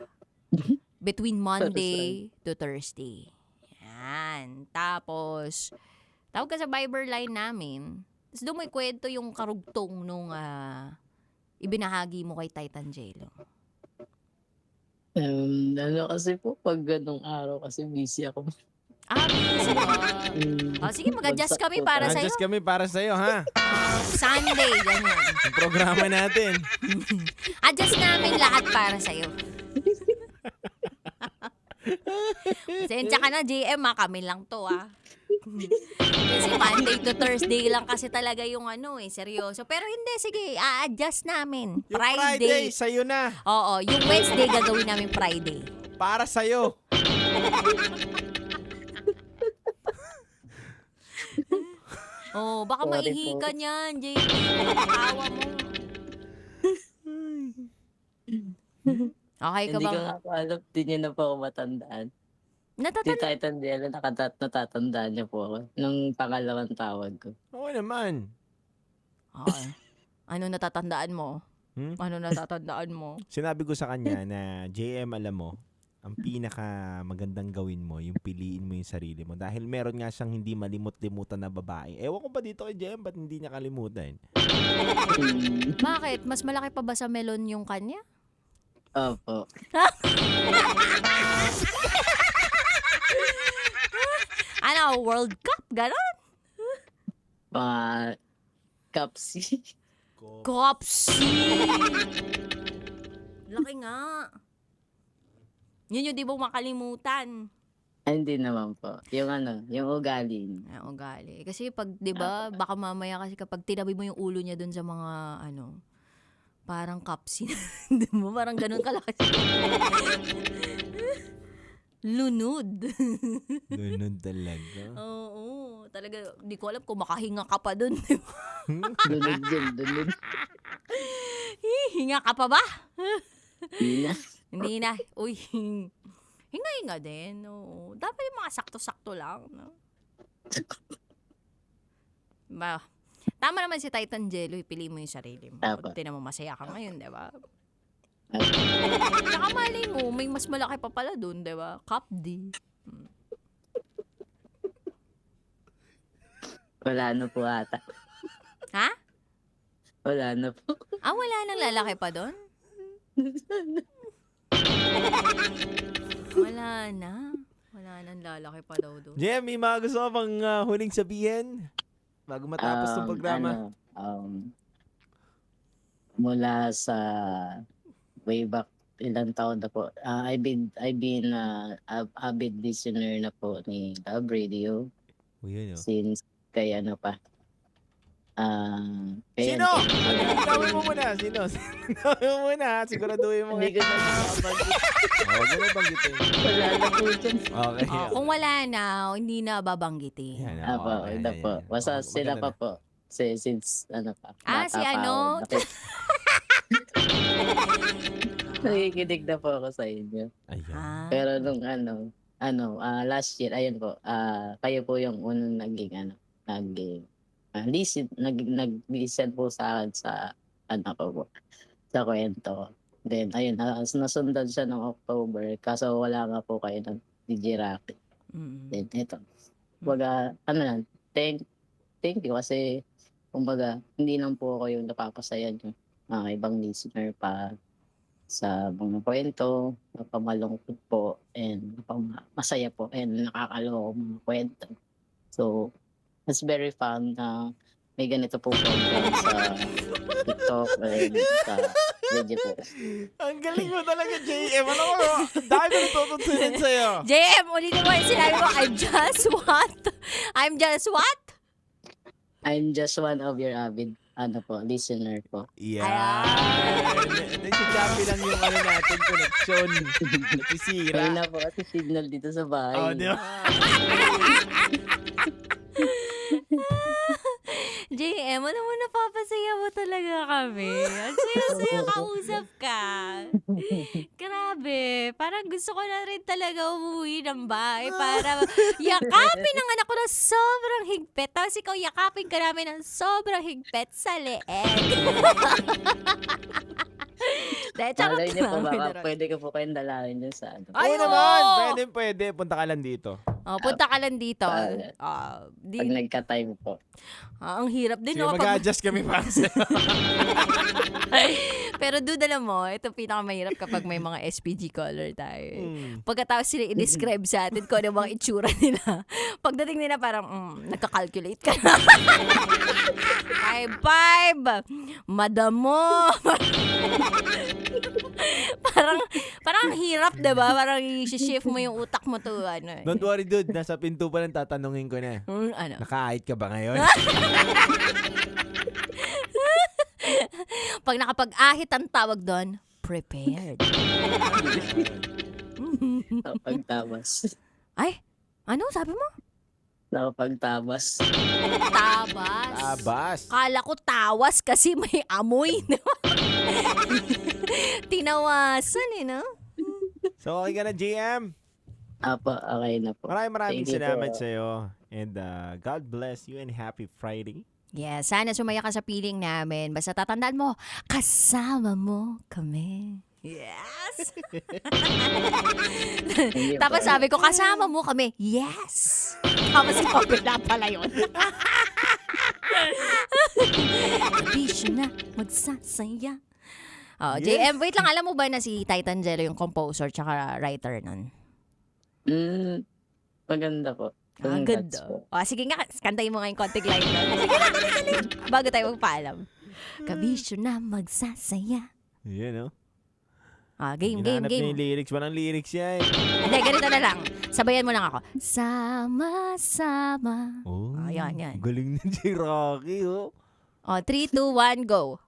Between Monday to Thursday. Yan. Tapos, tawag ka sa Viber line namin. Tapos doon mo ikwento yung karugtong nung ibinahagi mo kay Titan Jello. Ano kasi po, pag ganong araw kasi busy ako. Busy ka. Sige, mag-adjust kami para sa'yo. Adjust kami para sa'yo, ha? Sunday, ganyan. Yung programa natin. Adjust namin lahat para sa'yo. Sensya ka na, JM, kami lang to, Kasi Monday to Thursday lang kasi talaga yung seryoso. Pero hindi, sige, a-adjust namin. Yung Friday, sa'yo na. Oo, yung Wednesday gagawin namin Friday. Para sa'yo. Baka maihi ka niyan, JM. Tawa mo. Okay ka ba? Hindi ko nga po alam, di niya na po ako matandaan. Si Titan Jello, natatandaan niya po ako nung pangalawang tawag ko. Oo naman. Ano natatandaan mo? Ano natatandaan mo? Sinabi ko sa kanya na, JM, alam mo, ang pinaka magandang gawin mo, yung piliin mo yung sarili mo. Dahil meron nga siyang hindi malimot-limutan na babae. Ewan ko ba dito kay JM, ba't hindi niya kalimutan? Bakit? Mas malaki pa ba sa melon yung kanya? Opo. Ano, World Cup? Ganon? Kapsi. Kopsi! Laki nga. Yun yung di mo makalimutan. Hindi naman po. Yung ugali. Ugali. Kasi pag, di ba, baka mamaya kasi kapag tinabi mo yung ulo niya dun sa mga, parang kapsi. Di mo, parang ganun kalaki. Lunod. Lunod talaga. Oo. Talaga, di ko alam kung makahinga ka pa dun. Lunod yun, lunod. Hinga ka pa ba? Hindi na. Hindi na. Uy, hinga-hinga din. Oo. Dapat yung mga sakto-sakto lang. No? Tama naman si Titan Jello, ipili mo yung sarili mo. Pag tinan mo masaya ka ngayon, di ba? Saka mali mo, may mas malaki pa pala dun, di ba? Cup D. Wala na po ata. Ha? Wala na po. Wala nang lalaki pa dun? Wala na. Wala nang lalaki pa daw dun. JM, may mga gusto ka bang huling sabihin? Bago matapos ng programa. Mula sa way back ilang taon na po. I've been avid listener na po ni Love Radio. Since kay pa. Sino? Gawin mo muna. Sino? Gawin mo muna. Siguraduhin mo. Hindi ko na mabanggit. Huwag mo na banggitin. Wala na po dyan. Okay. Kung wala na, hindi na babanggitin. Po. Basta sila pa po. Since pa. Si ano? Nakikinig na po ako sa inyo. Pero nung last year, ayun po, kayo po yung unang nag-listen po sa akin sa sa kwento. Then, ayun, nasundan siya ng October, kaso wala nga po kayo ng DJ Rocky. Then, ito. Kumbaga, thank you kasi, kumbaga, hindi lang po ako yung napapasaya nyo. ibang listener pa sa mga kwento, mapamalungkot po, and masaya po, and nakakalawang mga kwento. So, it's very fun na may ganito po program sa TikTok and sa video po. Ang galing mo talaga, JM. Ano ko? Dahil ko natututunan sa'yo. JM, ulitin mo yung sinabi mo, I'm just what? I'm just what? I'm just one of your avid listener po. Yeah. Nagsisabi lang yung natin, connection. Nagsisira. Kaya na po kasi signal dito sa bahay. Oh, di ba? JM, ano mo napapasaya mo talaga kami? Ang saya-saya kausap ka. Grabe. Parang gusto ko na rin talaga umuwi ng bahay para yakapin ang anak ko na sobrang higpit. Tapos ikaw yakapin ka namin ng sobrang higpit sa leeg. Malay niyo po, baka pwede ko po kayong dalawin dun sa ano. Oo naman. Pwede. Punta ka lang dito. Punta ka lang dito. Pag nagka-time po. Ang hirap din. Sige, mag-adjust kami para sa'yo. Pero dude, alam mo, ito pinakamahirap kapag may mga SPG caller tayo. Pagkatapos sila i-describe sa atin kung ano mga itsura nila. Pagdating nila parang, nagka-calculate ka na. 5-5, madamo. parang hirap, diba? Parang i-shift mo yung utak mo to. Don't worry, dude. Nasa pinto pa lang tatanungin ko na. Ano? Naka-ahit ka ba ngayon? Pag nakapag-ahit ang tawag doon, prepared. Pagtabas. Ay, ano sabi mo? Nakapagtabas. Tabas. Kala ko tawas kasi may amoy. Tinawasan no? So, okay ka na, GM? Okay na po. Maraming salamat sa'yo. And God bless you and happy Friday. Yeah, sana sumaya ka sa piling namin. Basta tatandaan mo, kasama mo kami. Yes! Tapos sabi ko, kasama mo kami. Yes! Tapos ikaw pala yun. Bisyo na, magsasaya. JM, wait lang, alam mo ba na si Titan Jello yung composer tsaka writer nun? Maganda po. Ang ganda. Sige nga, kantayin mo nga yung konting line doon. Sige na, bago tayo magpaalam. Kabisyo na magsasaya. Yan, Game. Yung lyrics. Walang lyrics yan. Hindi, ganito na lang. Sabayan mo lang ako. Sama-sama. Oh, yan. Galing na si Rocky, 3, 2, 1, go.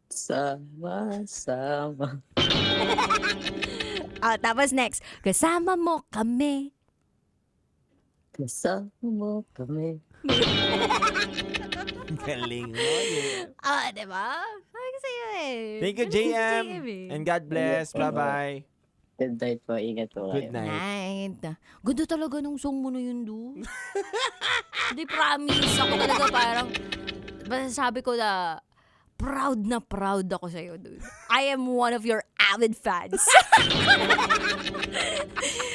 Sama-sama. Tapos next, kasama mo kami. Kasama mo kami. Galing mo. Diba? Sabi ko sa'yo Thank you, JM. And God bless. Bye-bye. Good night po. Ingat po kayo. Good night. Ganda talaga nung song mo na yun, do. Hindi, promise. Ako talaga parang, basta sabi ko na, proud ako sa'yo, dude. I am one of your avid fans.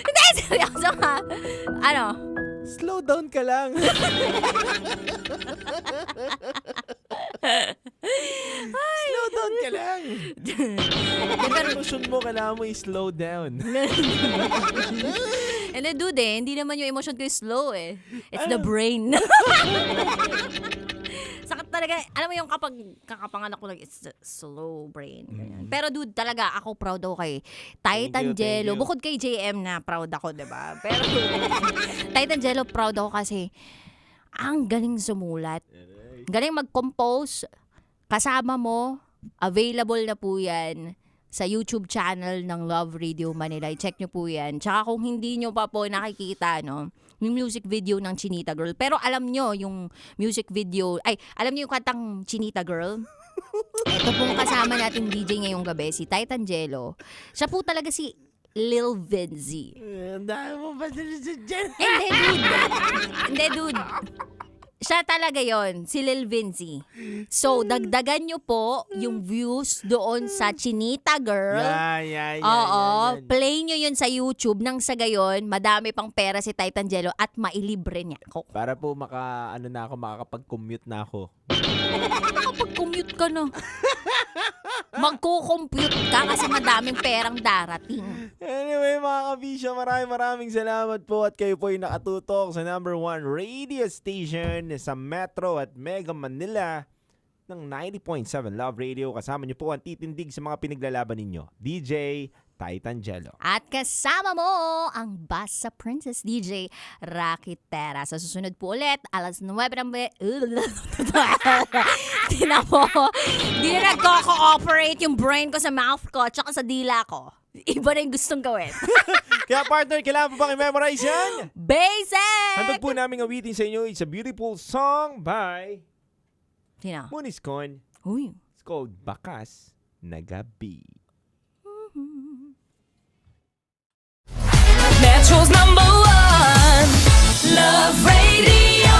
Hindi, seryoso ka. Slow down ka lang. Slow down ka lang. Yung emotion mo, kailangan mo i-slow down. And then, dude, hindi naman yung emotion ko slow It's the brain. Sakit talaga. Alam mo yung kapag kakapanganak ko lang, it's the slow brain. Pero dude, talaga, ako proud ako kay Titan Jello. Bukod kay JM na proud ako, diba? Pero Titan Jello, proud ako kasi ang galing sumulat. Galing mag-compose. Kasama mo, available na po yan sa YouTube channel ng Love Radio Manila. I-check nyo po yan. Tsaka kung hindi nyo pa po nakikita, yung music video ng Chinita Girl. Pero alam nyo yung music video, alam nyo yung kantang Chinita Girl? Ito pong kasama natin DJ ngayong gabi, si Titan Jello. Siya po talaga si Lil Vinzy. Dahil mo ba sila si Jen? Hindi, dude. Siya talaga yon, si Lil Vinci. So, dagdagan nyo po yung views doon sa Chinita Girl. Oo, play nyo yun sa YouTube nang sa gayon, madami pang pera si Titan Jello at mailibre niya ako. Para po makakapag-commute na ako. Makakapag-commute ka na. Magko-compute ka kasi madaming perang darating. Anyway, mga kabisyo, maraming salamat po at kayo po ay nakatutok sa number 1 radio station sa Metro at Mega Manila ng 90.7 Love Radio. Kasama niyo po ang titindig sa mga pinaglalaban ninyo, DJ Titan Jello. At kasama mo ang Basa Princess DJ Rocky Terra. Sa susunod po ulit, alas 9 ng Tina mo, di na nagko-cooperate yung brain ko sa mouth ko tsaka sa dila ko. Iba na yung gustong gawin. Kaya partner, kailangan po bang i-memorize yan? Basic! Handog po namin awitin sa inyo. It's a beautiful song by Sino? Muniscon. Uy. It's called Bakas na Gabi. Metro's #1 Love Radio.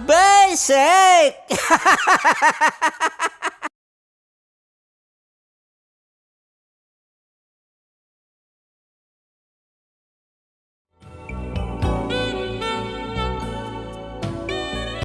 Basic!